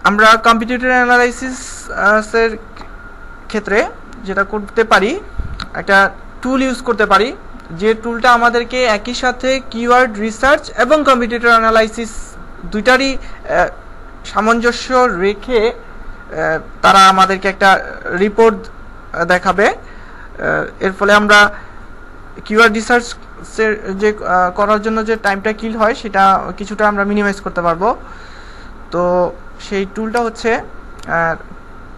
আমরা competitor analysis এর ক্ষেত্রে যেটা করতে পারি, একটা টুল ইউজ করতে পারি, যে টুলটা আমাদেরকে একই সাথে কিওয়ার্ড রিসার্চ এবং কম্পিটিটর অ্যানালাইসিস দুইটারই সামঞ্জস্য রেখে তারা আমাদেরকে একটা রিপোর্ট দেখাবে। এর ফলে আমরা কিওয়ার্ড রিসার্চ যে করার জন্য যে টাইমটা কিল হয় সেটা কিছুটা আমরা মিনিমাইজ করতে পারবো। তো সেই টুলটা হচ্ছে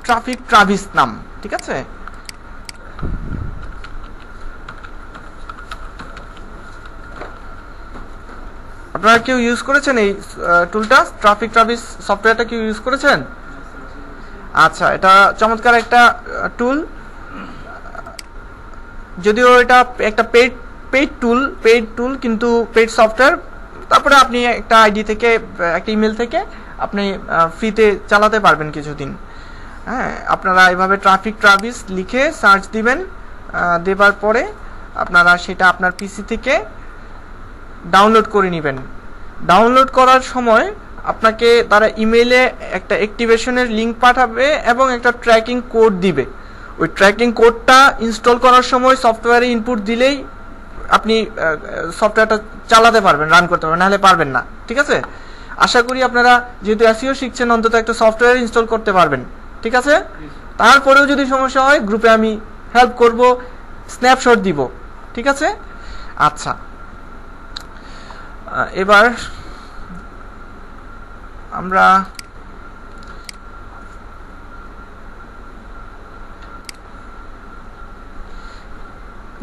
ট্রাফিক ট্রাভিস নাম, ঠিক আছে? আপনারা কেউ ইউজ করেছেন এই টুলটা? ট্রাফিক ট্রাভিস সফটওয়্যারটা কেউ ইউজ করেছেন? আচ্ছা, এটা চমৎকার একটা টুল, যদিও এটা একটা পেইড টুল, কিন্তু পেইড সফটওয়্যার। তারপরে আপনি একটা আইডি থেকে, একটা ইমেল থেকে আপনি ফ্রিতে চালাতে পারবেন কিছুদিন। হ্যাঁ, আপনারা এইভাবে ট্রাফিক ট্রাভিস লিখে সার্চ দিবেন, দেবার পরে আপনারা সেটা আপনার পিসি থেকে ডাউনলোড করে নেবেন। ডাউনলোড করার সময় আপনাকে তারা ইমেইলে একটা অ্যাক্টিভেশনের লিঙ্ক পাঠাবে এবং একটা ট্র্যাকিং কোড দিবে। ওই ট্র্যাকিং কোডটা ইনস্টল করার সময় সফটওয়্যারে ইনপুট দিলেই আপনি সফটওয়্যারটা চালাতে পারবেন, রান করতে পারবেন, নাহলে পারবেন না, ঠিক আছে? আশা করি আপনারা যেহেতু এসইও শিখছেন, অন্তত একটা সফটওয়্যার ইনস্টল করতে পারবেন, ঠিক আছে? তারপরেও যদি সমস্যা হয় গ্রুপে আমি হেল্প করব, স্ন্যাপশট দিব, ঠিক আছে? আচ্ছা, এবার আমরা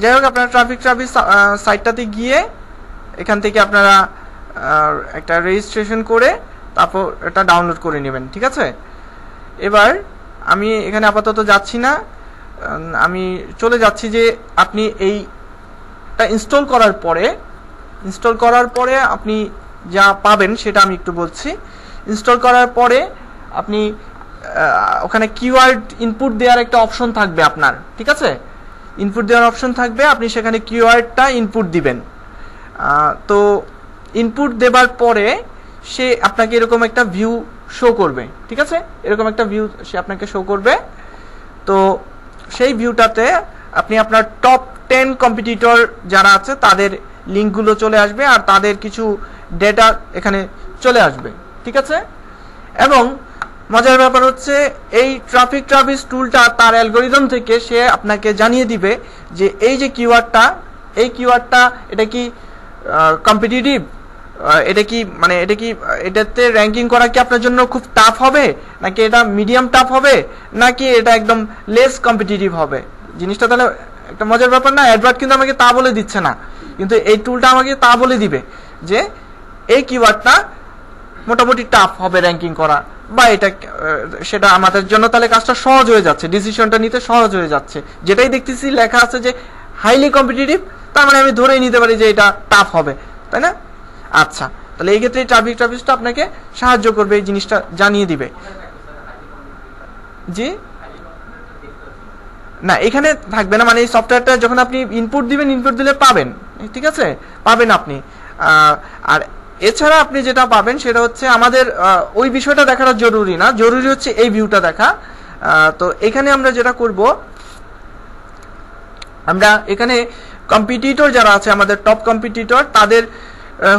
যাই হোক, আপনারা ট্রাফিক ট্রাভিস সাইটটাতে গিয়ে এখান থেকে আপনারা একটা রেজিস্ট্রেশন করে তারপর এটা ডাউনলোড করে নেবেন, ঠিক আছে? এবার আমি এখানে আপাতত যাচ্ছি না, আমি চলে যাচ্ছি যে আপনি এইটা ইনস্টল করার পরে আপনি যা পাবেন সেটা আমি একটু বলছি। ইনস্টল করার পরে আপনি ওখানে কিওয়ার্ড ইনপুট দেওয়ার একটা অপশন থাকবে আপনার, ঠিক আছে? ইনপুট দেওয়ার অপশন থাকবে, আপনি সেখানে কিওয়ার্ডটা ইনপুট দিবেন। তো ইনপুট দেবার পরে সে আপনাকে এরকম একটা ভিউ শো করবে, ঠিক আছে? এরকম একটা ভিউ সে আপনাকে শো করবে। তো সেই ভিউটাতে আপনি আপনার টপ 10 কম্পিটিটর যারা আছে তাদের লিঙ্কগুলো চলে আসবে, আর তাদের কিছু ডেটা এখানে চলে আসবে, ঠিক আছে? এবং মজার ব্যাপার হচ্ছে এই ট্রাফিক ট্রাভিস টুলটা তার অ্যালগোরিদম থেকে সে আপনাকে জানিয়ে দিবে যে এই যে কিওয়ার্ডটা, এই কিওয়ার্ডটা এটা কি কম্পিটিটিভ, এটা কি মানে এটাতে র্যাঙ্কিং করা কি আপনার জন্য খুব টাফ হবে, নাকি এটা মিডিয়াম টাফ হবে, নাকি এটা একদম লেস কম্পিটিটিভ হবে। জিনিসটা তাহলে একটা মজার ব্যাপার না? অ্যাডভার্ট কিন্তু আমাকে তা বলে দিচ্ছে না, কিন্তু এই টুলটা আমাকে তা বলে দিবে যে এই কিওয়ার্ডটা মোটামুটি টাফ হবে র্যাঙ্কিং করা, বা এটা সেটা আমাদের জন্য তাহলে কাজটা সহজ হয়ে যাচ্ছে, ডিসিশনটা নিতে সহজ হয়ে যাচ্ছে। যেটাই দেখতেছি লেখা আছে যে হাইলি কম্পিটিটিভ, তার মানে আমি ধরেই নিতে পারি যে এটা টাফ হবে, তাই না? আচ্ছা, তাহলে এই ক্ষেত্রে ট্রাফিক ট্রাভিসটা আপনাকে সাহায্য করবে, এই জিনিসটা জানিয়ে দিবে। জি না, এখানে থাকবে না, মানে এই সফটওয়্যারটা যখন আপনি ইনপুট দিবেন, ইনপুট দিলে পাবেন, ঠিক আছে? পাবেন আপনি। আর এছাড়া আপনি যেটা পাবেন সেটা হচ্ছে আমাদের ওই বিষয়টা দেখাটা জরুরি না, জরুরি হচ্ছে এই ভিউটা দেখা। তো এখানে আমরা যেটা করব, আমরা এখানে কম্পিটিটর যারা আছে, আমাদের টপ কম্পিটিটর, তাদের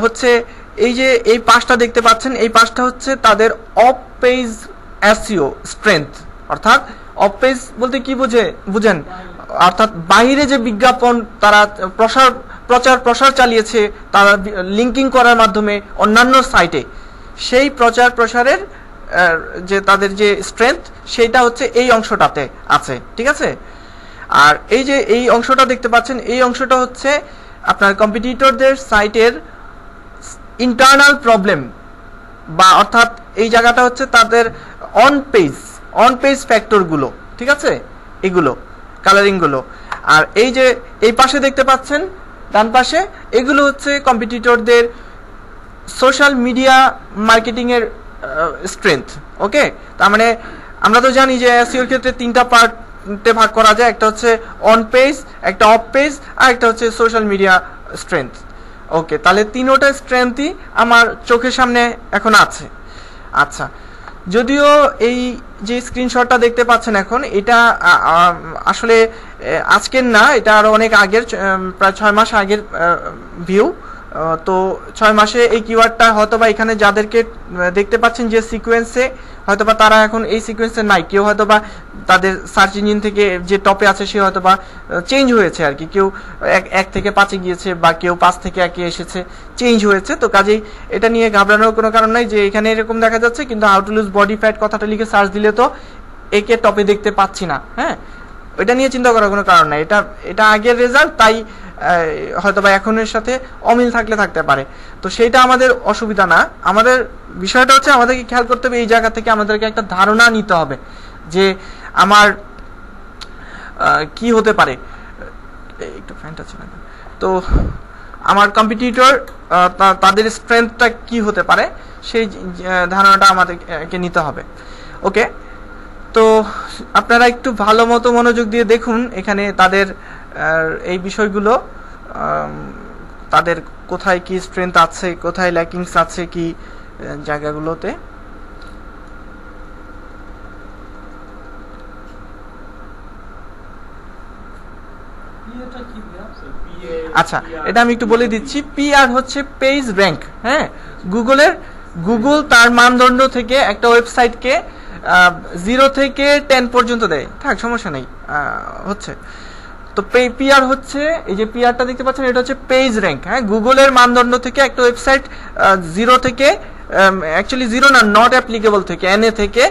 হচ্ছে এই যে এই পাঁচটা দেখতে পাচ্ছেন, এই পাঁচটা হচ্ছে তাদের অফ পেজ এসইও স্ট্রেংথ। অর্থাৎ অফ পেজ বলতে কি বুঝেন? অর্থাৎ বাইরে যে বিজ্ঞাপন তারা প্রচার প্রসার চালিয়েছে, তারা লিঙ্কিং করার মাধ্যমে অন্যান্য সাইটে, সেই প্রচার প্রসারের যে তাদের যে স্ট্রেংথ, সেইটা হচ্ছে এই অংশটাতে আছে, ঠিক আছে? আর এই যে এই অংশটা দেখতে পাচ্ছেন, এই অংশটা হচ্ছে আপনার কম্পিটিটরদের সাইটের ইন্টারনাল প্রবলেম, বা অর্থাৎ এই জায়গাটা হচ্ছে তাদের অন পেজ ফ্যাক্টরগুলো, ঠিক আছে? এগুলো কালারিংগুলো। আর এই যে এই পাশে দেখতে পাচ্ছেন ডান পাশে, এগুলো হচ্ছে কম্পিটিটরদের সোশ্যাল মিডিয়া মার্কেটিং এর স্ট্রেংথ। ওকে, তার মানে আমরা তো জানি যে এসইওর ক্ষেত্রে তিনটা পার্টে ভাগ করা যায়, একটা হচ্ছে অন পেজ, একটা অফ পেজ, আর একটা হচ্ছে সোশ্যাল মিডিয়া স্ট্রেংথ। ওকে, তাহলে তিনোটা স্ট্রেংথই আমার চোখের সামনে এখন আছে। আচ্ছা, যদিও এই যে স্ক্রিনশটটা দেখতে পাচ্ছেন এখন, এটা আসলে আজকের না, এটা আরো অনেক আগের, প্রায় 6 মাস আগের ভিউ। তো 6 মাসে এই কিওয়ার্ডটা হয়তোবা এখানে যাদেরকে দেখতে পাচ্ছেন যে সিকোয়েন্সে, হয়তোবা তারা এখন এই সিকোয়েন্সে নাই। কেউ হয়তোবা তাদের সার্চ ইঞ্জিন থেকে যে টপে আছে সে হয়তোবা চেঞ্জ হয়েছে আর কি, কেউ 1 থেকে 5-এ গিয়েছে বা কেউ 5 থেকে 1-এ এসেছে, চেঞ্জ হয়েছে। তো কাজেই এটা নিয়ে ঘাবড়ানোর কোনো কারণ নাই যে এখানে এরকম দেখা যাচ্ছে, কিন্তু how to lose body fat কথাটা লিখে সার্চ দিলে তো একে টপে দেখতে পাচ্ছি না। হ্যাঁ, এটা নিয়ে চিন্তা করার কোনো কারণ নাই। এটা আগের রেজাল্ট, তাই হয়তোবা এখনের সাথে অমিল থাকতে পারে। তো সেইটা আমাদের অসুবিধা না। আমাদের বিষয়টা হচ্ছে আমাদেরকে খেয়াল করতে হবে, এই জায়গা থেকে আমাদেরকে একটা ধারণা নিতে হবে যে আমার কি হতে পারে। একটু ফ্যানটা ছিল। তো আমার কম্পিটিটর তাদের স্ট্রেংথটা কি হতে পারে, সেই ধারণাটা আমাদেরকে নিতে হবে। ওকে, তো আপনারা একটু ভালো মতো মনোযোগ দিয়ে দেখুন এখানে তাদের এই বিষয়গুলো, তাদের কোথায় কি স্ট্রেংথ আছে, কোথায় ল্যাকিংস আছে কি জায়গাগুলোতে। আচ্ছা, এটা আমি একটু বলে দিচ্ছি। পিআর হচ্ছে পেজ র্যাঙ্ক। হ্যাঁ, গুগল তার মানদণ্ড থেকে একটা ওয়েবসাইটকে 0 থেকে 10 পর্যন্ত দেয়। থাক, সমস্যা নেই, হচ্ছে। তো পিআর হচ্ছে, এই যে পিআরটা দেখতে পাচ্ছেন, এটা হচ্ছে পেজ র্যাঙ্ক। হ্যাঁ, গুগলের মানদণ্ড থেকে একটা ওয়েবসাইট 0 থেকে, অ্যাকচুয়ালি 0 না, নট অ্যাপ্লিকেবল থেকে, NA থেকে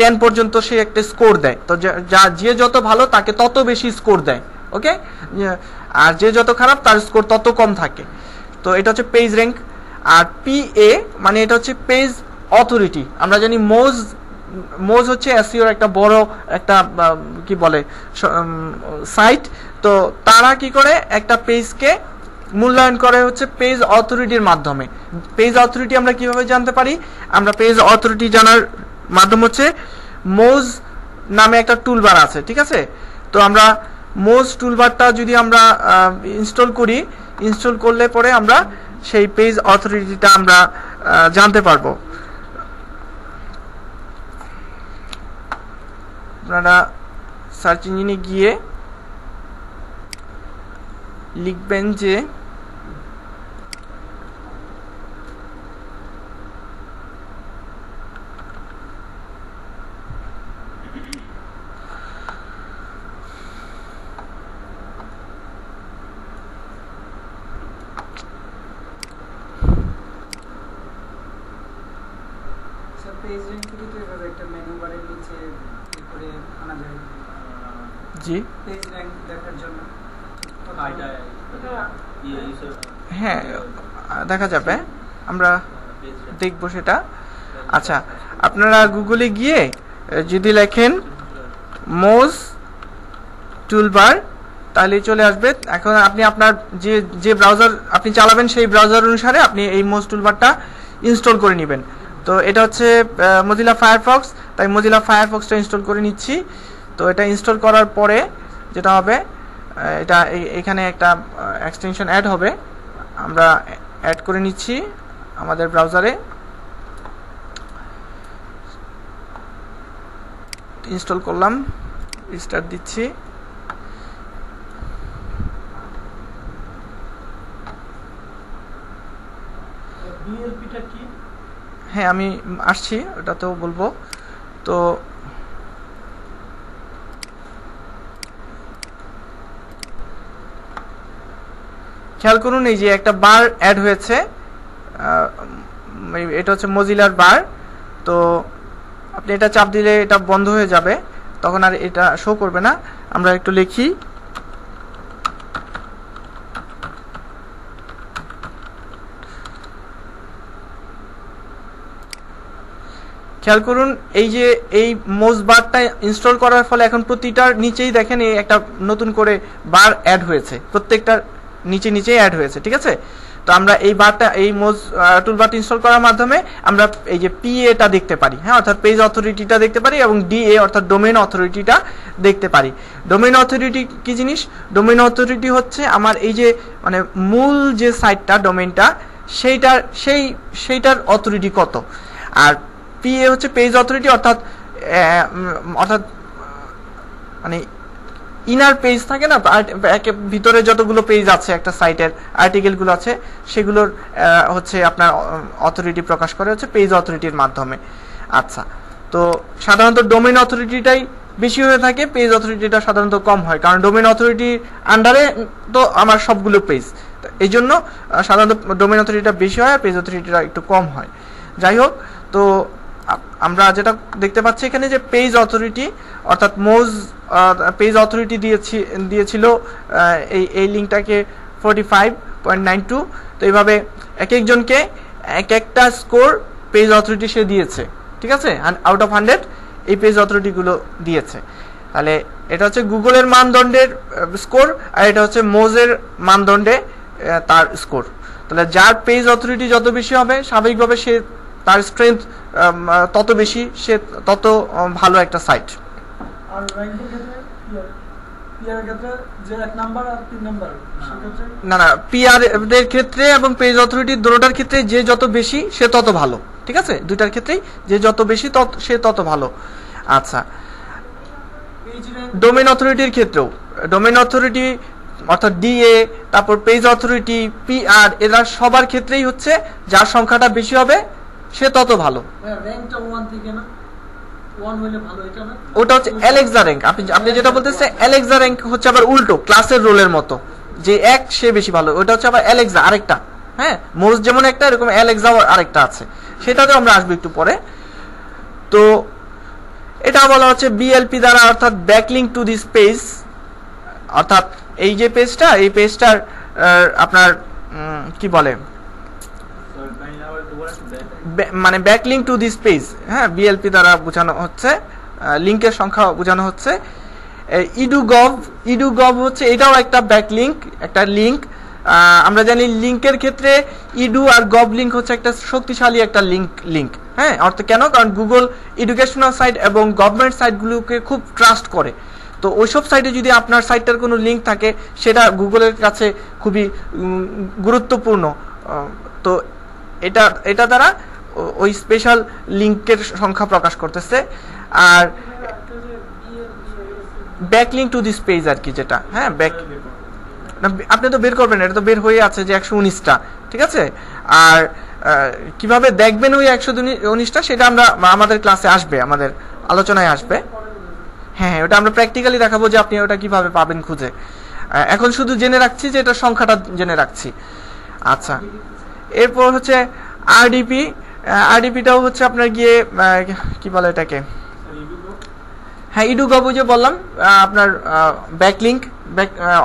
10 পর্যন্ত সে একটা স্কোর দেয়। তো যে যত ভালো তাকে তত বেশি স্কোর দেয়। ওকে, আর যে যত খারাপ তার স্কোর তত কম থাকে। তো এটা হচ্ছে পেজ র্যাঙ্ক। আর PA মানে এটা হচ্ছে পেজ অথরিটি। আমরা জানি মোজ হচ্ছে এসইওর একটা বড় একটা কি বলে সাইট। তো তারা কি করে, একটা পেজকে মূল্যায়ন করে হচ্ছে পেজ অথরিটির মাধ্যমে। পেজ অথরিটি আমরা কিভাবে জানতে পারি? আমরা পেজ অথরিটি জানার মাধ্যম হচ্ছে মোজ নামে একটা টুলবার আছে, ঠিক আছে? তো আমরা মোজ টুলবারটা যদি আমরা ইনস্টল করলে পরে আমরা সেই পেজ অথরিটিটা আমরা জানতে পারবো। আপনারা সার্চ ইঞ্জিনে গিয়ে লিখবেন যে জি, হ্যাঁ দেখা যাবে, আমরা দেখবো সেটা। আচ্ছা, আপনারা গুগলে গিয়ে যদি লেখেন মোজ টুলবার তাহলে চলে আসবে। এখন আপনি আপনার যে ব্রাউজার আপনি চালাবেন সেই ব্রাউজার অনুসারে আপনি এই মোজ টুলবারটা ইনস্টল করে নেবেন। তো এটা হচ্ছে মজিলা ফায়ারফক্স, তাই মজিলা ফায়ারফক্সটা ইনস্টল করে নিচ্ছি। তো এটা ইনস্টল করার পরে যেটা হবে, এটা এখানে একটা এক্সটেনশন অ্যাড হবে, আমরা অ্যাড করে নিচ্ছি আমাদের ব্রাউজারে। ইনস্টল করলাম, রিস্টার্ট দিচ্ছি। হ্যাঁ, আমি আসছি, ওটা তো বলবো। তো খেয়াল করুন, এই যে একটা বার অ্যাড হয়েছে, এটা হচ্ছে মজিলার বার। তো আপনি এটা চাপ দিলে এটা বন্ধ হয়ে যাবে, তখন আর এটা শো করবে না। আমরা একটু লিখি খেয়াল করুন, এই যে এই মোজ বারটা ইনস্টল করার ফলে এখন প্রতিটার নিচেই দেখেন এই একটা নতুন করে বার অ্যাড হয়েছে, প্রত্যেকটার নিচেই অ্যাড হয়েছে, ঠিক আছে? তো আমরা এই বারটা, এই মোজ টুলবারটা ইনস্টল করার মাধ্যমে আমরা এই যে PA-টা দেখতে পারি, হ্যাঁ, অর্থাৎ পেজ অথরিটিটা দেখতে পারি, এবং DA অর্থাৎ ডোমেইন অথরিটিটা দেখতে পারি। ডোমেইন অথরিটি কি জিনিস? ডোমেইন অথরিটি হচ্ছে আমার এই যে মানে মূল যে সাইটটা, ডোমেইনটা, সেইটার অথরিটি কত। আর পিএ হচ্ছে পেজ অথরিটি, অর্থাৎ মানে ইনার পেজ থাকে না, ভিতরে যতগুলো পেজ আছে একটা সাইটের আর্টিকেলগুলো আছে সেগুলোর হচ্ছে আপনার অথরিটি প্রকাশ করে হচ্ছে পেজ অথরিটির মাধ্যমে। আচ্ছা, তো সাধারণত ডোমেইন অথরিটিটাই বেশি হয়ে থাকে, পেজ অথরিটিটা সাধারণত কম হয়, কারণ ডোমেইন অথরিটির আন্ডারে তো আমার সবগুলো পেজ, এই জন্য সাধারণত ডোমেইন অথরিটিটা বেশি হয় আর পেজ অথরিটিটা একটু কম হয়। যাই হোক, তো আমরা যেটা দেখতে পাচ্ছি এখানে যে পেজ অথরিটি অর্থাৎ মোজ পেজ অথরিটি দিয়েছিল এই লিঙ্কটাকে 45.92। তো এইভাবে এক একজনকে এক একটা স্কোর পেজ অথরিটি সে দিয়েছে, ঠিক আছে, আউট অফ 100 এই পেজ অথরিটিগুলো দিয়েছে। তাহলে এটা হচ্ছে গুগলের মানদণ্ডের স্কোর, আর এটা হচ্ছে মোজের মানদণ্ডে তার স্কোর। তাহলে যার পেজ অথরিটি যত বেশি হবে স্বাভাবিকভাবে সে তার স্ট্রেংথ তত বেশি, সে তত ভালো একটা সাইট। আর র্যাঙ্কিং ক্ষেত্রে পিআর ক্ষেত্রে যে 1 নাম্বার আর 3 নাম্বার সেক্ষেত্রে না পিআর এর ক্ষেত্রে এবং পেজ অথরিটি দুটোটার ক্ষেত্রে যে যত বেশি সে তত ভালো, ঠিক আছে, দুইটার ক্ষেত্রেই যে যত বেশি সে তত ভালো। আচ্ছা, ডোমেইন অথরিটির ক্ষেত্রেও ডোমেইন অথরিটি অর্থাৎ ডিএ, তারপর পেজ অথরিটি, পিআর, এরা সবার ক্ষেত্রেই হচ্ছে যার সংখ্যাটা বেশি হবে সে তত ভালো। র্যাঙ্কটা 1 থেকে না 1 হলে ভালো, এটা না, ওটা হচ্ছে অ্যালেক্সা র্যাঙ্ক। আপনি যেটা বলতেছে অ্যালেক্সা র্যাঙ্ক হচ্ছে আবার উল্টো, ক্লাসের রোলের মতো, যে এক সে বেশি ভালো, ওটা হচ্ছে আবার অ্যালেক্সা আরেকটা। হ্যাঁ, মোজ যেমন একটা, এরকম অ্যালেক্সা আরেকটা আছে, সেটাতে আমরা আসবো একটু পরে। তো এটা বলা হচ্ছে বিএলপি দ্বারা, অর্থাৎ ব্যাকলিংক টু দিস পেজ, অর্থাৎ এই যে পেজটা, এই পেজটার আপনার কি বলে মানে ব্যাকলিংক টু দিস পেজ, হ্যাঁ, বিএলপি দ্বারা বোঝানো হচ্ছে, লিংকের সংখ্যা বোঝানো হচ্ছে। ইডুগভ হচ্ছে এটাও একটা ব্যাকলিংক, একটা লিংক। আমরা জানি লিংকের ক্ষেত্রে ইডু আর গভ লিংক হচ্ছে একটা শক্তিশালী একটা লিংক, হ্যাঁ, অর্থাৎ কেন, কারণ গুগল এডুকেশনাল সাইট এবং গভর্নমেন্ট সাইটগুলোকে খুব ট্রাস্ট করে। তো ওইসব সাইটে যদি আপনার সাইটটার কোনো লিঙ্ক থাকে সেটা গুগলের কাছে খুবই গুরুত্বপূর্ণ। তো এটা দ্বারা ওই স্পেশাল লিংকের সংখ্যা প্রকাশ করতেছে। আর ব্যাকলিংক টু দিস পেজ আর কি, যেটা, হ্যাঁ, আপনি তো বের করবেন, এটা তো বের হয়ে আছে যে 119টা, ঠিক আছে। আর কিভাবে দেখবেন ওই 119টা সেটা আমরা আমাদের ক্লাসে আসবে, আমাদের আলোচনায় আসবে। হ্যাঁ, ওটা আমরা প্র্যাকটিক্যালি দেখাবো যে আপনি ওটা কিভাবে পাবেন খুঁজে। এখন শুধু জেনে রাখছি যে এটা সংখ্যাটা জেনে রাখছি। আচ্ছা, এরপর হচ্ছে আরডিপিটাও হচ্ছে আপনার গিয়ে কি বলে এটাকে, হ্যাঁ, ইডুগভ যে বললাম আপনার ব্যাকলিংক,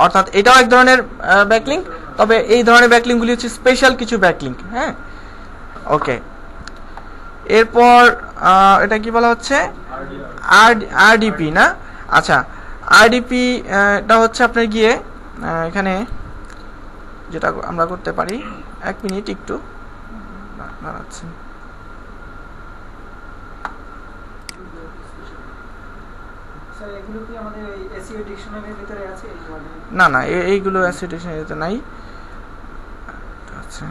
অর্থাৎ এটাও এক ধরনের ব্যাকলিংক, তবে এই ধরনের ব্যাকলিংকগুলি হচ্ছে স্পেশাল কিছু ব্যাকলিংক। হ্যাঁ, ওকে। এরপর এটা কি বলা হচ্ছে, আরডিপি না? আচ্ছা, আরডিপি এটা হচ্ছে আপনার গিয়ে এখানে যেটা আমরা করতে পারি, 1 মিনিট একটু দাঁড়াচ্ছি। না এইগুলো এসইও ডিকশনারিতে নাই। আচ্ছা,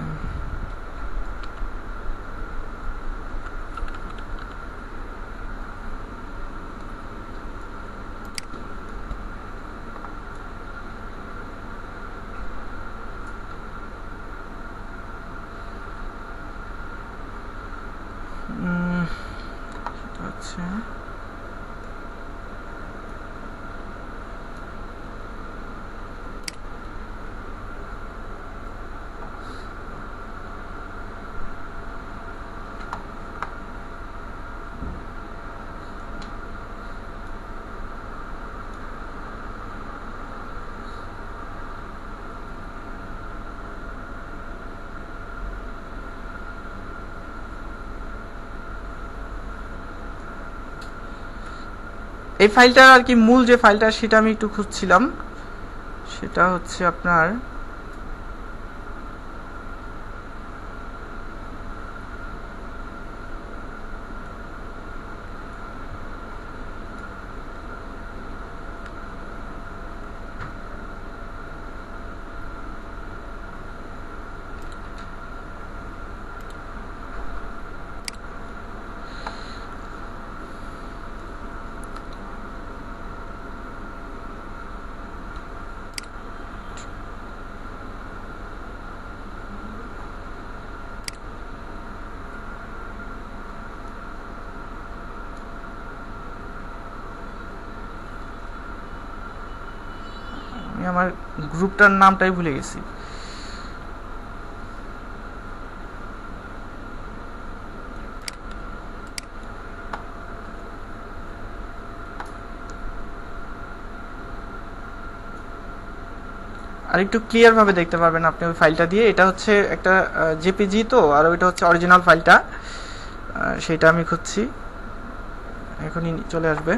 আচ্ছা, এই ফাইলটা আর কি, মূল যে ফাইলটা সেটা আমি একটু খুঁজছিলাম, সেটা হচ্ছে আপনার আমি আমার গ্রুপটার নামটাই ভুলে গেছি। আর একটু ক্লিয়ার ভাবে দেখতে পারবেন আপনি ওই ফাইলটা দিয়ে। এটা হচ্ছে একটা জেপিজি তো, আর ওইটা হচ্ছে অরিজিনাল ফাইলটা, সেটা আমি খুঁজছি, এখনই চলে আসবে।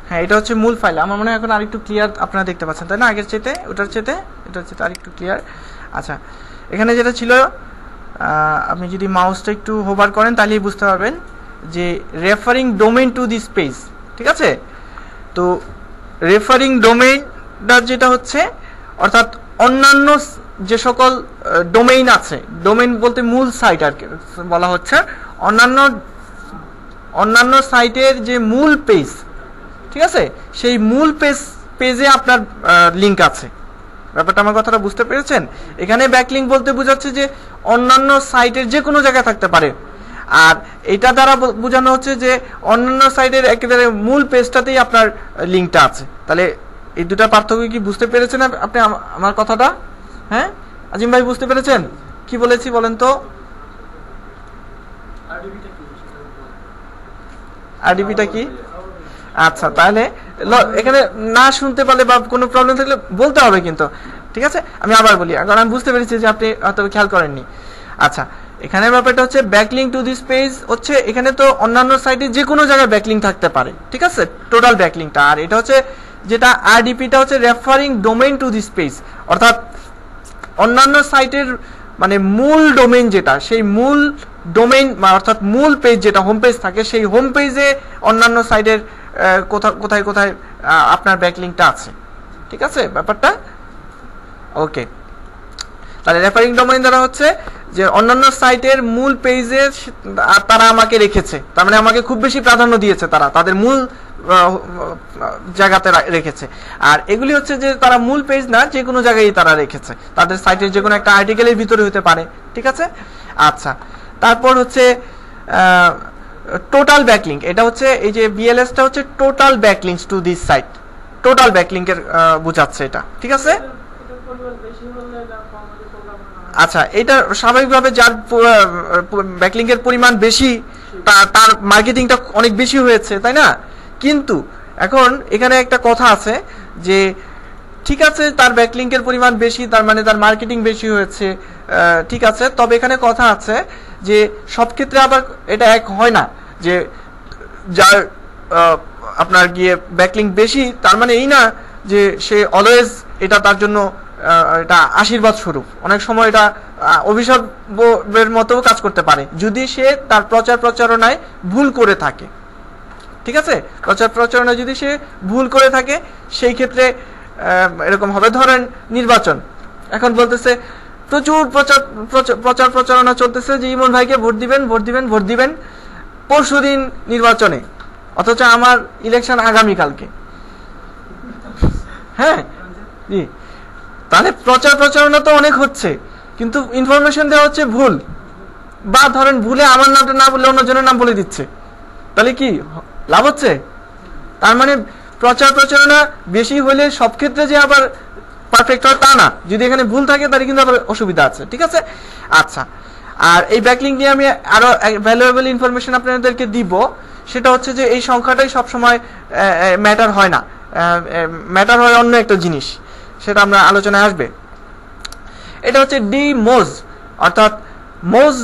হ্যাঁ, এটা হচ্ছে মূল ফাইল। আমার মনে হয় এখন আরেকটু ক্লিয়ার আপনারা দেখতে পাচ্ছেন, তাই না? আগের চেয়ে ওটার চেয়ে এটার চেয়ে আরেকটু ক্লিয়ার। আচ্ছা, এখানে যেটা ছিল, আপনি যদি মাউসটা একটু হোভার করেন তাহলেই বুঝতে পারবেন যে referring domain to this page, ঠিক আছে? তো রেফারিং ডোমেইনটা যেটা হচ্ছে, অর্থাৎ অন্যান্য যে সকল ডোমেইন আছে, ডোমেইন বলতে মূল সাইট আর কি বলা হচ্ছে, অন্যান্য সাইটের যে মূল পেজ, ঠিক আছে, সেই মূল পেজে আপনার লিংক আছে। ব্যাপারটা আমার কথাটা বুঝতে পেরেছেন? এখানে ব্যাকলিংক বলতে বোঝাচ্ছে যে অন্যান্য সাইটের যে কোনো জায়গায় থাকতে পারে, আর এটা দ্বারা বোঝানো হচ্ছে যে অন্যান্য সাইটের একেবারে মূল পেজটাতেই আপনার লিংকটা আছে। তাহলে এই দুটা পার্থক্য কি বুঝতে পেরেছেন আপনি আমার কথাটা? হ্যাঁ আজিম ভাই, বুঝতে পেরেছেন কি বলেছি বলেন তো? আরডিবিটা কি? আচ্ছা, তাহলে এখানে না শুনতে পারলে বা কোনো প্রবলেম থাকলে বলতে হবে কিন্তু, ঠিক আছে? আমি আবার বলি, কারণ আমি বুঝতে পেরেছি যে আপনি হয়তো খেয়াল করেননি। আচ্ছা, এখানে ব্যাপারটা হচ্ছে ব্যাকলিংক টু দিস পেজ হচ্ছে, এখানে তো অন্যান্য সাইটে যে কোনো জায়গায় ব্যাকলিংক থাকতে পারে, ঠিক আছে, টোটাল ব্যাকলিংকটা। আর এটা হচ্ছে যেটা আরডিপিটা হচ্ছে referring domain to this page, অর্থাৎ অন্যান্য সাইটের মানে মূল ডোমেইন যেটা, সেই মূল ডোমেইন অর্থাৎ মূল পেজ যেটা হোম পেজ থাকে, সেই হোম পেজে অন্যান্য সাইটের কোথায় কোথায় আপনার ব্যাকলিংকটা আছে, ঠিক আছে ব্যাপারটা? ওকে, তাহলে রেফারিং ডোমেইন দ্বারা হচ্ছে যে অন্যান্য সাইটের মূল পেজে তারা আমাকে রেখেছে, তার মানে আমাকে খুব বেশি প্রাধান্য দিয়েছে, তারা তাদের মূল জায়গাতে রেখেছে। আর এগুলি হচ্ছে যে তারা মূল পেজ না, যে কোনো জায়গায় তারা রেখেছে, তাদের সাইটের যে কোনো একটা আর্টিকেলের ভিতরে হতে পারে, ঠিক আছে? আচ্ছা, তারপর হচ্ছে টোটাল ব্যাকলিংক। এটা হচ্ছে এই যে বিএলএসটা হচ্ছে total backlinks to this site, total ব্যাকলিংকের বোঝাচ্ছে এটা, ঠিক আছে? আচ্ছা, এটা স্বাভাবিকভাবে যার ব্যাকলিংকের পরিমাণ বেশি তার মার্কেটিংটা অনেক বেশি হয়েছে, তাই না? কিন্তু এখন এখানে একটা কথা আছে যে ঠিক আছে, তার ব্যাকলিংকের পরিমাণ বেশি, তার মানে তার মার্কেটিং বেশি হয়েছে, ঠিক আছে, তবে এখানে কথা আছে যে সব ক্ষেত্রে আবার এটা এক হয় না যে যার আপনার গিয়ে ব্যাকলিংক বেশি তার মানে এই না যে সে অলওয়েজ এটা তার জন্য এটা আশীর্বাদ স্বরূপ। অনেক সময় এটা অভিশাপের মতো কাজ করতে পারে যদি সে তার প্রচারণায় ভুল করে থাকে, ঠিক আছে? প্রচারণায় যদি সে ভুল করে থাকে সেই ক্ষেত্রে এরকম হবে। ধরেন নির্বাচন, এখন বলতেছে প্রচুর প্রচারণা চলতেছে যে ইমন ভাইকে ভোট দিবেন পরশুদিন নির্বাচনে, অথচ আমার ইলেকশন আগামীকালকে। হ্যাঁ জি, তাহলে প্রচারণা তো অনেক হচ্ছে, কিন্তু ইনফরমেশন দেওয়া হচ্ছে ভুল, বা ধরেন ভুলে আমার নামটা না বলে অন্যজনের নাম বলে দিচ্ছে, তাহলে কি লাভ হচ্ছে? তার মানে প্রচারণা বেশি হলে সব ক্ষেত্রে যে আবার পারফেক্ট হয় তা না, যদি এখানে ভুল থাকে তাহলে কিন্তু আবার অসুবিধা আছে, ঠিক আছে? আচ্ছা, আর এই ব্যাকলিংক নিয়ে আমি আরো ভ্যালুয়েবল ইনফরমেশন আপনাদেরকে দিব, সেটা হচ্ছে যে এই সংখ্যাটাই সবসময় ম্যাটার হয় না, ম্যাটার হয় অন্য একটা জিনিস, সেটা আমরা আলোচনায় আসবে। এটা হচ্ছে ডিমোজ, অর্থাৎ মোজ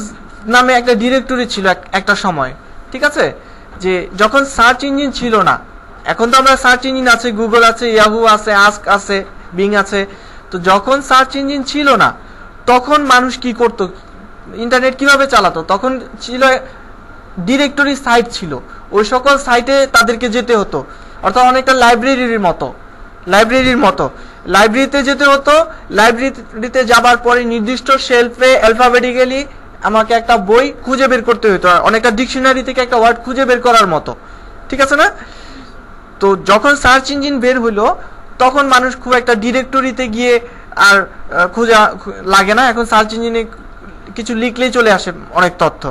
নামে একটা ডিরেক্টরি ছিল একটা সময়, ঠিক আছে, যে যখন সার্চ ইঞ্জিন ছিল না। এখন তো আমরা সার্চ ইঞ্জিন আছে, গুগল আছে, ইয়াহু আছে, আস্ক আছে, বিং আছে। তো যখন সার্চ ইঞ্জিন ছিল না তখন মানুষ কি করত ইন্টারনেট কিভাবে চালাতো, তখন ছিল ডিরেক্টরি সাইট ছিল, ওই সকল সাইটে তাদেরকে যেতে হতো, অর্থাৎ অনেকটা লাইব্রেরির মতো লাইব্রেরিতে যেতে হতো। লাইব্রেরিতে যাবার পরে নির্দিষ্ট শেলফে অ্যালফাবেটিক্যালি আমাকে একটা বই খুঁজে বের করতে হতো, অনেকটা ডিকশনারি থেকে একটা ওয়ার্ড খুঁজে বের করার মতো, ঠিক আছে না? তো যখন সার্চ ইঞ্জিন বের হইলো তখন মানুষ খুব একটা ডিরেক্টরিতে গিয়ে আর খোঁজা লাগে না, এখন সার্চ ইঞ্জিনে কিছু লিখলেই চলে আসে অনেক তথ্য।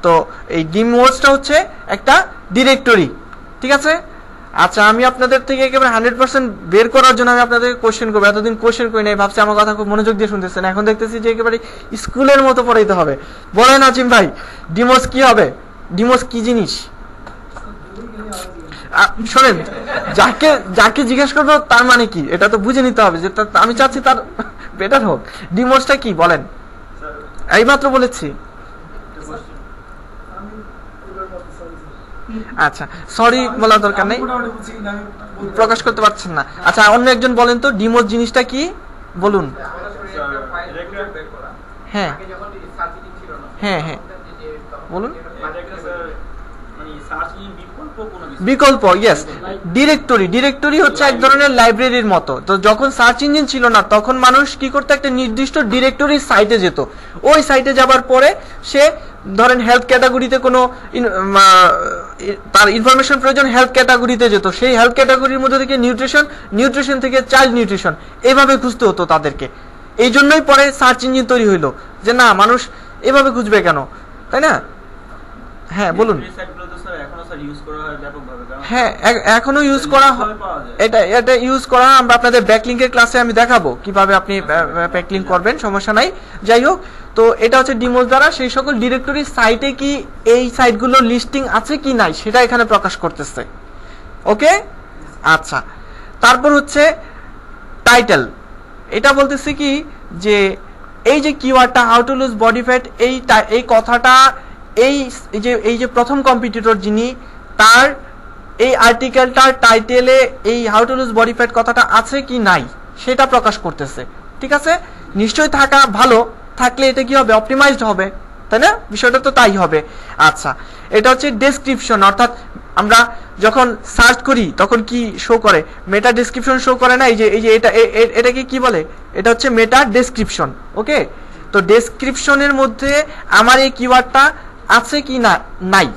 তো এই ডিমোজটা হচ্ছে একটা ডিরেক্টরি, ঠিক আছে? আচ্ছা, আমি আপনাদের থেকে একেবারে 100% বের করার জন্য আমি আপনাদের কোশ্চেন করবো। এতদিন কোশ্চেন করি নাই, ভাবছি আমার কথা খুব মনোযোগ দিয়ে শুনতেছেন, এখন দেখতেছি যে একেবারে স্কুলের মতো পড়াইতে হবে। বলেন আজিম ভাই, ডিমোজ কি হবে? ডিমোজ কি জিনিস? শোনেন, যাকে জিজ্ঞেস করবো তার মানে কি এটা তো বুঝে নিতে হবে, যে আমি চাচ্ছি তার বেটার হোক। ডিমোজটা কি বলেন? এইমাত্র বলেছি। আচ্ছা, সরি বলার দরকার নেই, প্রকাশ করতে পারছেন না। আচ্ছা, অন্য একজন বলেন তো ডিমোজ জিনিসটা কি, বলুন। হ্যাঁ হ্যাঁ হ্যাঁ বলুন। বিকল্প, ইয়েস। ডিরেক্টরি হচ্ছে এক ধরনের লাইব্রেরির মতো। তো যখন সার্চ ইঞ্জিন ছিল না তখন মানুষ কি করতো, একটা নির্দিষ্ট ডিরেক্টরি সাইটে যেত। ওই সাইটে যাবার পরে সে ধরেন হেলথ ক্যাটাগরিতে কোনো তার ইনফরমেশন প্রয়োজন, হেলথ ক্যাটাগরিতে যেত, সেই হেলথ ক্যাটাগরির মধ্যে থেকে নিউট্রিশন থেকে চাইল্ড নিউট্রিশন, এইভাবে খুঁজতে হতো তাদেরকে। এই জন্যই পরে সার্চ ইঞ্জিন তৈরি হইলো, যে না মানুষ এভাবে খুঁজবে কেন, তাই না? হ্যাঁ বলুন। হ্যাঁ, এখনো ইউজ করা, এটা ইউজ করা আমরা আপনাদের ব্যাকলিংকের ক্লাসে আমি দেখাবো কিভাবে আপনি ব্যাকলিংক করবেন, সমস্যা নাই। যাই হোক, তো এটা হচ্ছে ডিমোজ দ্বারা সেই সকল ডিরেক্টরি সাইটে কি এই সাইটগুলো লিস্টিং আছে কি নাই সেটা এখানে প্রকাশ করতেছে। ওকে, আচ্ছা। তারপর হচ্ছে টাইটেল। এটা বলতেছে কি যে এই যে কিওয়ার্ডটা how to lose body fat, এই কথাটা এই যে প্রথম কম্পিটিটর যিনি, তার এই আর্টিকেলটার টাইটেলে এই how to lose body fat কথাটা আছে কি নাই সেটা প্রকাশ করতেছে, ঠিক আছে? নিশ্চয়ই থাকা ভালো, থাকলে এটা কি হবে, অপটিমাইজড হবে, তাই না? বিষয়টা তো তাই হবে। আচ্ছা, এটা হচ্ছে ডেসক্রিপশন, অর্থাৎ আমরা যখন সার্চ করি তখন কি শো করে, মেটা ডেসক্রিপশন শো করে না? এই যে এটাকে কি বলে, এটা হচ্ছে মেটা ডেসক্রিপশন। ওকে, তো ডেসক্রিপশনের মধ্যে আমার এই কিওয়ার্ডটা আছে কি না নাই,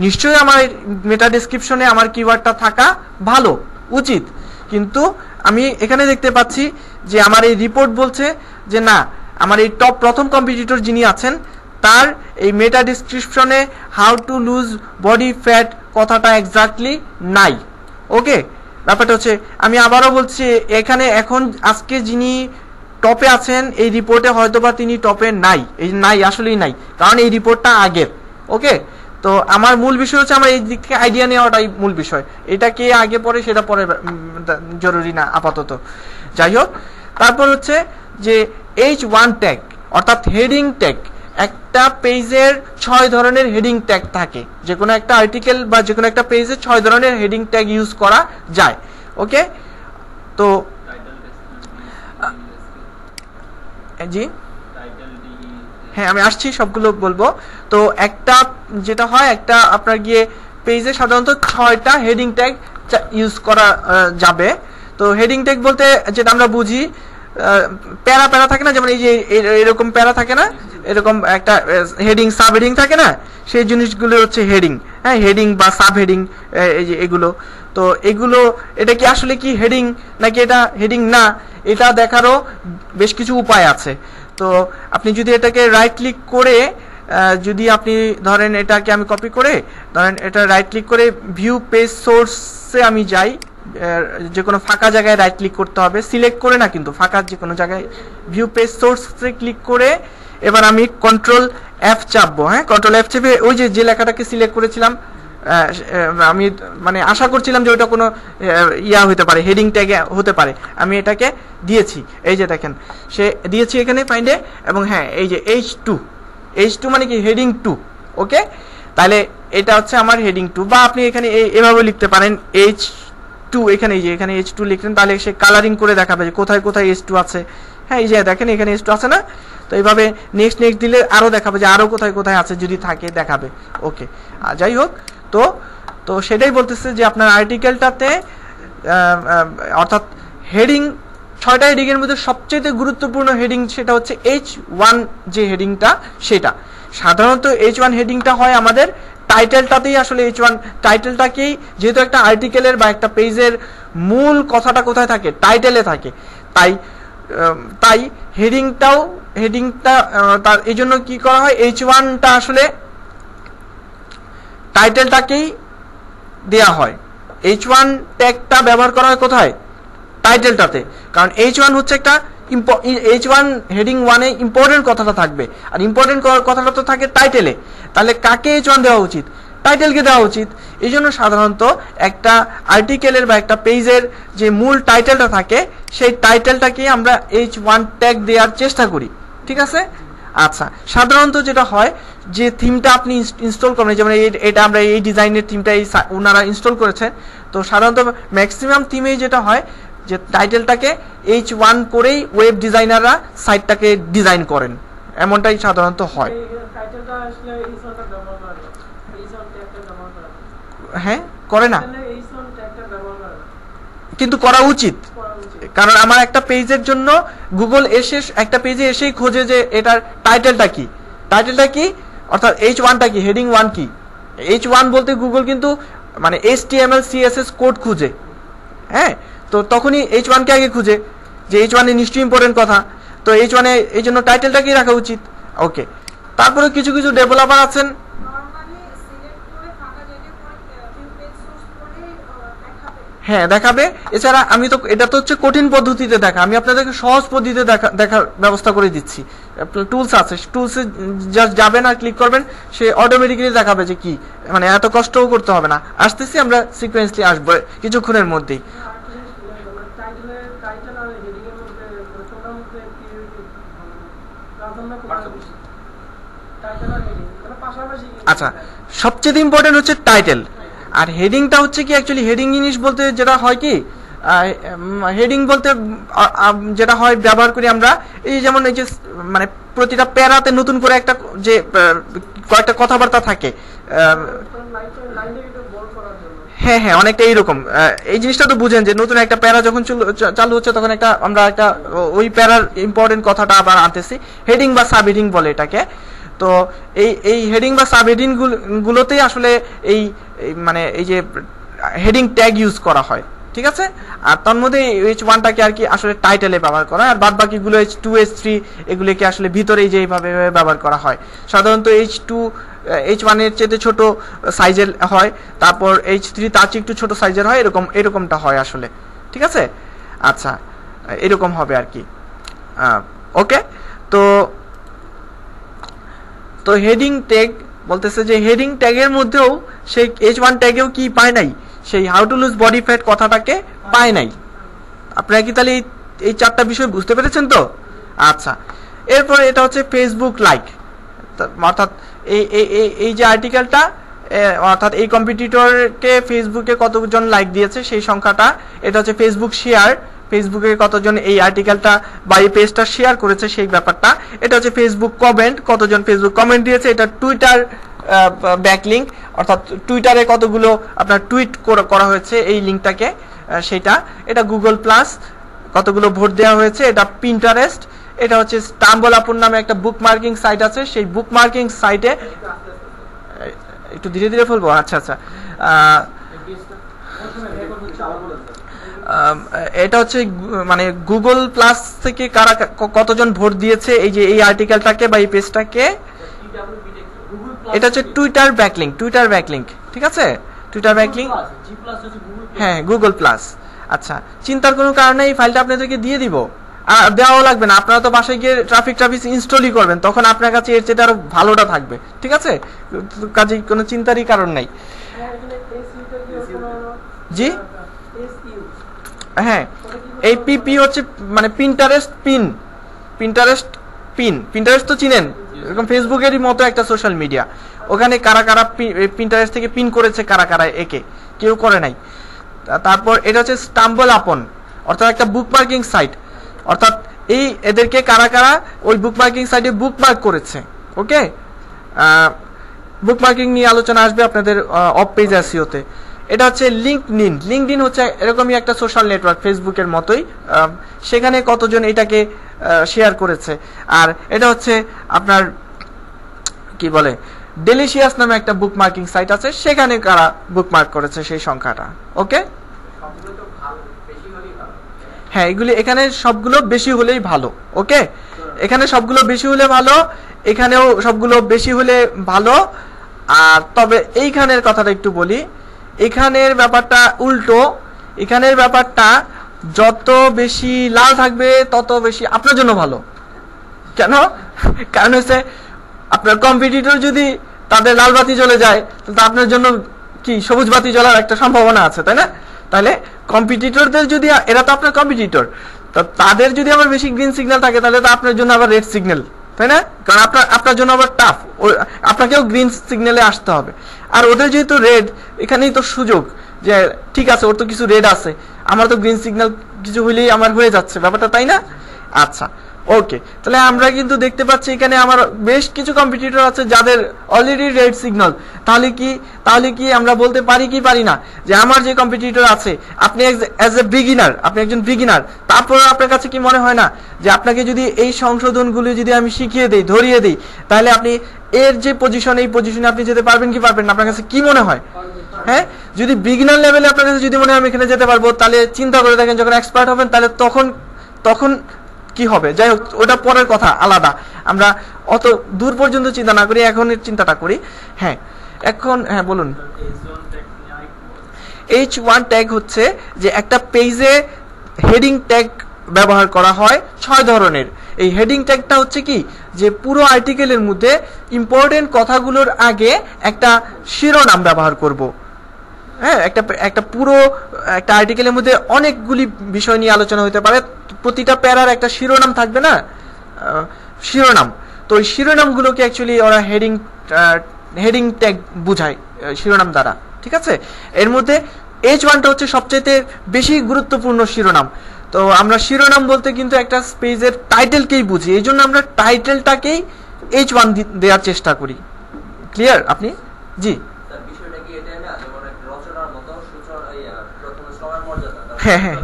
নিশ্চয়ই আমার মেটা ডেসক্রিপশনে আমার কিওয়ার্ডটা থাকা ভালো উচিত, কিন্তু আমি এখানে দেখতে পাচ্ছি যে আমার এই রিপোর্ট বলছে যে না, আমার এই টপ প্রথম কম্পিটিটর যিনি আছেন তার এই মেটা ডেসক্রিপশনে how to lose body fat কথাটা এক্স্যাক্টলি নাই। ওকে, ব্যাপারটা হচ্ছে, আমি আবারও বলছি, এখানে এখন আজকে যিনি টপে আছেন এই রিপোর্টে হয়তোবা তিনি টপে নাই, এই নাই আসলেই নাই, কারণ এই রিপোর্টটা আগের। ওকে, তো আমার মূল বিষয় হচ্ছে আমার এই দিক থেকে আইডিয়া নেওয়াটাই মূল বিষয়, এটা কে আগে পড়ে সেটা পরে জরুরি না আপাতত। যাই হোক, তারপর হচ্ছে যে H1 ট্যাগ অর্থাৎ হেডিং ট্যাগ। একটা পেজের 6 ধরনের হেডিং ট্যাগ থাকে, যে কোনো একটা আর্টিকেল বা যে কোনো একটা পেজে 6 ধরনের হেডিং ট্যাগ ইউজ করা যায়। ওকে, তো জি হ্যাঁ আমি আসছি, সবগুলো বলবো। তো একটা যেটা হয়, একটা আপনার গিয়ে পেজে সাধারণত 6টা হেডিং ট্যাগ ইউজ করা যাবে। তো হেডিং ট্যাগ বলতে যেটা আমরা বুঝি, প্যারা থাকে না, যেমন এই যে এরকম প্যারা থাকে না, এরকম একটা হেডিং সাব হেডিং থাকে না, সেই জিনিসগুলো হচ্ছে হেডিং। হ্যাঁ, হেডিং বা সাব হেডিং, এই যে এগুলো। তো এগুলো, এটা কি আসলে কি হেডিং নাকি এটা হেডিং না, এটা দেখারও বেশ কিছু উপায় আছে। তো আপনি যদি এটাকে রাইট ক্লিক করে, যদি আপনি ধরেন এটাকে আমি কপি করে, ধরেন এটা রাইট ক্লিক করে ভিউ পেজ সোর্সে আমি যাই, যে কোনো ফাঁকা জায়গায় রাইট ক্লিক করতে হবে, সিলেক্ট করে না কিন্তু, ফাঁকা যে কোনো জায়গায় ভিউ পেজ সোর্সে ক্লিক করে এবার আমি কন্ট্রোল F চাপবো। হ্যাঁ, কন্ট্রোল F চেপে ওই যে লেখাটাকে সিলেক্ট করেছিলাম, আমি মানে আশা করছিলাম যে ওইটা কোনো ইয়া হতে পারে, হেডিং ট্যাগে হতে পারে, আমি এটাকে দিয়েছি। এই যে দেখেন, সে দিয়েছি এখানে ফাইন্ডে, এবং হ্যাঁ এই যে H2 মানে কি হেডিং 2। ওকে, তাহলে এটা হচ্ছে আমার হেডিং 2, বা আপনি এখানে এভাবে লিখতে পারেন H2 H2 এখানে এই যে এখানে H2 লিখলেন, তাহলে সে কালারিং করে দেখাবে যে কোথায় কোথায় H2 আছে। হ্যাঁ, এই যে দেখেন এখানে H2 আছে না, তো এইভাবে নেক্সট দিলে আরও দেখাবে যে আরও কোথায় কোথায় আছে, যদি থাকে দেখাবে। ওকে, যাই হোক, তো সেটাই বলতেছে যে আপনার আর্টিকেলটাতে অর্থাৎ হেডিং 6টা হেডিংয়ের মধ্যে সবচেয়ে গুরুত্বপূর্ণ হেডিং সেটা হচ্ছে H1 যে হেডিংটা, সেটা সাধারণত H1 হেডিংটা হয় আমাদের টাইটেলটাতেই। আসলে H1 টাইটেলটাকেই, যেহেতু একটা আর্টিকেলের বা একটা পেজের মূল কথাটা কোথায় থাকে, টাইটেলে থাকে, তাই হেডিংটা তার এই জন্য কি করা হয়, H1টা আসলে টাইটেলটাকেই দেয়া হয়। H1 ট্যাগটা ব্যবহার করা হয় কোথায়, টাইটেলটাতে, কারণ H1 হচ্ছে একটা H1 হেডিং 1-এ ইম্পর্টেন্ট কথাটা থাকবে, আর ইম্পর্টেন্ট কথাটা তো থাকে টাইটেলে। তাহলে কাকে H1 দেওয়া উচিত, টাইটেলকে দেওয়া উচিত। এই জন্য সাধারণত একটা আর্টিকেলের বা একটা পেজের যে মূল টাইটেলটা থাকে, সেই টাইটেলটাকে আমরা H1 ট্যাগ দেওয়ার চেষ্টা করি, ঠিক আছে। আচ্ছা, সাধারণত যেটা হয় যে থিমটা আপনি ইনস্টল করেন, যেমন এটা আমরা এই ডিজাইনের থিমটা ওনারা ইনস্টল করেছেন, তো সাধারণত ম্যাক্সিমাম থিমেই যেটা হয় যে টাইটেলটাকে H1 করেই ওয়েব ডিজাইনাররা সাইটটাকে ডিজাইন করেন, এমনটাই সাধারণত হয়। হ্যাঁ, করে না, কিন্তু করা উচিত, কারণ আমার একটা পেজের জন্য গুগল একটা পেজে এসেই খোঁজে যে এটার টাইটেলটা কি, অর্থাৎ H1টা কি, হেডিং 1 কি। H1 বলতে গুগল কিন্তু মানে HTML CSS কোড খুঁজে, হ্যাঁ, তো তখনই H1 কে আগে খুঁজে যে H1 এ নিশ্চয়ই ইম্পর্টেন্ট কথা, তো H1 এ এই জন্য টাইটেলটাকেই রাখা উচিত। ওকে, তারপরে কিছু কিছু ডেভেলপার আছেন, হ্যাঁ দেখাবে। এছাড়া এটা তো হচ্ছে কঠিন পদ্ধতিতে দেখা, আমি আপনাদেরকে সহজ পদ্ধতিতে দেখার ব্যবস্থা করে দিচ্ছি। টুলস আছে, টুলসে জাস্ট যাবেন আর ক্লিক করবেন, সে অটোমেটিক্যালি দেখাবে যে কি, মানে এত কষ্টও করতে হবে না। আসতেছি, আমরা সিকোয়েন্সলি আসবো কিছুক্ষণের মধ্যেই। আচ্ছা, সবচেয়ে ইম্পর্টেন্ট হচ্ছে টাইটেল, আর হেডিংটা হচ্ছে কি, অ্যাকচুয়ালি হেডিং জিনিস বলতে যেটা হয় কি, হেডিং বলতে যেটা হয় ব্যবহার করি আমরা, এই যেমন এই যে মানে প্রতিটা প্যারাতে নতুন করে একটা যে কয়েকটা কথাবার্তা থাকে, হ্যাঁ হ্যাঁ, অনেকটা এইরকম। এই জিনিসটা তো বুঝেন যে নতুন একটা প্যারা যখন চালু হচ্ছে, তখন আমরা একটা ওই প্যারার ইম্পর্টেন্ট কথাটা আবার আনতেছি, হেডিং বা সাব হেডিং বলে এটাকে। তো এই হেডিং বা সাব হেডিং গুলোতেই আসলে এই মানে এই যে হেডিং ট্যাগ ইউজ করা হয়, ঠিক আছে। আর তার মধ্যে H1টাকে আর কি আসলে টাইটেলে ব্যবহার করা হয়, আর বাদ বাকিগুলো H2 H3 এগুলোকে আসলে ভিতরে যে এইভাবে ব্যবহার করা হয়। সাধারণত H1 এর চেয়ে ছোট সাইজের হয়, তারপর H3 তার চেয়ে একটু ছোট সাইজের হয়, এরকমটা হয় আসলে, ঠিক আছে। আচ্ছা, এরকম হবে আর কি। ওকে, তো হেডিং ট্যাগ বলতেছে যে হেডিং ট্যাগের মধ্যেও সেই H1 ট্যাগেও কি পায় নাই, সেই how to lose body fat কথাটাকে পায় নাই। আপনারা কি তাহলে এই 4টা বিষয় বুঝতে পেরেছেন তো? আচ্ছা, এরপরে এটা হচ্ছে ফেসবুক লাইক, অর্থাৎ এই যে আর্টিকেলটা, অর্থাৎ এই কম্পিটিটরকে ফেসবুকে কতজন লাইক দিয়েছে সেই সংখ্যাটা, এটা হচ্ছে ফেসবুক শেয়ার, ফেসবুকে কতজন এই আর্টিকেলটা বা এই পেজটা শেয়ার করেছে সেই ব্যাপারটা। এটা হচ্ছে ফেসবুক কমেন্ট, কতজন ফেসবুক কমেন্ট দিয়েছে। এটা টুইটার ব্যাকলিংক, অর্থাৎ টুইটারে কতগুলো আপনার টুইট করা হয়েছে এই লিঙ্কটাকে, সেটা। এটা গুগল প্লাস, কতগুলো ভোট দেওয়া হয়েছে। এটা পিন্টারেস্ট, এটা হচ্ছে স্টাম্বল আপুর নামে একটা বুক মার্কিং সাইট আছে, সেই বুক মার্কিং সাইটে একটু ধীরে ধীরে বলবো। আচ্ছা, এটা হচ্ছে মানে গুগল প্লাস থেকে কারা কতজন ভোট দিয়েছে এই যে এই আর্টিকেলটাকে বা এই পেজটাকে। এটা হচ্ছে টুইটার ব্যাকলিংক, ঠিক আছে, টুইটার ব্যাকলিংক, হ্যাঁ গুগল প্লাস। আচ্ছা, চিন্তার কোনো কারণে এই ফাইলটা আপনাদেরকে দিয়ে দিব, আর দেওয়াও লাগবে না, আপনারা তো বাসায় গিয়ে ট্রাফিক ইনস্টলই করবেন, তখন আপনার কাছে এর চেয়ে আরো ভালোটা থাকবে, ঠিক আছে, কাজে কোনো চিন্তারই কারণ নাই। জি হ্যাঁ, এই পিপি হচ্ছে মানে পিন্টারেস্ট তো চিনেন, এরকম ফেসবুকেরই মতো একটা সোশ্যাল মিডিয়া। ওখানে কারা কারা পিন্টারেস্ট থেকে পিন করেছে, কারা কারা একে, কেউ করে নাই। তারপর এটা হচ্ছে স্টাম্বল আপন, অর্থাৎ একটা বুকমার্কিং সাইট, অর্থাৎ এই এদেরকে কারা কারা ওই বুকমার্কিং সাইটে বুকমার্ক করেছে। ওকে, বুকমার্কিং নিয়ে আলোচনা আসবে আপনাদের অফ পেজ এসইওতে। এটা হচ্ছে লিঙ্কডইন হচ্ছে এরকমই একটা সোশ্যাল নেটওয়ার্ক, ফেসবুকের মতোই। সেখানে কতজন এটাকে শেয়ার করেছে। আর এটা হচ্ছে আপনার কি বলে ডেলিশিয়াস নামে একটা বুকমার্কিং সাইট আছে, সেখানে কারা বুকমার্ক করেছে সেই সংখ্যাটা। ওকে, হ্যাঁ এগুলি এখানে সবগুলো বেশি হলেই ভালো। ওকে, এখানে সবগুলো বেশি হলে ভালো, এখানেও সবগুলো বেশি হলে ভালো। আর তবে এইখানের কথাটা একটু বলি, এখানের ব্যাপারটা উল্টো। এখানের ব্যাপারটা যত বেশি লাল থাকবে তত বেশি আপনার জন্য ভালো। কেন? কারণ হচ্ছে আপনার কম্পিটিটর যদি তাদের লাল বাতি জ্বলে যায় তাহলে আপনার জন্য কি সবুজ বাতি জ্বলার একটা সম্ভাবনা আছে, তাই না? তাহলে কম্পিটিটরদের যদি, এরা তো আপনার কম্পিটিটর, তো তাদের যদি আবার বেশি গ্রিন সিগন্যাল থাকে তাহলে তো আপনার জন্য আবার রেড সিগন্যাল, তাই না? কারণ আপনার জন্য আবার টাফ, আপনাকেও গ্রিন সিগন্যালে আসতে হবে। আর ওদের যেহেতু রেড, এখানেই তো সুযোগ যে ঠিক আছে ওর তো কিছু রেড আছে, আমার তো গ্রিন সিগন্যাল কিছু হইলেই আমার হয়ে যাচ্ছে ব্যাপারটা, তাই না? আচ্ছা, ওকে, তাহলে আমরা কিন্তু দেখতে পাচ্ছি এখানে আমার বেশ কিছু কম্পিটিটর আছে যাদের অলরেডি রেড সিগন্যাল। তাহলে কি আমরা বলতে পারি কি পারি না যে আমার যে কম্পিটিটর আছে, আপনি অ্যাজ এ বিগিনার, আপনি একজন বিগিনার, তারপর আপনার কাছে কি মনে হয় না যে আপনাকে যদি এই সংশোধনগুলো যদি আমি শিখিয়ে দিই, ধরিয়ে দিই, তাহলে আপনি এর যে পজিশন, এই পজিশনে আপনি যেতে পারবেন কি পারবেন না? আপনার কাছে কি মনে হয়? হ্যাঁ, যদি বিগিনার লেভেলে আপনার কাছে যদি মনে হয় আমি এখানে যেতে পারবো, তাহলে চিন্তা করে দেখেন যখন এক্সপার্ট হবেন তাহলে তখন কি হবে? যাই হোক, ওটা পরের কথা, আলাদা। আমরা অত দূর পর্যন্ত চিন্তা না করি, এখন চিন্তাটা করি। হ্যাঁ, এখন হ্যাঁ বলুন। H1 ট্যাগ হচ্ছে যে একটা পেজে হেডিং ট্যাগ ব্যবহার করা হয় 6 ধরনের। এই হেডিং ট্যাগটা হচ্ছে কি যে পুরো আর্টিকেলের মধ্যে ইম্পর্টেন্ট কথাগুলোর আগে একটা শিরোনাম ব্যবহার করব। হ্যাঁ, একটা পুরো একটা আর্টিকেলের মধ্যে অনেকগুলি বিষয় নিয়ে আলোচনা হতে পারে, প্রতিটা প্যারার একটা শিরোনাম থাকবে না, শিরোনাম। তো ওই শিরোনামগুলোকে অ্যাকচুয়ালি ওরা হেডিং ট্যাগ বুঝায় শিরোনাম দ্বারা, ঠিক আছে? এর মধ্যে H1টা হচ্ছে সবচেয়ে বেশি গুরুত্বপূর্ণ শিরোনাম। তো আমরা শিরোনাম বলতে কিন্তু একটা পেজের টাইটেলকেই বুঝি, এই জন্য আমরা টাইটেলটাকেই H1 দেওয়ার চেষ্টা করি। ক্লিয়ার আপনি? জি, হ্যাঁ হ্যাঁ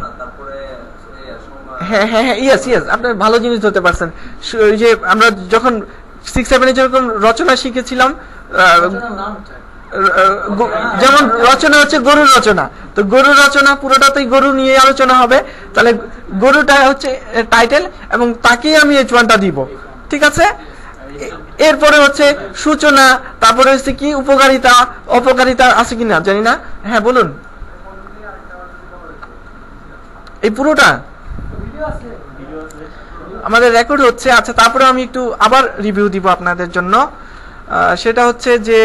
হ্যাঁ হ্যাঁ হ্যাঁ, ইয়েস আপনি ভালো জিনিস ধরতে পারছেন। ওই যে আমরা যখন 6-7 যেরকম রচনা শিখেছিলাম, যেমন রচনা হচ্ছে গরুর রচনা, তো গরুর রচনা পুরোটাতেই গরু নিয়ে আলোচনা হবে, তাহলে গরুটা হচ্ছে টাইটেল এবং তাকেই আমি H1টা দিব, ঠিক আছে? এরপরে হচ্ছে সূচনা, তারপরে হচ্ছে কি অপকারিতা আছে কিনা জানি না। হ্যাঁ বলুন। এই পুরোটা আমাদের রেকর্ড হচ্ছে। আচ্ছা, তারপরে আমি একটু আবার রিভিউ দিব আপনাদের জন্য। সেটা হচ্ছে যে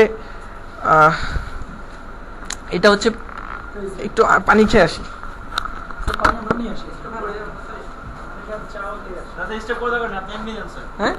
এটা হচ্ছে একটু পানি খেয়ে আসি। হ্যাঁ,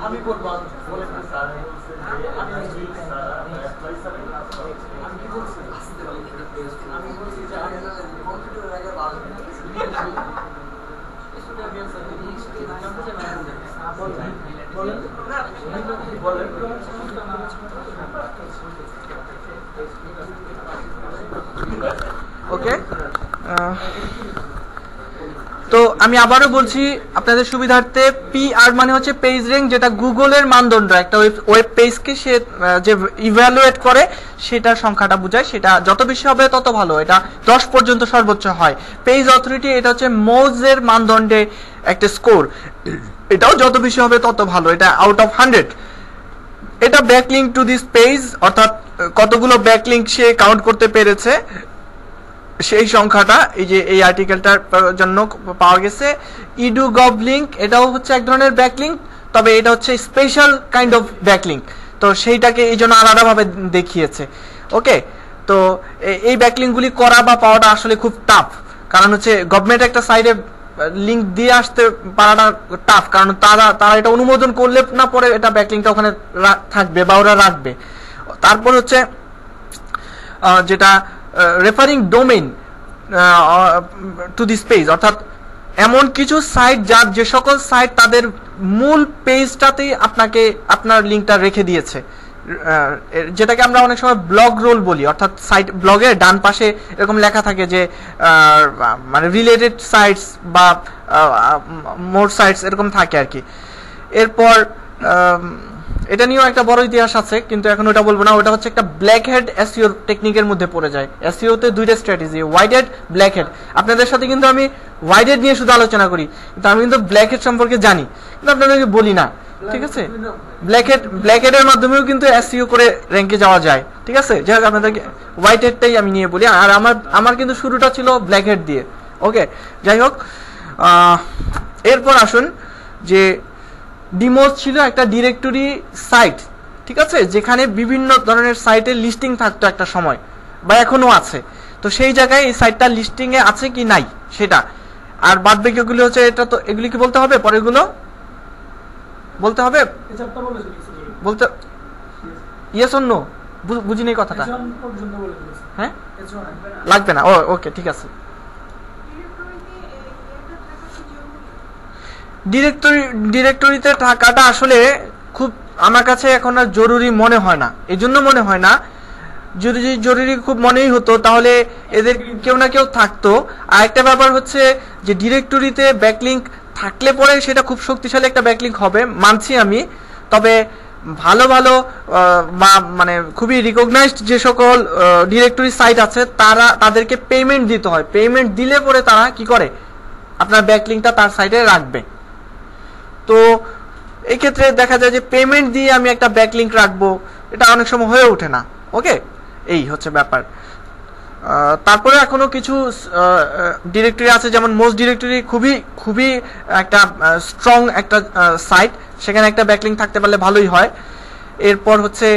আমি বলবো ওকে, তো আমি আবারও বলছি আপনাদের সুবিধার্থে, PR মানে হচ্ছে পেজ র্যাঙ্ক, যেটা গুগলের মানদণ্ড, একটা ওয়েব পেজকে সে যে ইভ্যালুয়েট করে সেটার সংখ্যাটা বোঝায়। সেটা যত বেশি হবে তত ভালো, এটা 10 পর্যন্ত সর্বোচ্চ হয়। পেজ অথরিটি এটা হচ্ছে মোজের মানদণ্ডে একটা স্কোর, এটাও যত বেশি হবে তত ভালো, এটা আউট অফ 100। এটা ব্যাকলিঙ্ক টু দিস পেজ, অর্থাৎ কতগুলো ব্যাকলিঙ্ক সে কাউন্ট করতে পেরেছে সেই সংখ্যাটা এই যে এই আর্টিকেলটার জন্য পাওয়া গেছে। ইডু গভ লিঙ্ক, এটাও হচ্ছে এক ধরনের ব্যাকলিঙ্ক, তবে এটা হচ্ছে স্পেশাল কাইন্ড অফ ব্যাকলিঙ্ক, তো সেইটাকে এই জন্য আলাদাভাবে দেখিয়েছে। ওকে, তো এই ব্যাকলিঙ্কগুলি করা বা পাওয়াটা আসলে খুব টাফ, কারণ হচ্ছে গভর্নমেন্ট একটা সাইডে লিঙ্ক দিয়ে আসতে পারাটা টাফ, কারণ তারা এটা অনুমোদন করলে না পরে এটা ব্যাকলিঙ্কটা ওখানে থাকবে বা ওরা রাখবে। তারপর হচ্ছে যেটা referring domain to this page, অর্থাৎ এমন কিছু সাইট যে সকল সাইট তাদের মূল পেজটাতেই আপনার লিঙ্কটা রেখে দিয়েছে, যেটাকে আমরা অনেক সময় ব্লগ রোল বলি, অর্থাৎ সাইট ব্লগের ডান পাশে এরকম লেখা থাকে যে মানে রিলেটেড সাইটস বা মোর সাইটস এরকম থাকে আর কি। এরপর এটা নিয়েও একটা বড় ইতিহাস আছে, কিন্তু এখন ওটা বলবো না। ওটা হচ্ছে একটা ব্ল্যাক হেড এসইও টেকনিকের মধ্যে পড়ে যায়। এসইও তে দুইটা strategy, white head, black head. আপনাদের সাথে কিন্তু আমি হোয়াইট হেড নিয়ে শুধু আলোচনা করি, কিন্তু আমি কিন্তু ব্ল্যাক হেড সম্পর্কে জানি, কিন্তু আপনাদেরকে বলি না, ঠিক আছে? ব্ল্যাক হেডের মাধ্যমেও কিন্তু এসইও করে র্যাঙ্কে যাওয়া যায়, ঠিক আছে? যাই হোক, আপনাদেরকে হোয়াইট হেডটাই আমি নিয়ে বলি, আর আমার কিন্তু শুরুটা ছিল ব্ল্যাক হেড দিয়ে। ওকে, যাই হোক, এরপর আসুন যে ডিমোজ ছিল একটা ডিরেক্টরি সাইট, ঠিক আছে, যেখানে বিভিন্ন ধরনের সাইটের লিস্টিং থাকতো একটা সময়, বা এখনো আছে। তো সেই জায়গায় এই সাইটটা লিস্টিং এ আছে কি নাই সেটা, আর বাদ বাকিগুলো হচ্ছে এটা, তো এগুলি কি বলতে হবে, পরেগুলো বলতে হবে, বলতে ইয়েস অর নো, বুঝিনি কথাটা। হ্যাঁ, লাগবে না, ওকে, ঠিক আছে। ডিরেক্টরিতে থাকাটা আসলে খুব আমার কাছে এখন আর জরুরি মনে হয় না। এই জন্য মনে হয় না, যদি জরুরি খুব মনেই হতো তাহলে এদের কেউ না কেউ থাকতো। আর একটা ব্যাপার হচ্ছে যে ডিরেক্টরিতে ব্যাকলিঙ্ক থাকলে পরে সেটা খুব শক্তিশালী একটা ব্যাকলিঙ্ক হবে, মানছি আমি। তবে ভালো ভালো মানে খুবই রিকগনাইজড যে সকল ডিরেক্টরি সাইট আছে তাদেরকে পেমেন্ট দিতে হয়। পেমেন্ট দিলে পরে তারা কি করে, আপনার ব্যাকলিঙ্কটা তার সাইটে রাখবে। তো এই ক্ষেত্রে দেখা যায় যে পেমেন্ট দিয়ে আমি একটা ব্যাকলিঙ্ক রাখবো, এটা অনেক সময় হয়ে ওঠে না। ওকে, এই হচ্ছে ব্যাপার। তারপরে এখনো কিছু ডিরেক্টরি আছে, যেমন মোস্ট ডিরেক্টরি খুবই একটা স্ট্রং একটা সাইট, সেখানে একটা ব্যাকলিঙ্ক থাকতে পারলে ভালোই হয়। এরপর হচ্ছে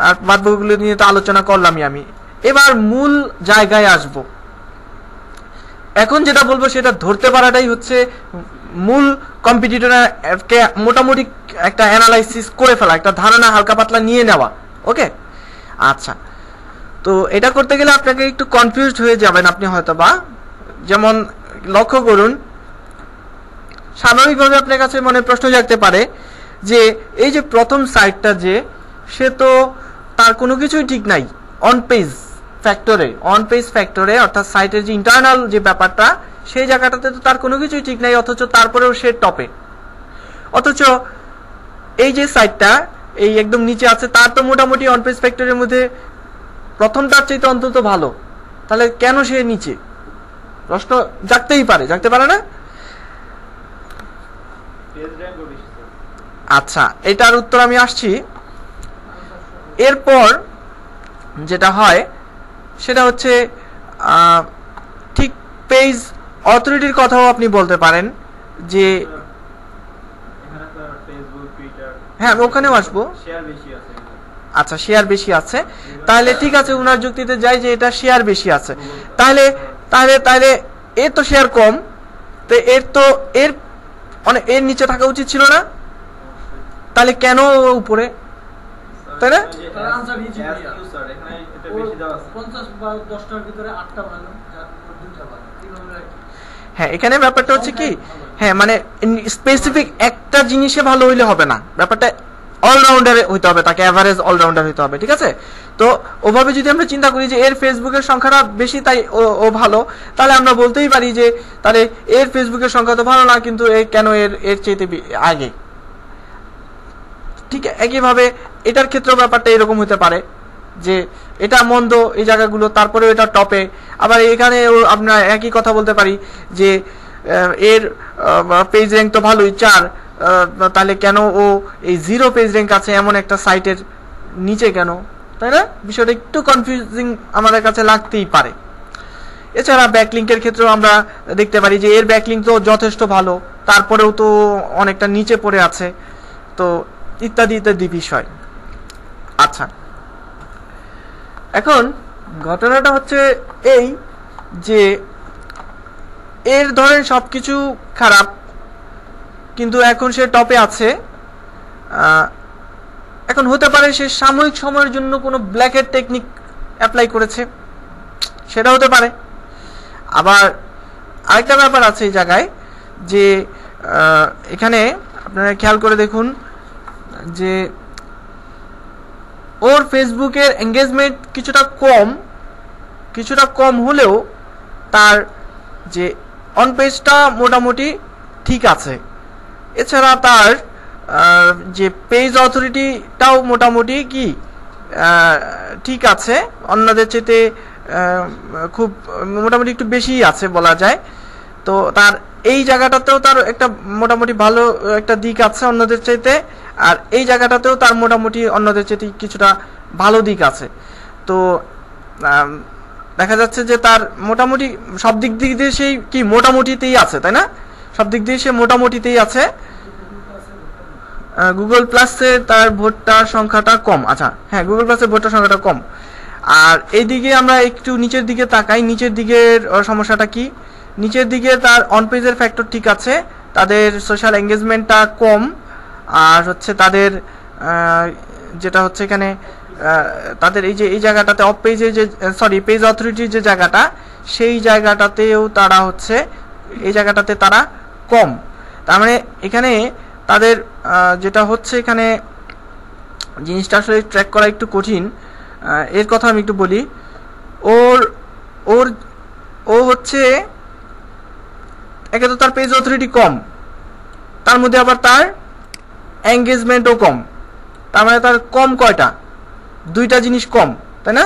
আর বাদবাকিগুলো নিয়ে তো আলোচনা করলামই আমি। এবার মূল জায়গায় আসব। এখন যেটা বলবো সেটা ধরতে পারাটাই হচ্ছে মূল কম্পিটিটরকে মোটামুটি একটা অ্যানালাইসিস করে ফেলা, একটা ধারণা হালকা পাতলা নিয়ে নেওয়া। ওকে, আচ্ছা, তো এটা করতে গেলে আপনাকে একটু কনফিউজড হয়ে যাবেন আপনি হয়তো বা। যেমন লক্ষ্য করুন, স্বাভাবিকভাবে আপনার কাছে মনে প্রশ্ন জাগতে পারে যে এই যে প্রথম সাইটটা, যে সে তো তার কোনো কিছুই ঠিক নাই অন পেজ ফ্যাক্টরে, অর্থাৎ সাইটের যে ইন্টারনাল যে ব্যাপারটা, সেই জায়গাটাতে তো তার কোনো কিছুই ঠিক নাই, অথচ তারপরেও সে টপে। অথচ এই যে সাইটটা এই একদম নিচে আছে, তার তো মোটামুটি অন পেজ ফ্যাক্টরের মধ্যে প্রথমটার চাইতে অন্তত ভালো, তাহলে কেন সে নিচে? প্রশ্ন জাগতে পারে না? আচ্ছা, এটার উত্তর আমি আসছি। এরপর যেটা হয় সেটা হচ্ছে ঠিক পেজ অথরিটির কথাও আপনি বলতে পারেন যে হ্যাঁ, ওখানেও আসবো। আচ্ছা, শেয়ার বেশি আছে, তাহলে ঠিক আছে, ওনার যুক্তিতে যাই যে এটা শেয়ার বেশি আছে, তাহলে এর তো শেয়ার কম, তো এর অনেক এর নিচে থাকা উচিত ছিল না, তাহলে কেন উপরে? তাই না? হ্যাঁ, এখানে ব্যাপারটা হচ্ছে কি, হ্যাঁ মানে স্পেসিফিক একটা জিনিসে ভালো হইলে হবে না, ব্যাপারটা অলরাউন্ডার হইতে হবে, তাকে অ্যাভারেজ অলরাউন্ডার হইতে হবে, ঠিক আছে। তো ওভাবে যদি আমরা চিন্তা করি যে এর ফেসবুকের সংখ্যাটা বেশি তাই ও ভালো, তাহলে আমরা বলতেই পারি যে তাহলে এর ফেসবুকের সংখ্যা তো ভালো না, কিন্তু কেন এর চাইতে আগে। ঠিক একইভাবে এটার ক্ষেত্রেও ব্যাপারটা এরকম হতে পারে যে এটা মন্দ এই জায়গাগুলো, তারপরেও এটা টপে। আবার এখানে আমরা একই কথা বলতে পারি যে এর পেজ র্যাঙ্ক তো ভালোই 4, তাহলে কেন ও এই 0 পেজ র্যাঙ্ক আছে এমন একটা সাইটের নিচে কেন, তাই না? বিষয়টা একটু কনফিউজিং আমাদের কাছে লাগতেই পারে। এছাড়া ব্যাকলিংকের ক্ষেত্রেও আমরা দেখতে পারি যে এর ব্যাকলিংক তো যথেষ্ট ভালো, তারপরেও তো অনেকটা নিচে পড়ে আছে, তো ইত্যাদি ইত্যাদি বিষয়। আচ্ছা, এখন ঘটনাটা হচ্ছে এই যে এর ধরেন সবকিছু খারাপ, কিন্তু এখন সে টপে আছে। এখন হতে পারে সে সাময়িক সময়ের জন্য কোনো ব্ল্যাকের টেকনিক অ্যাপ্লাই করেছে, সেটা হতে পারে। আবার আরেকটা ব্যাপার আছে এই জায়গায় যে এখানে আপনারা খেয়াল করে দেখুন যে ওর ফেসবুকের এঙ্গেজমেন্ট কিছুটা কম হলেও তার যে অন পেজটা মোটামুটি ঠিক আছে। এছাড়া তার যে পেজ অথরিটিটাও মোটামুটি কি ঠিক আছে, অন্যদের চেয়ে খুব মোটামুটি একটু বেশিই আছে বলা যায়। তো তার এই জায়গাটাতেও তার একটা মোটামুটি ভালো একটা দিক আছে অন্যদের চাইতে, আর এই জায়গাটাতেও তার মোটামুটি অন্যদের চাইতে কিছুটা ভালো দিক আছে। তো দেখা যাচ্ছে যে তার মোটামুটি সব দিক দিয়ে সেই কি মোটামুটিতেই আছে, তাই না? সব দিক দিয়ে সে মোটামুটিতেই আছে। গুগল প্লাসে তার ভোটার সংখ্যাটা কম। আচ্ছা হ্যাঁ, গুগল প্লাসের ভোটার সংখ্যাটা কম। আর এইদিকে আমরা একটু নিচের দিকে তাকাই, নিচের দিকের সমস্যাটা কি? নিচের দিকে তার অন পেজের ফ্যাক্টর ঠিক আছে, তাদের সোশ্যাল এঙ্গেজমেন্টটা কম, আর হচ্ছে তাদের যেটা হচ্ছে এখানে তাদের এই জায়গাটাতে অফ পেজে যে পেজ অথরিটির যে জায়গাটা, সেই জায়গাটাতেও তারা হচ্ছে এই জায়গাটাতে তারা কম। তার মানে এখানে তাদের যেটা হচ্ছে এখানে জিনিসটা আসলে ট্র্যাক করা একটু কঠিন। এর কথা আমি একটু বলি। ও হচ্ছে একে তো তার পেজ অথরিটি কম, তার মধ্যে আবার তার এঙ্গেজমেন্টও কম। তার মানে তার কম কয়টা? দুইটা জিনিস কম, তাই না?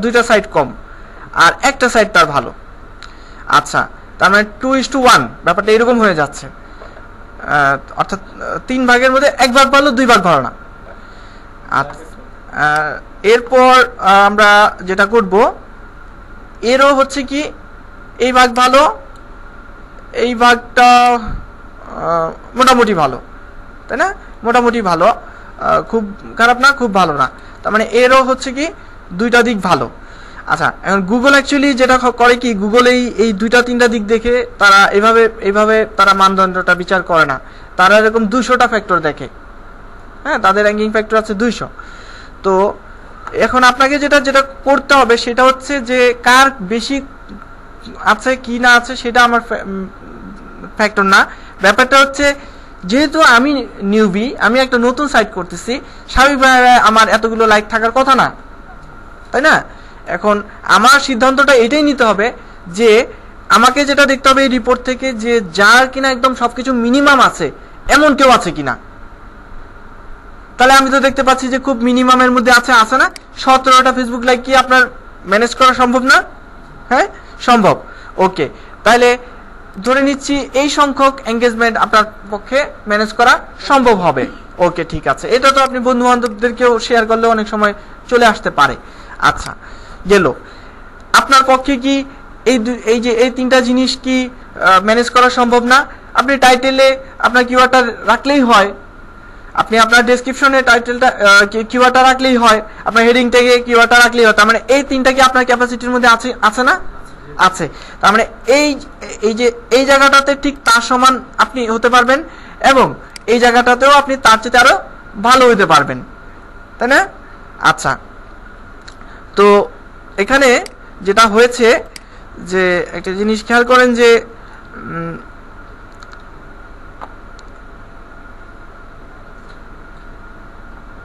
দুইটা সাইট কম, আর একটা সাইট তার ভালো। আচ্ছা, তার মানে 2:1 ব্যাপারটা এরকম হয়ে যাচ্ছে, অর্থাৎ 3 ভাগের মধ্যে 1 ভাগ ভালো, 2 ভাগ ভালো না। এরপর আমরা যেটা করব, এরও হচ্ছে কি এই ভাগ ভালো, এই ভাগটা মোটামুটি ভালো, তাই না? মোটামুটি ভালো, খুব খারাপ না, খুব ভালো না। তার মানে এরও হচ্ছে কি দুইটা দিক ভালো। আচ্ছা, এখন গুগল অ্যাকচুয়ালি যেটা করে কি, গুগল এই 2-3টা দিক দেখে তারা এইভাবে তারা মানদণ্ডটা বিচার করে না। তারা এরকম 200টা ফ্যাক্টর দেখে। হ্যাঁ, তাদের র্যাঙ্কিং ফ্যাক্টর আছে 200। তো এখন আপনাকে যেটা করতে হবে সেটা হচ্ছে যে কার বেশি আছে কি না আছে সেটা আমার ফ্যাক্টর না। ব্যাপারটা হচ্ছে যেহেতু আমি নিউবি, আমি একটা নতুন সাইট করতেছি, স্বাভাবিকভাবে আমার এতগুলো লাইক থাকার কথা না, তাই না? এখন আমার সিদ্ধান্তটা এটাই নিতে হবে যে আমাকে যেটা দেখতে হবে এই রিপোর্ট থেকে, যে যার কিনা একদম সবকিছু মিনিমাম আছে এমন কেউ আছে কিনা। তাহলে আমি তো দেখতে পাচ্ছি যে খুব মিনিমামের মধ্যে আছে না? 17টা ফেসবুক লাইক কি আপনার ম্যানেজ করা সম্ভব না? হ্যাঁ, সম্ভব। ওকে, তাহলে ধরে নিচ্ছি এই সংখ্যক এঙ্গেজমেন্ট আপনার পক্ষে ম্যানেজ করা সম্ভব হবে। ওকে, ঠিক আছে। এটা তো আপনি বন্ধু বান্ধবদেরকেও শেয়ার করলে অনেক সময় চলে আসতে পারে। আচ্ছা, গেল। আপনার পক্ষে কি এই যে এই 3টা জিনিস কি ম্যানেজ করা সম্ভব না? আপনি টাইটেলে আপনার কিওয়ার্ডটা রাখলেই হয়, আপনি আপনার ডেসক্রিপশনে টাইটেলটা কিওয়ার্ডটা রাখলেই হয়, আপনার হেডিং ট্যাগে কিওয়ার্ডটা রাখলেই হয়। তার মানে এই 3টা কি আপনার ক্যাপাসিটির মধ্যে আছে না? আছে। তার মানে এই জায়গাটাতে ঠিক তার সমান আপনি হতে পারবেন, এবং এই জায়গাটাতেও আপনি তার চেয়ে আরো ভালো হতে পারবেন, তাই না? আচ্ছা, তো এখানে যেটা হয়েছে যে একটা জিনিস খেয়াল করেন যে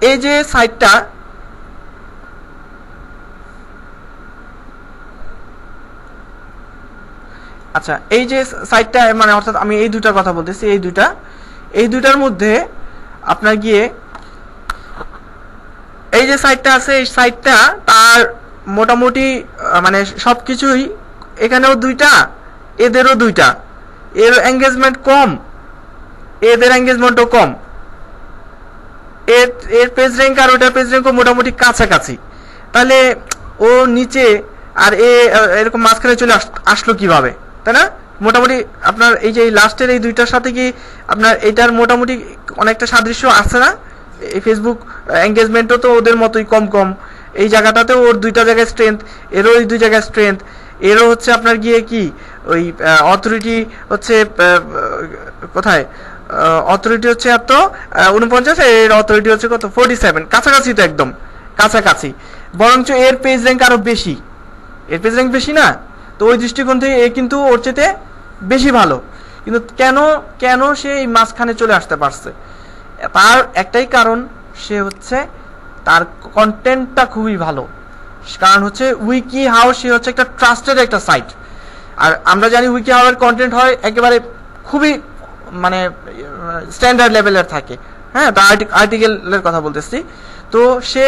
এই যে সাইটটা, আচ্ছা এই যে সাইটটা মানে অর্থাৎ আমি এই দুটার কথা বলতেছি, এই দুটার মধ্যে আপনার গিয়ে এই যে সাইটটা আছে, এই সাইটটা তার মোটামুটি মানে সবকিছুই, এখানেও দুইটা, এদেরও দুইটা, এর এঙ্গেজমেন্ট কম, এদের এঙ্গেজমেন্টও কম, এর পেজ র্যাঙ্ক আর ওটার পেজ র্যাঙ্কও মোটামুটি কাছাকাছি। তাহলে ও নিচে আর এরকম মাঝখানে চলে আসলো কিভাবে, তাই না? মোটামুটি আপনার এই যে লাস্টের এই দুইটার সাথে কি আপনার এটার মোটামুটি অনেকটা সাদৃশ্য আছে না? এই ফেসবুক এঙ্গেজমেন্টও তো ওদের মতোই কম কম, এই জায়গাটাতেও ওর দুইটা জায়গায় স্ট্রেংথ, এরও ওই দুই জায়গায় স্ট্রেংথ, এরও হচ্ছে আপনার গিয়ে কি ওই অথরিটি হচ্ছে কোথায়, অথরিটি হচ্ছে এত 49, এর অথরিটি হচ্ছে কত 47, কাছাকাছি, তো একদম কাছাকাছি, বরঞ্চ এর পেজ র্যাঙ্ক আরো বেশি, এর পেজ র্যাঙ্ক বেশি না? তো ওই দৃষ্টিকোণ থেকে এ কিন্তু ওর চেয়ে বেশি ভালো। কিন্তু কেন সে এই মাঝখানে চলে আসতে পারছে? তার একটাই কারণ, সে হচ্ছে তার কন্টেন্টটা খুবই ভালো। কারণ হচ্ছে উইকি হাউ সে হচ্ছে একটা ট্রাস্টেড একটা সাইট, আর আমরা জানি উইকি হাউ এর কন্টেন্ট হয় একেবারে খুবই মানে স্ট্যান্ডার্ড লেভেলের থাকে, হ্যাঁ, তার আর্টিকেলের কথা বলতেছি। তো সে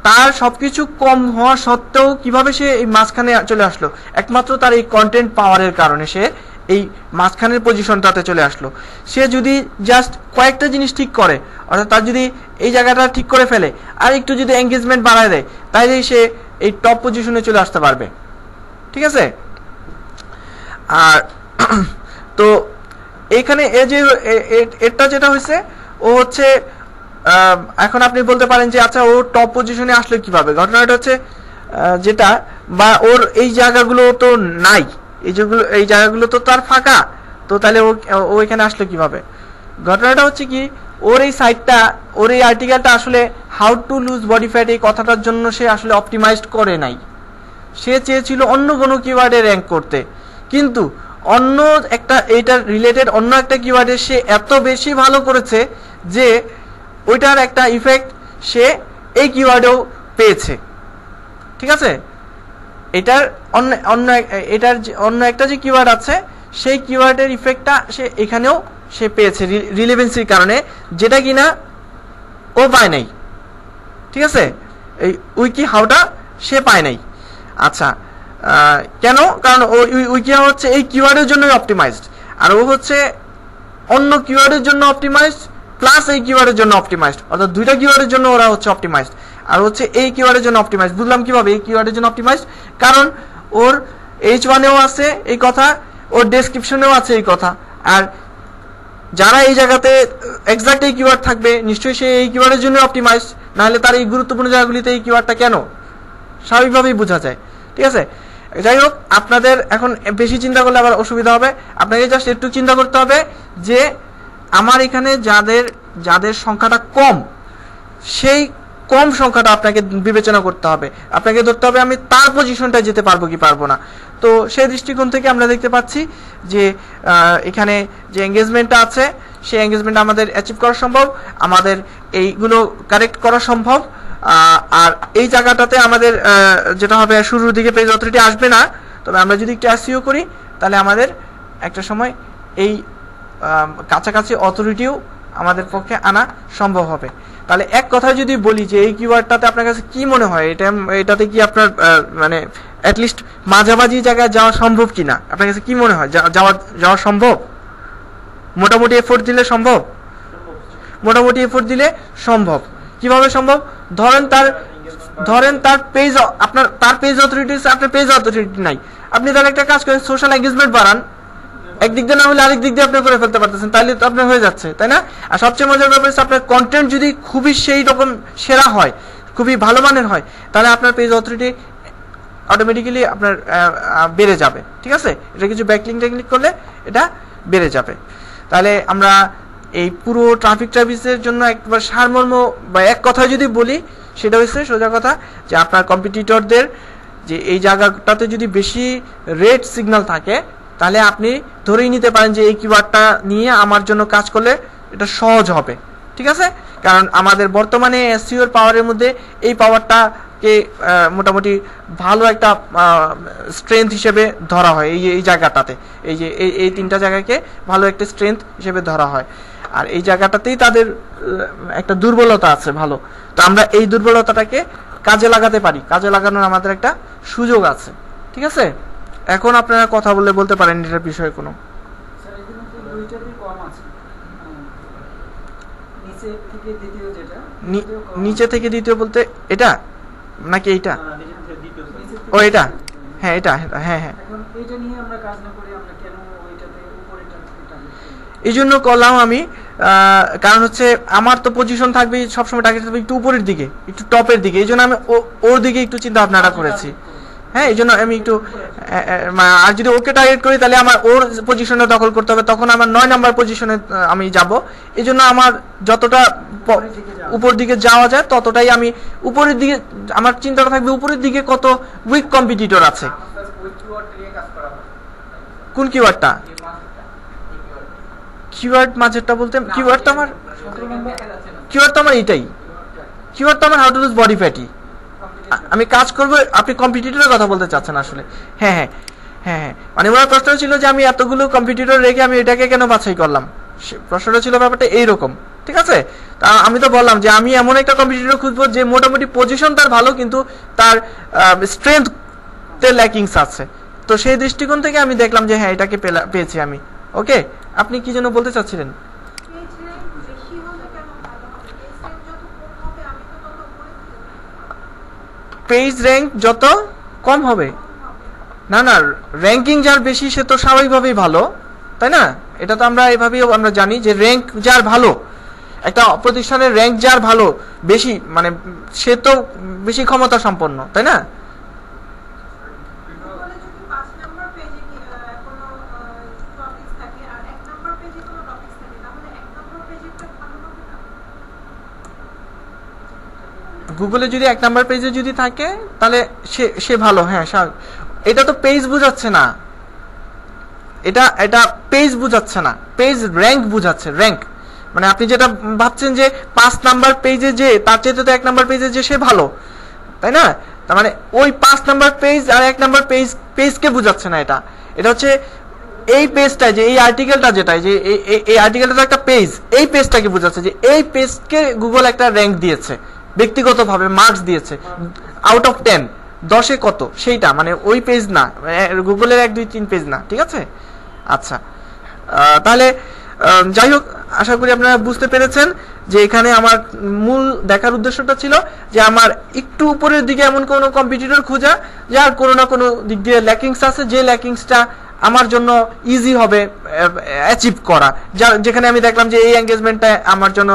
তার সবকিছু কম হওয়া সত্ত্বেও কিভাবে সে এই মাঝখানে চলে আসলো? একমাত্র তার এই কন্টেন্ট পাওয়ারের কারণে সে এই মাঝখানের পজিশনটাতে চলে আসলো। সে যদি জাস্ট কয়েকটা জিনিস ঠিক করে, অর্থাৎ তার যদি এই জায়গাটা ঠিক করে ফেলে আর একটু যদি এঙ্গেজমেন্ট বাড়ায় দেয়, তাইলেই সে এই টপ পজিশনে চলে আসতে পারবে, ঠিক আছে? আর তো এইখানে এই যে এটা যেটা হয়েছে, ও হচ্ছে এখন আপনি বলতে পারেন যে আচ্ছা ও টপ পজিশনে আসলো কিভাবে? ঘটনাটা হচ্ছে যেটা, বা ওর এই জায়গাগুলো তো নাই, এই জায়গাগুলো তো তার ফাঁকা, তো তাহলে ও এখানে আসলো কিভাবে? ঘটনাটা হচ্ছে কি, ওর এই সাইটটা, ওর এই আর্টিকেলটা আসলে how to lose body fat এই কথাটার জন্য সে আসলে অপটিমাইজড করে নাই। সে চেয়েছিল অন্য কোনো কিওয়ার্ডে র্যাঙ্ক করতে, কিন্তু অন্য একটা এইটার রিলেটেড অন্য একটা কিওয়ার্ডে সে এত বেশি ভালো করেছে যে ওইটার একটা ইফেক্ট সে এই কিওয়ার্ডেও পেয়েছে, ঠিক আছে? এটার অন্য একটা যে কিওয়ার্ড আছে, সেই কিওয়ার্ডের ইফেক্টটা সে এখানেও সে পেয়েছে রিলেভেন্সির কারণে, যেটা কিনা ও পায় নাই, ঠিক আছে? এই উইকি হাউটা সে পায় নাই। আচ্ছা কেন? কারণ উইকি হাউ হচ্ছে এই কিওয়ার্ডের জন্য অপটিমাইজড, আর ও হচ্ছে অন্য কিওয়ার্ডের জন্য অপটিমাইজড প্লাস এই কিওয়ার্ডের জন্য অপটিমাইজড, অর্থাৎ দুইটা কিওয়ার্ডের জন্য ওরা হচ্ছে অপটিমাইজড, আর হচ্ছে এই কিওয়ার্ডের জন্য অপটিমাইজড। বুঝলাম কিভাবে এই কিওয়ার্ডের জন্য অপটিমাইজড? কারণ ওর H1-এও আছে এই কথা, ওর ডেসক্রিপশনেও আছে এই কথা, আর যারা এই জায়গাতে এক্সাক্ট এই কিওয়ার্ড থাকবে নিশ্চয়ই সে এই কিওয়ার্ডের জন্য অপটিমাইজড, নাহলে তার এই গুরুত্বপূর্ণ জায়গাগুলিতে এই কিওয়ার্ডটা কেন, স্বাভাবিকভাবেই বোঝা যায়, ঠিক আছে? যাই হোক, আপনাদের এখন বেশি চিন্তা করলে আবার অসুবিধা হবে, আপনাকে জাস্ট একটু চিন্তা করতে হবে যে আমার এখানে যাদের সংখ্যাটা কম, সেই কম সংখ্যাটা আপনাকে বিবেচনা করতে হবে, আপনাকে ধরতে হবে আমি তার পজিশনটা যেতে পারবো কি পারবো না। তো সেই দৃষ্টিকোণ থেকে আমরা দেখতে পাচ্ছি যে এখানে যে এঙ্গেজমেন্টটা আছে, সেই এঙ্গেজমেন্ট আমাদের অ্যাচিভ করা সম্ভব, আমাদের এইগুলো কারেক্ট করা সম্ভব। আর এই জায়গাটাতে আমাদের যেটা হবে, শুরুর দিকে পেজ অথরিটি আসবে না, তবে আমরা যদি একটু এসইও করি তাহলে আমাদের একটা সময় এই কাছাকাছি অথরিটিও আমাদের পক্ষে আনা সম্ভব হবে। তাহলে এক কথায় যদি বলি যে এই কিওয়ার্ডটাতে আপনার কাছে কি মনে হয়, এটাতে কি আপনার মানে অ্যাটলিস্ট মাঝামাঝি জায়গায় যাওয়া সম্ভব কিনা, আপনার কাছে কি মনে হয়? যাওয়া সম্ভব? মোটামুটি এফোর্ট দিলে সম্ভব? মোটামুটি এফোর্ট দিলে সম্ভব। কিভাবে সম্ভব? ধরেন তার পেজ, তার পেজ অথরিটি, আপনার পেজ অথরিটি নাই, আপনি তার একটা কাজ করেন, সোশ্যাল এঙ্গেজমেন্ট বাড়ান, একদিক দিয়ে না হলে আরেক দিক দিয়ে আপনি করে ফেলতে পারতেছেন, তাহলে তো আপনার হয়ে যাচ্ছে, তাই না? আর সবচেয়ে মজার ব্যাপার হচ্ছে আপনার কন্টেন্ট যদি খুবই সেই রকম সেরা হয়, খুবই ভালো মানের হয়, তাহলে আপনার পেজ অথরিটি অটোমেটিক্যালি আপনার বেড়ে যাবে, ঠিক আছে? এটা কিছু ব্যাকলিঙ্ক টেকনিক করলে এটা বেড়ে যাবে। তাহলে আমরা এই পুরো ট্রাফিকের জন্য একবার সারমর্ম বা এক কথায় যদি বলি, সেটা হচ্ছে সোজা কথা যে আপনার কম্পিটিটরদের যে এই জায়গাটাতে যদি বেশি রেড সিগন্যাল থাকে, তাহলে আপনি ধরেই নিতে পারেন যে এই কিওয়ার্ডটা নিয়ে আমার জন্য কাজ করলে এটা সহজ হবে, ঠিক আছে? কারণ আমাদের বর্তমানে এসইও এর পাওয়ারের মধ্যে এই পাওয়ারটাকে মোটামুটি ভালো একটা স্ট্রেংথ হিসেবে ধরা হয় এই জায়গাটাতে, এই যে এই তিনটা জায়গাকে ভালো একটা স্ট্রেংথ হিসেবে ধরা হয়। আর এই জায়গাটাতেই তাদের একটা দুর্বলতা আছে ভালো, তো আমরা এই দুর্বলতাটাকে কাজে লাগাতে পারি, কাজে লাগানোর আমাদের একটা সুযোগ আছে। ঠিক আছে, এখন আপনারা কথা বলতে পারেন এটার বিষয়ে কোনো। নিচে থেকে দ্বিতীয় বলতে এটা নাকি এইটা? ও এটা, হ্যাঁ এটা, হ্যাঁ হ্যাঁ, এই জন্য করলাম আমি, কারণ হচ্ছে আমার তো পজিশন থাকবে সবসময় টার্গেট থাকবে একটু উপরের দিকে, একটু টপের দিকে, এই জন্য আমি ওর দিকে একটু চিন্তা ভাবনাটা করেছি। হ্যাঁ, এই জন্য আমি একটু, আর যদি ওকে টার্গেট করি তাহলে আমার ওর পজিশনে দখল করতে হবে, তখন আমার 9 নাম্বার পজিশনে আমি যাব। এই জন্য আমার যতটা উপর দিকে যাওয়া যায় ততটাই আমি উপরের দিকে, আমার চিন্তাটা থাকবে উপরের দিকে কত উইক কম্পিটিটর আছে। কোন কিওয়ার্ডটা? কিওয়ার্ড মাঝেরটা বলতে কিওয়ার্ড তো আমার এটাই, কিওয়ার্ড তো আমার how to lose body fatty. আমি কাজ করব, আপনি কম্পিটিটরের কথা বলতে চাচ্ছেন আসলে? হ্যাঁ হ্যাঁ হ্যাঁ হ্যাঁ, মানে ওনার প্রশ্ন ছিল যে আমি এতগুলো কম্পিটিটর রেখে আমি এটাকে কেন বাছাই করলাম, প্রশ্নটা ছিল ব্যাপারটা এইরকম। ঠিক আছে, তা আমি তো বললাম যে আমি এমন একটা কম্পিটিটর খুঁজবো যে মোটামুটি পজিশন তার ভালো কিন্তু তার স্ট্রেংথে ল্যাকিংস আছে। তো সেই দৃষ্টিকোণ থেকে আমি দেখলাম যে হ্যাঁ এটাকে পেয়েছি আমি। ওকে, আপনি কি যেন বলতে চাচ্ছিলেন? পেজ র্যাঙ্ক যত কম হবে, না না, র্যাঙ্কিং যার বেশি সে তো স্বাভাবিকভাবেই ভালো, তাই না? এটা তো আমরা এভাবেই আমরা জানি যে র্যাঙ্ক যার ভালো, একটা প্রতিষ্ঠানের র্যাঙ্ক যার ভালো বেশি, মানে সে তো বেশি ক্ষমতা সম্পন্ন, তাই না? গুগলে যদি 1 নাম্বার পেজে যদি থাকে তাহলে সে ভালো। হ্যাঁ, এটা তো পেজ বুঝাচ্ছে না, এটা পেজ বুঝাচ্ছে না, পেজ র্যাঙ্ক বুঝাচ্ছে। র্যাঙ্ক মানে আপনি যেটা ভাবছেন যে 5 নাম্বার পেজে যে তার চেয়ে তো 1 নাম্বার পেজে যে সে ভালো, তাই না? তার মানে ওই 5 নাম্বার পেজ আর 1 নাম্বার পেজকে বুঝাচ্ছে না। এটা হচ্ছে এই পেজটা, যে এই আর্টিকেলটা, যেটা যে এই আর্টিকেলটা তো একটা পেজ, এই পেজটাকে বুঝাচ্ছে যে এই পেজকে গুগল একটা র্যাঙ্ক দিয়েছে, ব্যক্তিগতভাবে মার্কস দিয়েছে আউট অফ 10, 10-এ কত সেইটা, মানে ওই পেজ না, গুগলের 1, 2, 3 পেজ না। ঠিক আছে, আচ্ছা, তাহলে যাই হোক, আশা করি আপনারা বুঝতে পেরেছেন যে এখানে আমার মূল দেখার উদ্দেশ্যটা ছিল যে আমার একটু উপরের দিকে এমন কোনো কম্পিটিটর খোঁজা যার কোনো না কোনো দিক দিয়ে ল্যাকিংস আছে, যে ল্যাকিংসটা আমার জন্য ইজি হবে অ্যাচিভ করা, যেখানে আমি দেখলাম যে এই এঙ্গেজমেন্টটা আমার জন্য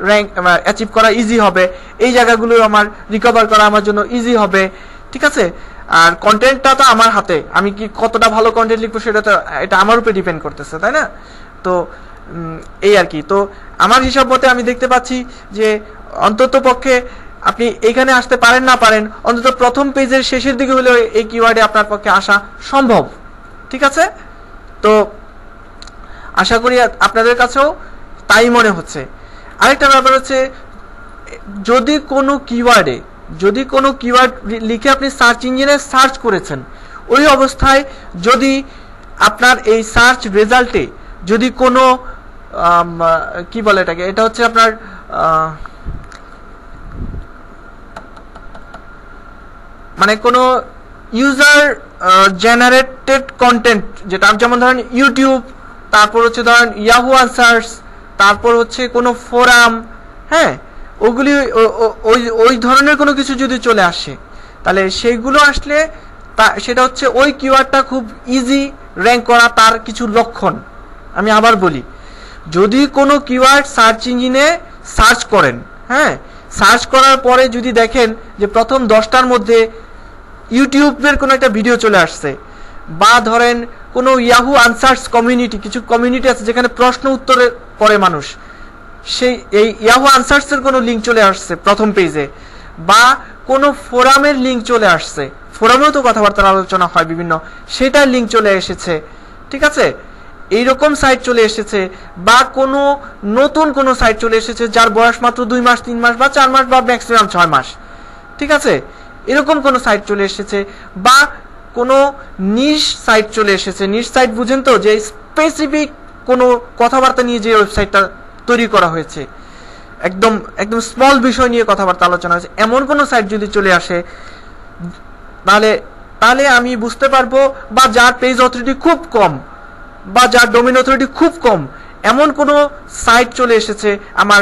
র্যাঙ্ক অ্যাচিভ করা ইজি হবে, এই জায়গাগুলো আমার রিকভার করা আমার জন্য ইজি হবে। ঠিক আছে, আর কন্টেন্টটা তো আমার হাতে, আমি কি কতটা ভালো কন্টেন্ট লিখবো সেটা তো এটা আমার উপরে ডিপেন্ড করতেছে, তাই না? তো এই আর কি। তো আমার হিসাব মতে আমি দেখতে পাচ্ছি যে অন্তত পক্ষে আপনি এখানে আসতে পারেন না পারেন, অন্তত প্রথম পেজের শেষের দিকে হলেও এই কিওয়ার্ডে আপনার পক্ষে আসা সম্ভব। ঠিক আছে, তো আশা করি আপনাদের কাছেও তাই মনে হচ্ছে। আরেকটা ব্যাপার হচ্ছে, যদি কোনো কিওয়ার্ড লিখে আপনি সার্চ ইঞ্জিনে সার্চ করেছেন, ওই অবস্থায় যদি আপনার এই সার্চ রেজাল্টে যদি কোনো কি বলে এটাকে, এটা হচ্ছে আপনার মানে কোনো ইউজার জেনারেটেড কন্টেন্ট, যেটা যেমন ধরেন ইউটিউব, তারপর হচ্ছে ধরেন ইয়াহু আনসার্স, তারপর হচ্ছে কোনো ফোরাম, হ্যাঁ, ওগুলি ওই ধরনের কোনো কিছু যদি চলে আসে, তাহলে সেইগুলো আসলে সেটা হচ্ছে ওই কিওয়ার্ডটা খুব ইজি র্যাঙ্ক করা তার কিছু লক্ষণ। আমি আবার বলি, যদি কোনো কিওয়ার্ড সার্চ ইঞ্জিনে সার্চ করেন, হ্যাঁ, সার্চ করার পরে যদি দেখেন যে প্রথম 10টার মধ্যে ইউটিউবের কোনো একটা ভিডিও চলে আসছে, বা ধরেন কোনো ইয়াহু আনসার্স কমিউনিটি, কিছু কমিউনিটি আছে যেখানে প্রশ্ন উত্তরে করে মানুষ, সেই এই ইয়াহু আনসার্সের কোনো লিঙ্ক চলে আসছে প্রথম পেজে, বা কোনো ফোরামের লিঙ্ক চলে আসছে, ফোরামেও তো কথাবার্তার আলোচনা হয় বিভিন্ন, সেটার লিঙ্ক চলে এসেছে। ঠিক আছে, এইরকম সাইট চলে এসেছে বা কোনো নতুন কোনো সাইট চলে এসেছে যার বয়স মাত্র 2 মাস 3 মাস বা 4 মাস বা ম্যাক্সিমাম 6 মাস, ঠিক আছে, এরকম কোনো সাইট চলে এসেছে বা কোনো নিশ সাইট চলে এসেছে। নিশ সাইট বুঝেন তো, যে স্পেসিফিক কোনো কথাবার্তা নিয়ে যে ওয়েবসাইটটা তৈরি করা হয়েছে, একদম একদম স্মল বিষয় নিয়ে কথাবার্তা আলোচনা হয়েছে, এমন কোনো সাইট যদি চলে আসে তাহলে আমি বুঝতে পারবো, বা যার পেজ অথরিটি খুব কম বা যার ডোমেইন অথরিটি খুব কম, এমন কোনো সাইট চলে এসেছে আমার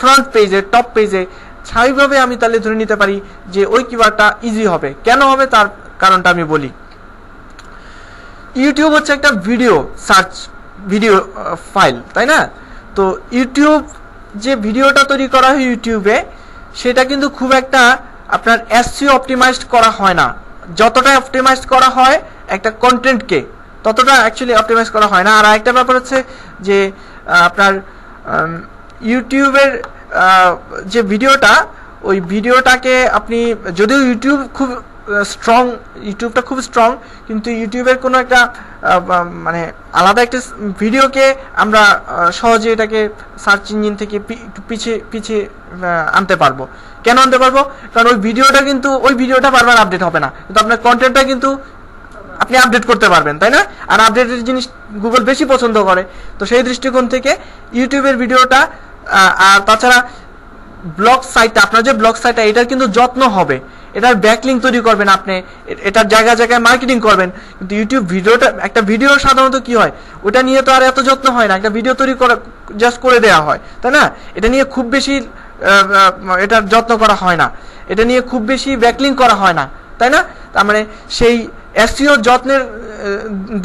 ফ্রন্ট পেজে, টপ পেজে, স্বাভাবিকভাবে আমি তাহলে ধরে নিতে পারি যে ওই কিওয়ার্ডটা ইজি হবে। কেন হবে তার কারণটা আমি বলি। ইউটিউব হচ্ছে একটা ভিডিও সার্চ ভিডিও ফাইল, তাই না? তো ইউটিউব যে ভিডিওটা তৈরি করা হয় ইউটিউবে, সেটা কিন্তু খুব একটা আপনার এসইও অপটিমাইজড করা হয় না। যতটা অপটিমাইজ করা হয় একটা কন্টেন্টকে, ততটা অ্যাকচুয়ালি অপটিমাইজ করা হয় না। আর একটা ব্যাপার হচ্ছে যে আপনার ইউটিউবের যে ভিডিওটা, ওই ভিডিওটাকে আপনি যদিও ইউটিউব খুব স্ট্রং, ইউটিউবটা খুব স্ট্রং, কিন্তু ইউটিউবের কোনো একটা মানে আলাদা একটা ভিডিওকে আমরা সহজে এটাকে সার্চ ইঞ্জিন থেকে পিছিয়ে আনতে পারবো। কেন আনতে পারবো? কারণ ওই ভিডিওটা বারবার আপডেট হবে না, কিন্তু আপনার কন্টেন্টটা কিন্তু আপনি আপডেট করতে পারবেন, তাই না? আর আপডেটের জিনিস গুগল বেশি পছন্দ করে। তো সেই দৃষ্টিকোণ থেকে ইউটিউবের ভিডিওটা, আর তাছাড়া ব্লগ সাইটটা, আপনার যে ব্লগ সাইটটা, এটার কিন্তু যত্ন হবে, এটার ব্যাকলিঙ্ক তৈরি করবেন আপনি, এটার জায়গায় জায়গায় মার্কেটিং করবেন। কিন্তু ইউটিউব ভিডিওটা, একটা ভিডিও সাধারণত কি হয়, ওটা নিয়ে তো আর এত যত্ন হয় না, একটা ভিডিও তৈরি করা জাস্ট করে দেওয়া হয়, তাই না? এটা নিয়ে খুব বেশি এটার যত্ন করা হয় না, এটা নিয়ে খুব বেশি ব্যাকলিঙ্ক করা হয় না, তাই না? তার মানে সেই এসইও যত্নের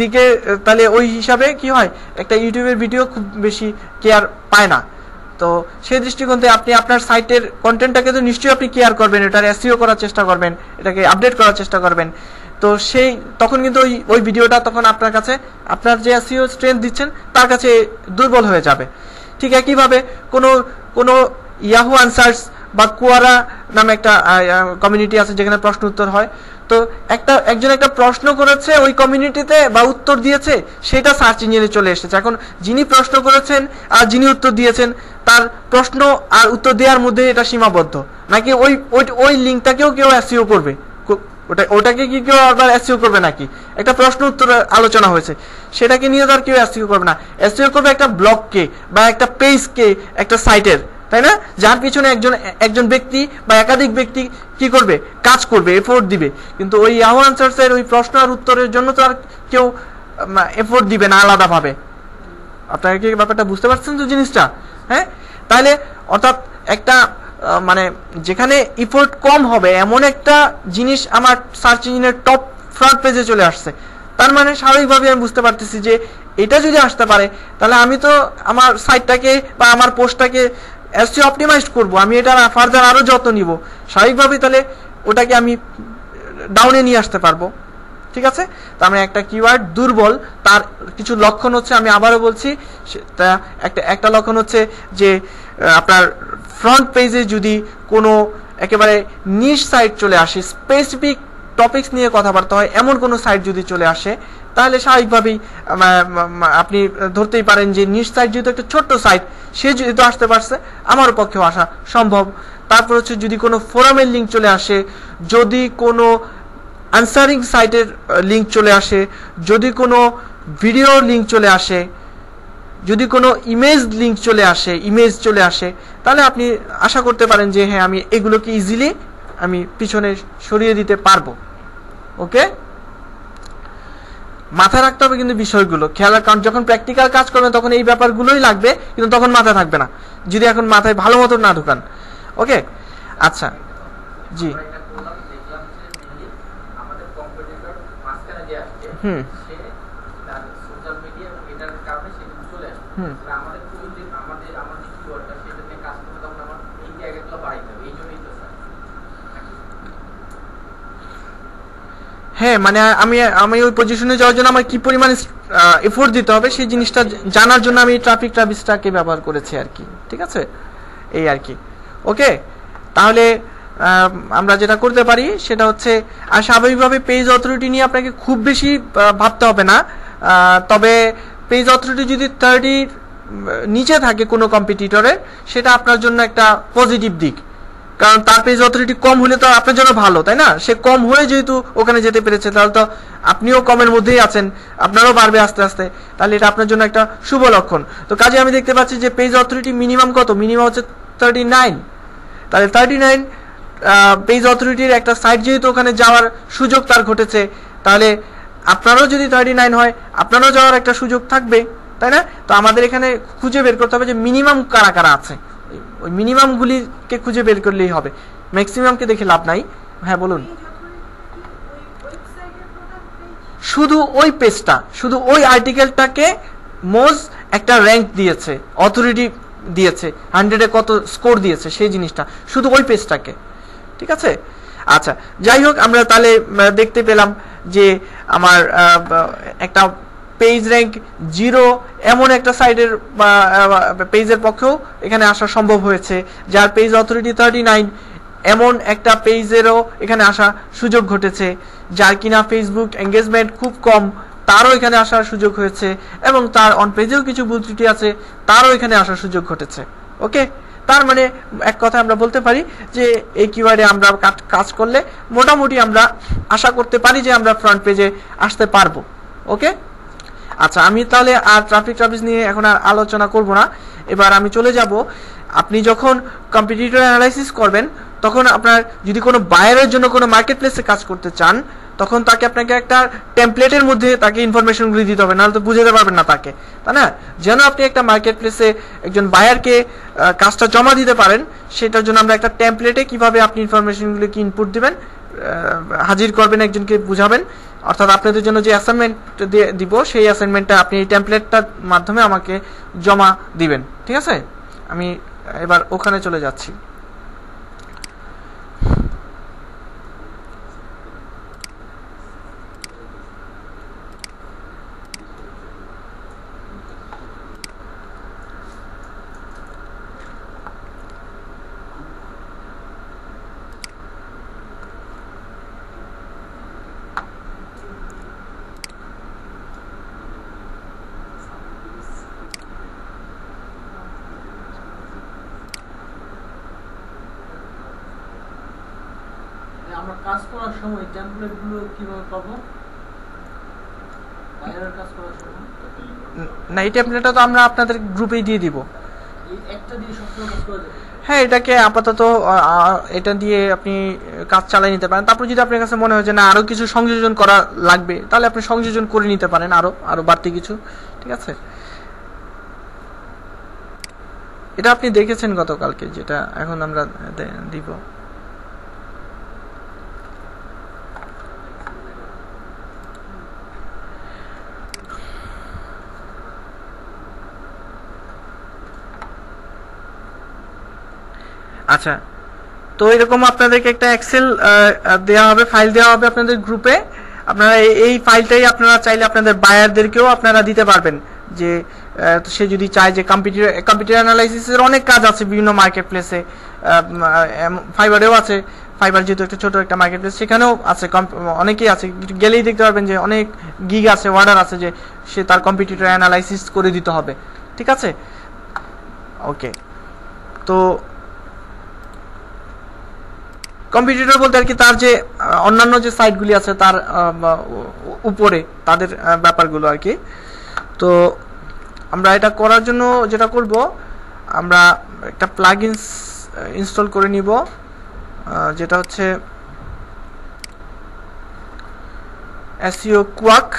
দিকে তাহলে ওই হিসাবে কি হয়, একটা ইউটিউবের ভিডিও খুব বেশি কেয়ার পায় না। তো সেই দৃষ্টিকোণ থেকে আপনি আপনার সাইটের কন্টেন্টটাকে তো নিশ্চয়ই আপনি কেয়ার করবেন, এটার এসইও করার চেষ্টা করবেন, এটাকে আপডেট করার চেষ্টা করবেন। তো তখন কিন্তু ওই ভিডিওটা তখন আপনার কাছে, আপনার যে এসইও স্ট্রেংথ দিচ্ছেন তার কাছে দুর্বল হয়ে যাবে। ঠিক একইভাবে কোনো ইয়াহু আনসার্স বা কুয়ারা নামে একটা কমিউনিটি আছে যেখানে প্রশ্ন উত্তর হয়। তো একজন একটা প্রশ্ন করেছে ওই কমিউনিটিতে বা উত্তর দিয়েছে, সেটা সার্চ ইঞ্জিনে চলে এসেছে। এখন যিনি প্রশ্ন করেছেন আর যিনি উত্তর দিয়েছেন, তার প্রশ্ন আর উত্তর দেওয়ার মধ্যে এটা সীমাবদ্ধ, নাকি ওই লিঙ্কটাকেও কেউ এসইও করবে, ওটাকে কি কেউ আবার এসইও করবে নাকি? একটা প্রশ্ন উত্তর আলোচনা হয়েছে, সেটাকে নিয়ে তো আর কেউ এসইও করবে না। এসইও করবে একটা ব্লগকে বা একটা পেজকে, একটা সাইটের, তাই না? যার পিছনে একজন ব্যক্তি বা একাধিক ব্যক্তি কি করবে, কাজ করবে, এফোর্ট দিবে। কিন্তু ওই ইয়াহু আনসার্সের ওই প্রশ্ন আর উত্তরের জন্য তো আর কেউ এফোর্ট দিবে না আলাদাভাবে। আপনারা কি ব্যাপারটা বুঝতে পারছেন তো জিনিসটা? হ্যাঁ, তাহলে অর্থাৎ একটা মানে যেখানে এফোর্ট কম হবে এমন একটা জিনিস আমার সার্চ ইঞ্জিনের টপ ফ্রন্ট পেজে চলে আসছে, তার মানে স্বাভাবিকভাবে আমি বুঝতে পারতেছি যে এটা যদি আসতে পারে, তাহলে আমি তো আমার সাইটটাকে বা আমার পোস্টটাকে এসইও অপটিমাইজড করব, আমি এটা ফার্দার আরো যত্ন নিব, স্বাভাবিকভাবেই তাহলে ওটাকে আমি ডাউনে নিয়ে আসতে পারবো। ঠিক আছে? তার মানে একটা কিওয়ার্ড দুর্বল, তার কিছু লক্ষণ হচ্ছে, আমি আবারও বলছি, একটা লক্ষণ হচ্ছে যে আপনার ফ্রন্ট পেজে যদি কোনো একেবারে নিশ সাইট চলে আসে, স্পেসিফিক টপিকস নিয়ে কথাবার্তা হয়, এমন কোনো সাইট যদি চলে আসে, তাহলে স্বাভাবিকভাবেই আপনি ধরতেই পারেন যে নিশ সাইট যেহেতু একটা ছোট্ট সাইট, সে যেহেতু আসতে পারছে, আমার পক্ষেও আসা সম্ভব। তারপর হচ্ছে যদি কোনো ফোরামের লিঙ্ক চলে আসে, যদি কোনো আনসারিং সাইটের লিঙ্ক চলে আসে, যদি কোনো ভিডিওর লিঙ্ক চলে আসে, যদি কোনো ইমেজ চলে আসে, তাহলে আপনি আশা করতে পারেন যে হ্যাঁ, আমি এগুলোকে ইজিলি আমি পিছনে সরিয়ে দিতে পারবো। ওকে, মাথায় রাখতে হবে কিন্তু বিষয়গুলো খেয়াল, কারণ যখন প্র্যাকটিক্যাল কাজ করবেন তখন এই ব্যাপারগুলোই লাগবে, কিন্তু তখন মাথায় থাকবে না যদি এখন মাথায় ভালো মতো না ঢুকান। ওকে, আচ্ছা, জি, হ্যাঁ, মানে আমি ওই পজিশনে যাওয়ার জন্য আমার কি পরিমাণ এফোর্ট দিতে হবে সেই জিনিসটা জানার জন্য আমি ট্রাফিকটাকে ব্যবহার করেছি আর কি। ঠিক আছে, এই আর কি। ওকে, তাহলে আমরা যেটা করতে পারি সেটা হচ্ছে, আর স্বাভাবিকভাবে পেজ অথরিটি নিয়ে আপনাকে খুব বেশি ভাবতে হবে না, তবে পেজ অথরিটি যদি 30 নিচে থাকে কোনো কম্পিটিটরের, সেটা আপনার জন্য একটা পজিটিভ দিক, কারণ তার পেজ অথরিটি কম হলে তো আপনার জন্য ভালো, তাই না? সে কম হয়ে যেহেতু ওখানে যেতে পেরেছে, তাহলে তো আপনিও কমের মধ্যেই আছেন, আপনারও বাড়বে আস্তে আস্তে, তাহলে এটা আপনার জন্য একটা শুভ লক্ষণ। তো কাজে আমি দেখতে পাচ্ছি যে পেজ অথরিটি মিনিমাম কত, মিনিমাম হচ্ছে 39। তাহলে 39 পেজ অথরিটির একটা সাইট যেহেতু ওখানে যাওয়ার সুযোগ তার ঘটেছে, তাহলে আপনারও যদি 39 হয় আপনারও যাওয়ার একটা সুযোগ থাকবে, তাই না? তো আমাদের এখানে খুঁজে বের করতে হবে যে মিনিমাম কারা কারা আছে, ওই মিনিমামগুলিকে খুঁজে বের করলেই হবে, ম্যাক্সিমামকে দেখে লাভ নাই। হ্যাঁ বলুন। শুধু ওই পেজটা, শুধু ওই আর্টিকেলটাকে মোজ একটা র্যাঙ্ক দিয়েছে, অথরিটি দিয়েছে, 100-এ কত স্কোর দিয়েছে সেই জিনিসটা, শুধু ওই পেজটাকে, ঠিক আছে? আচ্ছা, যাই হোক, আমরা তাহলে দেখতে পেলাম যে আমার একটা পেজ র্যাঙ্ক 0 এমন একটা সাইটের পেজের পক্ষেও এখানে আসা সম্ভব হয়েছে, যার পেজ অথরিটি 39 এমন একটা পেজেরও এখানে আসা সুযোগ ঘটেছে, যার কিনা ফেসবুক এঙ্গেজমেন্ট খুব কম, তারও এখানে আসার সুযোগ হয়েছে, এবং তার অন পেজেও কিছু ভুল ত্রুটি আছে, তারও এখানে আসার সুযোগ ঘটেছে। ওকে, তার মানে এক কথা আমরা বলতে পারি যে এই কিওয়ার্ডে আমরা কাজ করলে মোটামুটি আমরা আশা করতে পারি যে আমরা ফ্রন্ট পেজে আসতে পারবো। ওকে, আচ্ছা, আমি তাহলে আর ট্রাফিক নিয়ে এখন আর আলোচনা করব না। এবার আমি চলে যাব, আপনি যখন কম্পিটিটর অ্যানালাইসিস করবেন, তখন আপনার যদি কোনো বায়ারের জন্য কোনো মার্কেট প্লেসে কাজ করতে চান, তখন আপনাকে একটা টেমপ্লেটের মধ্যে তাকে ইনফরমেশনগুলি দিতে হবে, নাহলে তো বুঝতে পারবেন না তাকে, তাই না? যেন আপনি একটা মার্কেট প্লেসে একজন বায়ারকে কাজটা জমা দিতে পারেন, সেটার জন্য আমরা একটা টেমপ্লেটে কিভাবে আপনি ইনফরমেশনগুলিকে ইনপুট দিবেন, হাজির করবেন, একজনকে বুঝাবেন, অর্থাৎ আপনাদের জন্য যে অ্যাসাইনমেন্ট দিব সেই অ্যাসাইনমেন্টটা আপনি এই টেমপ্লেটটার মাধ্যমে আমাকে জমা দিবেন, ঠিক আছে? আমি এবার ওখানে চলে যাচ্ছি। আমরা কাজ করার সময় টেমপ্লেটগুলো কিভাবে পাবো? বাইরের কাজ করার সময় না, এই টেমপ্লেটটা তো আমরা আপনাদের গ্রুপেই দিয়ে দিব। এই একটা দিয়ে সবসময় কাজ করা যাবে? হ্যাঁ, এটাকে আপাতত এটা দিয়ে আপনি কাজ চালিয়ে নিতে পারেন। তারপর যদি আপনার কাছে মনে হয় যে না আরো কিছু সংযোজন করা লাগবে, তাহলে আপনি সংযোজন করে নিতে পারেন আরো বাড়তি কিছু, ঠিক আছে? এটা আপনি দেখেছেন গতকালকে, যেটা এখন আমরা দিব। আচ্ছা, তো এরকম আপনাদেরকে একটা এক্সেল দেওয়া হবে, ফাইল দেওয়া হবে আপনাদের গ্রুপে। আপনারা এই ফাইলটাই আপনারা চাইলে আপনাদের বায়ারদেরকেও আপনারা দিতে পারবেন, যে সে যদি চায় যে কম্পিউটার অ্যানালাইসিসের অনেক কাজ আছে বিভিন্ন মার্কেট প্লেসে, ফাইবারেও আছে। ফাইবার যেহেতু একটা ছোট একটা মার্কেট প্লেস, সেখানেও আছে, অনেকেই আছে, গেলেই দেখতে পারবেন যে অনেক গিগ আছে, অর্ডার আছে যে সে তার কম্পিউটার অ্যানালাইসিস করে দিতে হবে, ঠিক আছে? ওকে, তো কম্পিটিটর বলতে আর কি তার যে অন্যান্য যে সাইটগুলি আছে তার উপরে তাদের ব্যাপারগুলো আর কি। তো আমরা এটা করার জন্য যেটা করব, আমরা একটা প্লাগইন ইনস্টল করে নিব, যেটা হচ্ছে SEO Quack।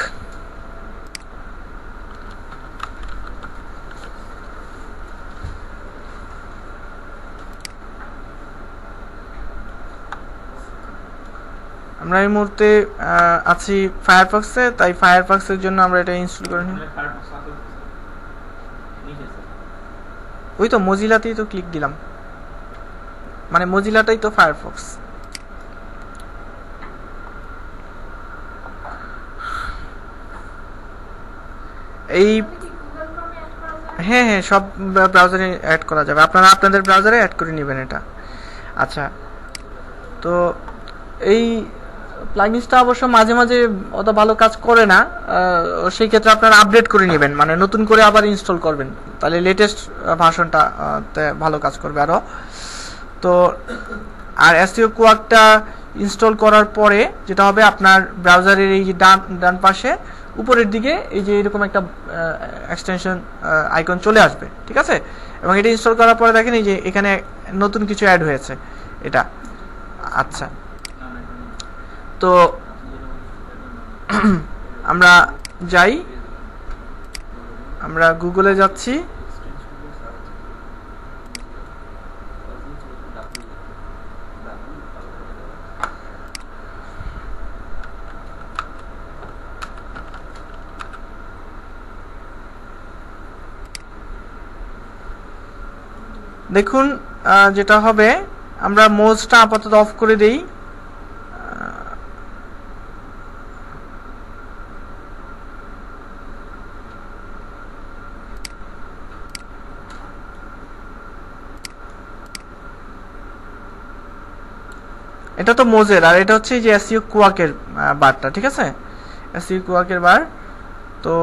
আমরা এই মুহূর্তে আছি ফায়ারফক্সে, তাই ফায়ারফক্সের জন্য আমরা এটা ইনস্টল করে নিই। ওই তো মজিলাতেই তো ক্লিক দিলাম, মানে মজিলাটাই তো ফায়ারফক্স। এই হ্যাঁ হ্যাঁ, সব ব্রাউজারে অ্যাড করা যাবে, আপনারা আপনাদের ব্রাউজারে অ্যাড করে নেবেন এটা। আচ্ছা, তো এই প্লাগইনসটা অবশ্য মাঝে মাঝে অত ভালো কাজ করে না, সেই ক্ষেত্রে আপনারা আপডেট করে নেবেন, মানে নতুন করে আবার ইনস্টল করবেন, তাহলে লেটেস্ট ভার্সনটা ভালো কাজ করবে আরও। তো আর এসইও কোয়াকটা ইনস্টল করার পরে যেটা হবে, আপনার ব্রাউজারের এই যে ডান পাশে উপরের দিকে এই যে এরকম একটা এক্সটেনশন আইকন চলে আসবে, ঠিক আছে? এবং এটা ইনস্টল করার পরে দেখেন এই যে এখানে নতুন কিছু অ্যাড হয়েছে এটা। আচ্ছা, তো আমরা যাই, আমরা গুগলে যাচ্ছি। দেখুন যেটা হবে, আমরা মোজটা আপাতত অফ করে দেই। এটা তো মোজের, আর এটা হচ্ছে যে এসইও কোয়াকের বারটা, ঠিক আছে? এসইও কোয়াকের বার। তো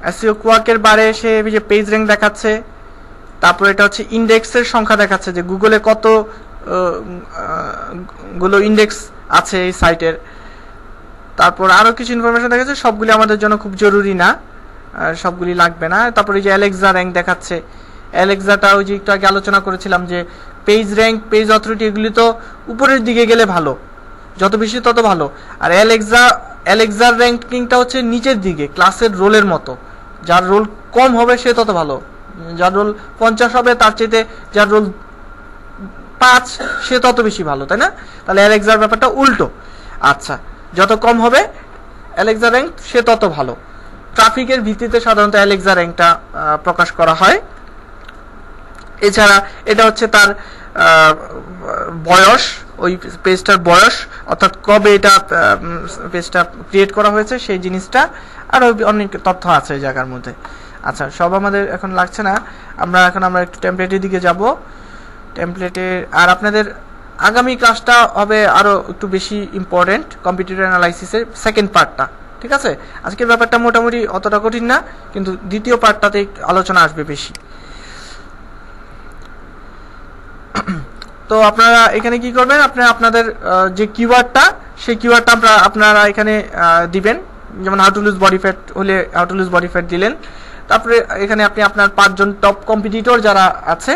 এসইও কোয়াকের বারে সে যে পেজ র্যাঙ্ক দেখাচ্ছে, তারপর এটা হচ্ছে ইন্ডেক্সের সংখ্যা দেখাচ্ছে যে গুগলে কত গুলো ইন্ডেক্স আছে এই সাইটের। তারপর আরো কিছু ইনফরমেশন দেখাচ্ছে, সবগুলি আমাদের জন্য খুব জরুরি না, সবগুলি লাগবে না। তারপরে যে অ্যালেক্সা র্যাঙ্ক দেখাচ্ছে, অ্যালেক্সাটা ওই যে একটু আগে আলোচনা করেছিলাম যে পেজ র্যাঙ্ক, পেজ অথরিটি এগুলি তো উপরের দিকে গেলে ভালো, যত বেশি তত ভালো। আর অ্যালেক্সার র্যাঙ্কিংটা হচ্ছে নিচের দিকে, ক্লাসের রোলের মতো, যার রোল কম হবে সে তত ভালো, যার রোল 50 হবে তার চাইতে যার রোল 5 সে তত বেশি ভালো, তাই না? তাহলে অ্যালেক্সার ব্যাপারটা উল্টো। আচ্ছা, যত কম হবে অ্যালেক্সা র্যাঙ্ক সে তত ভালো। ট্রাফিকের ভিত্তিতে সাধারণত অ্যালেক্সা র্যাঙ্কটা প্রকাশ করা হয়। এছাড়া এটা হচ্ছে তার বয়স, ওই পেজটার বয়স, অর্থাৎ কবে এটা পেজটা ক্রিয়েট করা হয়েছে সেই জিনিসটা, আর অনেক তথ্য আছে এই জায়গার মধ্যে। আচ্ছা, সব আমাদের এখন লাগছে না, আমরা একটু টেমপ্লেটের দিকে যাব। টেমপ্লেটে আর আপনাদের আগামী ক্লাসটা হবে আরও একটু বেশি ইম্পর্টেন্ট, কম্পিউটার অ্যানালাইসিসের সেকেন্ড পার্টটা, ঠিক আছে? আজকের ব্যাপারটা মোটামুটি অতটা কঠিন না, কিন্তু দ্বিতীয় পার্টটাতে আলোচনা আসবে বেশি। তো আপনারা এখানে কি করবেন, আপনাদের যে কিওয়ার্ডটা, সেই কিওয়ার্ডটা আপনারা এখানে দিবেন। যেমন how to lose body fat হলে how to lose body fat দিলেন। তারপরে এখানে আপনি আপনার 5 জন টপ কম্পিটিটর যারা আছে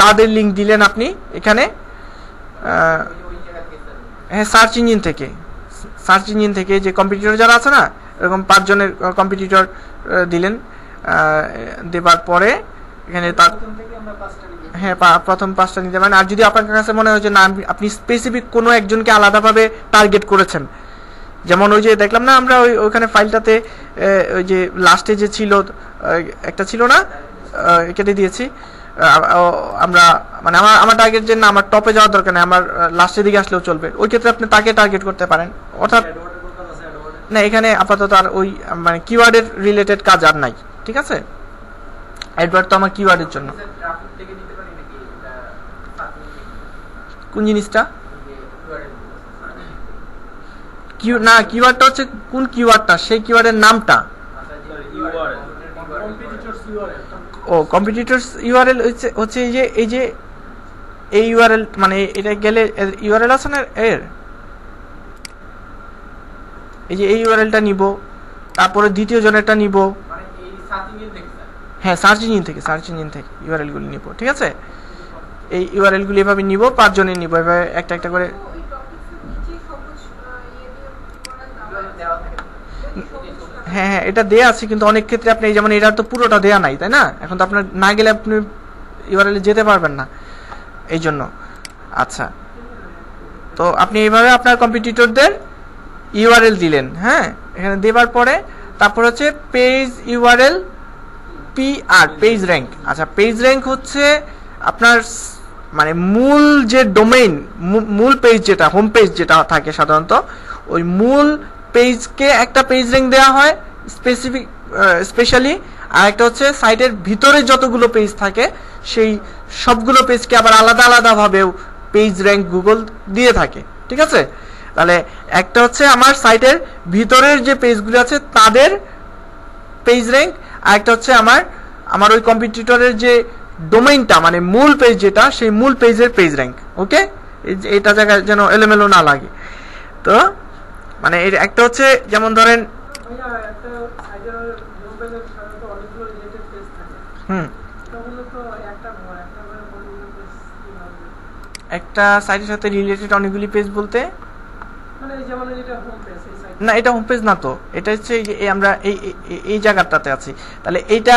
তাদের লিঙ্ক দিলেন আপনি এখানে, হ্যাঁ, সার্চ ইঞ্জিন থেকে যে কম্পিটিটর যারা আছে না, এরকম 5 জনের কম্পিটিটর দিলেন। দেবার পরে এখানে তার, হ্যাঁ, প্রথম 5টা নিতে পারেন। আর যদি আপনার কাছে মনে হয় যে না, আপনি স্পেসিফিক কোনো একজনকে আলাদাভাবে টার্গেট করেছেন, যেমন ওই যে দেখলাম না আমরা ওইখানে ফাইলটাতে ওই যে লাস্টে যে ছিল একটা ছিল না, কেটে দিয়েছি আমরা, মানে আমার টার্গেট যে না, আমার টপে যাওয়ার দরকার নেই, আমার লাস্টের দিকে আসলেও চলবে, ওই ক্ষেত্রে আপনি তাকে টার্গেট করতে পারেন। অর্থাৎ না, এখানে আপাতত আর ওই মানে কিওয়ার্ডের রিলেটেড কাজ আর নাই, ঠিক আছে? অ্যাডভার্ট তো আমার কিওয়ার্ডের জন্য। কোন জিনিসটা? না, কিওয়ার্ডটা হচ্ছে কোন কিওয়ার্ডটা, সেই কিওয়ার্ডের নামটা। ও, কম্পিটিটরস ইউআরএল হচ্ছে এই যে এই ইউআরএল, মানে এটা গেলে ইউআরএল আছে না এর, এই যে এই ইউআরএলটা নিব, তারপরে দ্বিতীয় জনেরটা নিব, হ্যাঁ, সার্চ ইঞ্জিন থেকে ইউআরএল গুলি নিব, ঠিক আছে? এই ইউআরএল গুলি এভাবে নিব, 5 জনের নিব, এভাবে একটা একটা করে। হ্যাঁ, এটা দেয়া আছে, কিন্তু অনেক ক্ষেত্রে আপনি যেমন এটা তো পুরোটা দেয়া নাই, তাই না? এখন তো আপনার না গেলে আপনি ইউআরএল যেতে পারবেন না, এই জন্য। আচ্ছা, তো আপনি এইভাবে আপনার কম্পিটিটরদের ইউআরএল দিলেন, হ্যাঁ, এখানে দেবার পরে তারপর হচ্ছে page URL PR, page rank. আচ্ছা, পেজ র্যাঙ্ক হচ্ছে আপনার মানে মূল যে ডোমেইন, মূল পেজ যেটা, হোম পেজ যেটা থাকে সাধারণত, ওই মূল পেজকে একটা পেজ র্যাঙ্ক দেওয়া হয় স্পেশালি, আর একটা হচ্ছে সাইটের ভিতরে যতগুলো পেজ থাকে সেই সবগুলো পেজকে আবার আলাদাভাবেও পেজ র্যাঙ্ক গুগল দিয়ে থাকে, ঠিক আছে? তাহলে একটা হচ্ছে আমার সাইটের ভিতরের যে পেজগুলো আছে তাদের পেজ র্যাঙ্ক, আর একটা হচ্ছে আমার ওই কম্পিটিটরের যে ডোমেইনটা মানে মূল পেজ যেটা, সেই মূল পেজের পেজ র্যাঙ্ক। ওকে, এটা জায়গায় যেন এলোমেলো না লাগে। তো মানে এর একটা হচ্ছে যেমন ধরেন একটা সাইটের সাথে রিলেটেড অনেকগুলি পেজ বলতে না, এটা হোম পেজ না তো, এটা হচ্ছে আমরা এই জায়গাটাতে আছি। তাহলে এইটা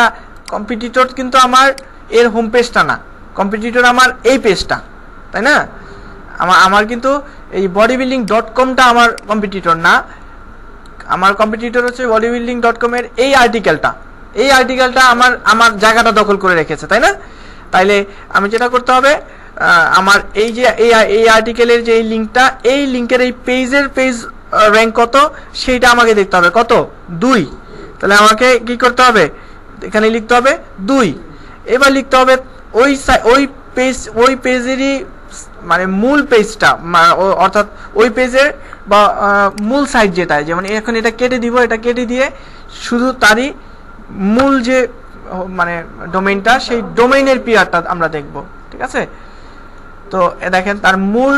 কম্পিটিটর কিন্তু আমার এর হোম পেজটা না, কম্পিটিটর আমার এই পেজটা, তাই না? আমার কিন্তু এই bodybuilding.com-টা আমার কম্পিটিটর না, আমার কম্পিটিটর হচ্ছে bodybuilding.com এর এই আর্টিকেলটা আমার জায়গাটা দখল করে রেখেছে, তাই না? তাইলে আমি যেটা করতে হবে, আমার এই যে এই আর্টিকেলের যে এই লিঙ্কটা, এই লিঙ্কের এই পেজের পেজ র্যাঙ্ক কত সেইটা আমাকে দেখতে হবে। কত? 2। তাহলে আমাকে কি করতে হবে, এখানে লিখতে হবে 2। এবার লিখতে হবে ওই পেজেরই মানে মূল পেজটা, অর্থাৎ ওই পেজের বা মূল সাইট যেটা, যেমন এখন এটা কেটে দিব, এটা কেটে দিয়ে শুধু তারই মূল যে মানে ডোমেইনটা, সেই ডোমেইনের পিয়ারটা আমরা দেখব। ঠিক আছে? তো দেখেন তার মূল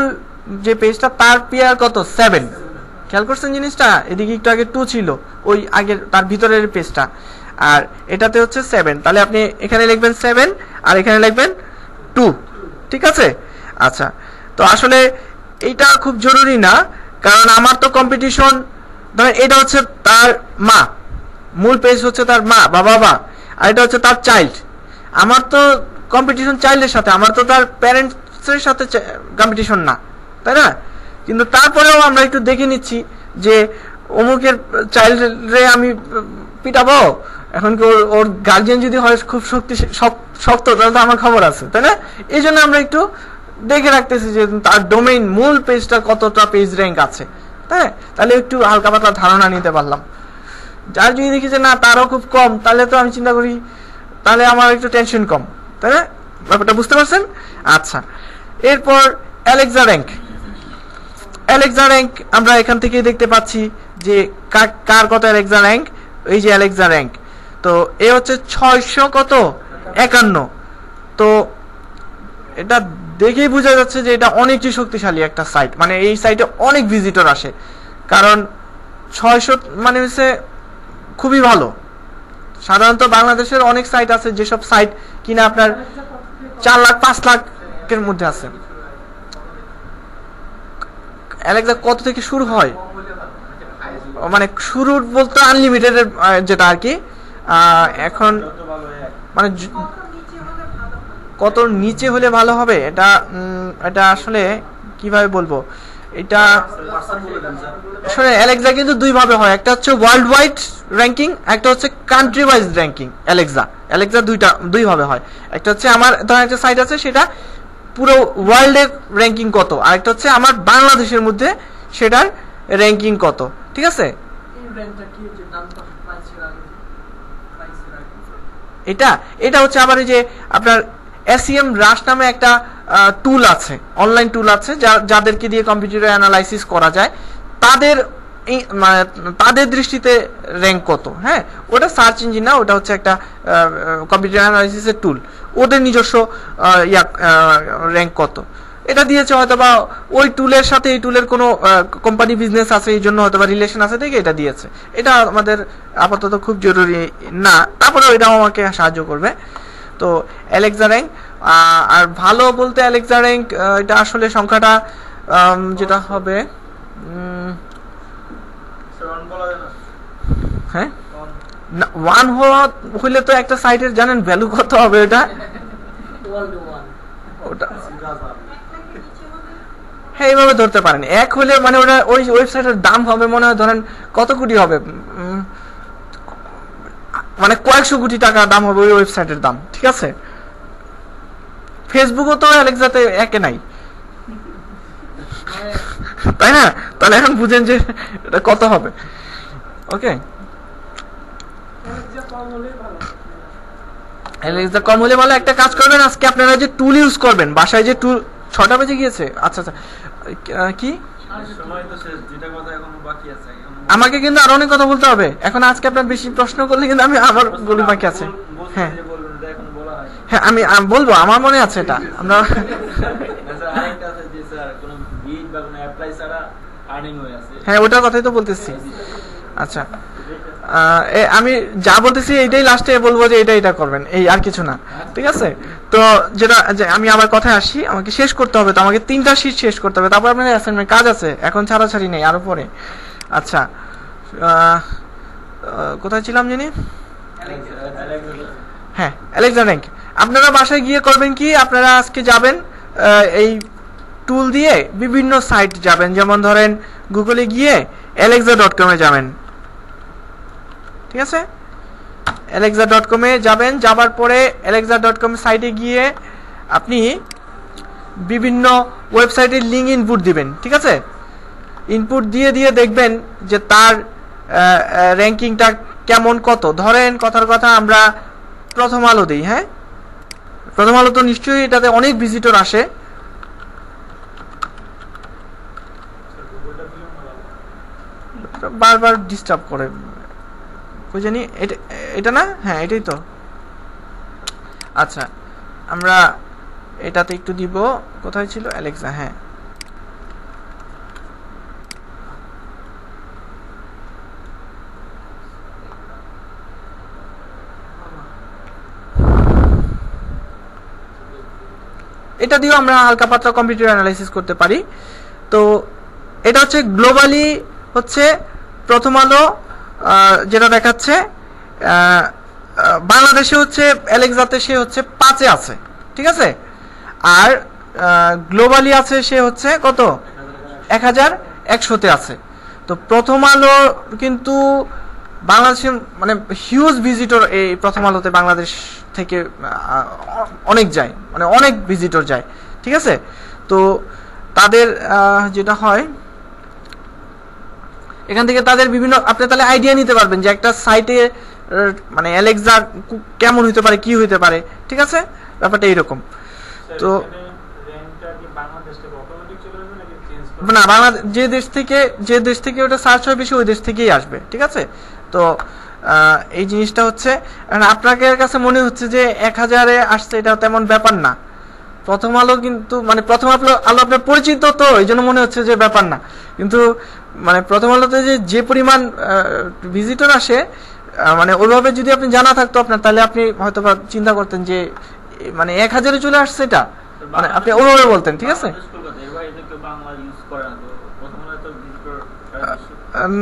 যে পেজটা তার পিয়ার কত? 7। খেয়াল করছেন জিনিসটা? এদিকে একটু আগে 2 ছিল, ওই আগের তার ভিতরের পেজটা, আর এটাতে হচ্ছে 7। তাহলে আপনি এখানে লিখবেন 7 আর এখানে লিখবেন 2। ঠিক আছে? আচ্ছা, তো আসলে এইটা খুব জরুরি না, কারণ আমার তো কম্পিটিশন, ধরেন এটা হচ্ছে তার মা, মূল পেজ হচ্ছে তার মা বা বাবা, আর এটা হচ্ছে তার চাইল্ড। আমার তো কম্পিটিশন চাইল্ডের সাথে, আমার তো তার প্যারেন্টসের সাথে কম্পিটিশন না, তাই না? কিন্তু তারপরেও আমরা একটু দেখে নিচ্ছি যে অমুকের চাইল্ডরে আমি পিটাবো, এখন কি ওর গার্জিয়ান যদি হয় খুব শক্ত, তাহলে তো আমার খবর আছে, তাই না? এই জন্য আমরা একটু দেখে রাখতেছি যে তার ডোমেইন মূল পেজটা কতটা পেজ র্যাঙ্ক আছে, তাই? তাহলে একটু হালকা পাতলা ধারণা নিতে পারলাম। যার যদি দেখি যে না তারও খুব কম, তাহলে তো আমি চিন্তা করি তাহলে আমার একটু টেনশন কম, তাই না? ব্যাপারটা বুঝতে পারছেন? আচ্ছা, এরপর অ্যালেক্সা র্যাঙ্ক আমরা এখান থেকে দেখতে পাচ্ছি যে কার কত অ্যালেক্সা র্যাঙ্ক। এই যে অ্যালেক্সা র্যাঙ্ক, তো এ হচ্ছে 651। তো এটা দেখেই বোঝা যাচ্ছে যে এটা অনেকই শক্তিশালী একটা সাইট, মানে এই সাইটে অনেক ভিজিটর আসে, কারণ 600 মানে হচ্ছে খুবই ভালো। সাধারণত বাংলাদেশের অনেক সাইট আছে যেসব সাইট কিনা আপনার 4 লাখ 5 লাখের মধ্যে আছে। অ্যালেক্সা কত থেকে শুরু হয়, মানে শুরু বলতে আনলিমিটেড যেটা আর কি। এখন মানে কত নিচে হলে ভালো হবে, এটা আসলে কিভাবে বলবো, এটা আসলে অ্যালেক্সা কিন্তু 2 ভাবে হয়, একটা হচ্ছে ওয়ার্ল্ড ওয়াইড র্যাঙ্কিং, একটা হচ্ছে কান্ট্রি ওয়াইজ র্যাঙ্কিং। অ্যালেক্সা 2 ভাবে হয়। একটা হচ্ছে আমার ধরেন একটা সাইট আছে, সেটা পুরো ওয়ার্ল্ডের র্যাঙ্কিং কত, আর একটা হচ্ছে আমার বাংলাদেশের মধ্যে সেটার র্যাঙ্কিং কত। ঠিক আছে? এটা হচ্ছে আবার এই যে আপনার SEM রাশ নামে একটা টুল আছে, অনলাইন টুল আছে, যাদেরকে দিয়ে কম্পিউটার অ্যানালাইসিস করা যায়, তাদের দৃষ্টিতে র্যাঙ্ক কত। হ্যাঁ, ওটা সার্চ ইঞ্জিন না, ওটা হচ্ছে একটা কম্পিউটার অ্যানালাইসিসের টুল, ওদের নিজস্ব র্যাঙ্ক কত এটা দিয়েছে, হয়তো বা ওই টুলের সাথে এই টুলের কোনো কোম্পানি বিজনেস আছে, এই জন্য হয়তো বা রিলেশন আছে দেখে এটা দিয়েছে। এটা আমাদের আপাতত খুব জরুরি না, তারপরেও এটাও আমাকে সাহায্য করবে। তো অ্যালেক্সা র্যাঙ্ক, আর ভালো বলতে অ্যালেক্সা র্যাঙ্ক এটা আসলে সংখ্যাটা যেটা হবে, হ্যাঁ, 1 হলে তো একটা সাইটের জানেন ভ্যালু কত হবে, ওটা হ্যাঁ এইভাবে ধরতে পারেন। 1 হলে মানে ওটা ওই ওয়েবসাইটের দাম হবে মনে হয় ধরেন কত কোটি হবে, মানে কয়েকশো কোটি টাকা দাম হবে ওই ওয়েবসাইটের দাম। ঠিক আছে? ফেসবুকও তো অ্যালেক্সাতে একে নাই, তাই না? তাহলে এখন বুঝেন যে এটা কত হবে। ওকে, অ্যালেক্সা কম হলে ভালো। একটা কাজ করবেন, আজকে আপনারা যে টুল ইউজ করবেন বাসায়, যে টুল 6টা বেজে গিয়েছে, আচ্ছা কি সময় তো শেষ, যেটা কথা এখনো বাকি আছে। আমাকে কিন্তু আরো অনেক কথা বলতে হবে এখন। আজকে আপনার বেশি প্রশ্ন করলে কিন্তু আমি আবার বলি বাকি আছে। হ্যাঁ হ্যাঁ আমি বলবো, আমার মনে আছে এটা। আমরা হ্যাঁ ওটার কথাই তো বলতেছি। আচ্ছা আমি যা বলতেছি এইটাই লাস্টে বলবো যে এটা করবেন, এই আর কিছু না, ঠিক আছে? তো যেটা আমি আবার কথায় আসি, আমাকে শেষ করতে হবে, তো আমাকে 3টা শীট শেষ করতে হবে, তারপর আপনার অ্যাসাইনমেন্ট কাজ আছে, এখন ছাড়াছাড়ি নেই আরো পরে। আচ্ছা কোথায় ছিলাম জানি? হ্যাঁ অ্যালেক্সা র্যাঙ্ক। আপনারা বাসায় গিয়ে করবেন কি, আপনারা আজকে যাবেন এই টুল দিয়ে বিভিন্ন সাইট যাবেন, যেমন ধরেন গুগলে গিয়ে alexa.com এ যাবেন, ঠিক আছে? alexa.com এ যাবেন, যাবার পরে alexa.com সাইটে গিয়ে আপনি বিভিন্ন ওয়েবসাইটের লিংক ইনপুট দিবেন, ঠিক আছে? ইনপুট দিয়ে দেখবেন যে তার র্যাঙ্কিংটা কেমন, কত। ধরেন কথার কথা আমরা প্রথম আলো দিই, হ্যাঁ প্রথম আলো তো নিশ্চয়ই এটাতে অনেক ভিজিটর আসে। বারবার ডিস্টার্ব করে, কই জানি এটা না? হ্যাঁ এটাই তো। আচ্ছা আমরা এটাতে একটু দিব, কোথায় ছিল অ্যালেক্সা? হ্যাঁ এটা দিয়েও আমরা হালকা পাতলা কম্পিউটার অ্যানালাইসিস করতে পারি। তো এটা হচ্ছে গ্লোবালি হচ্ছে প্রথম আলো যেটা দেখাচ্ছে, বাংলাদেশে হচ্ছে অ্যালেক্সাতে সে হচ্ছে 5-এ আছে, ঠিক আছে? আর গ্লোবালি আছে সে হচ্ছে কত, 1100-তে আছে। তো প্রথম আলো কিন্তু বাংলাদেশে মানে হিউজ ভিজিটর এই প্রথম আলোতে বাংলাদেশ থেকে অনেক যায়, মানে অনেক ভিজিটর যায়, ঠিক আছে? তো তাদের যেটা হয় এখান থেকে তাদের বিভিন্ন, আপনি তাহলে আইডিয়া নিতে পারবেন যে একটা সাইটে মানে অ্যালেক্সা কেমন হইতে পারে, কি হইতে পারে, ঠিক আছে? ব্যাপারটা এইরকম। তো না বাংলাদেশ যে দেশ থেকে ওটা সার্চ হয় বেশি, ওই দেশ থেকেই আসবে, ঠিক আছে? তো এই জিনিসটা হচ্ছে, আপনাকে কাছে মনে হচ্ছে যে 1000-এ আসছে, এটা তেমন ব্যাপার না। প্রথম আলো কিন্তু মানে প্রথম আলো আপনার পরিচিত, তো এই জন্য মনে হচ্ছে যে ব্যাপার না, কিন্তু মানে প্রথম আলোতে যে পরিমাণ ভিজিটর আসে, মানে ওইভাবে যদি আপনি জানা থাকতো আপনার, তাহলে আপনি হয়তো চিন্তা করতেন যে মানে 1000-এ চলে আসছে, এটা মানে আপনি ওইভাবে বলতেন, ঠিক আছে?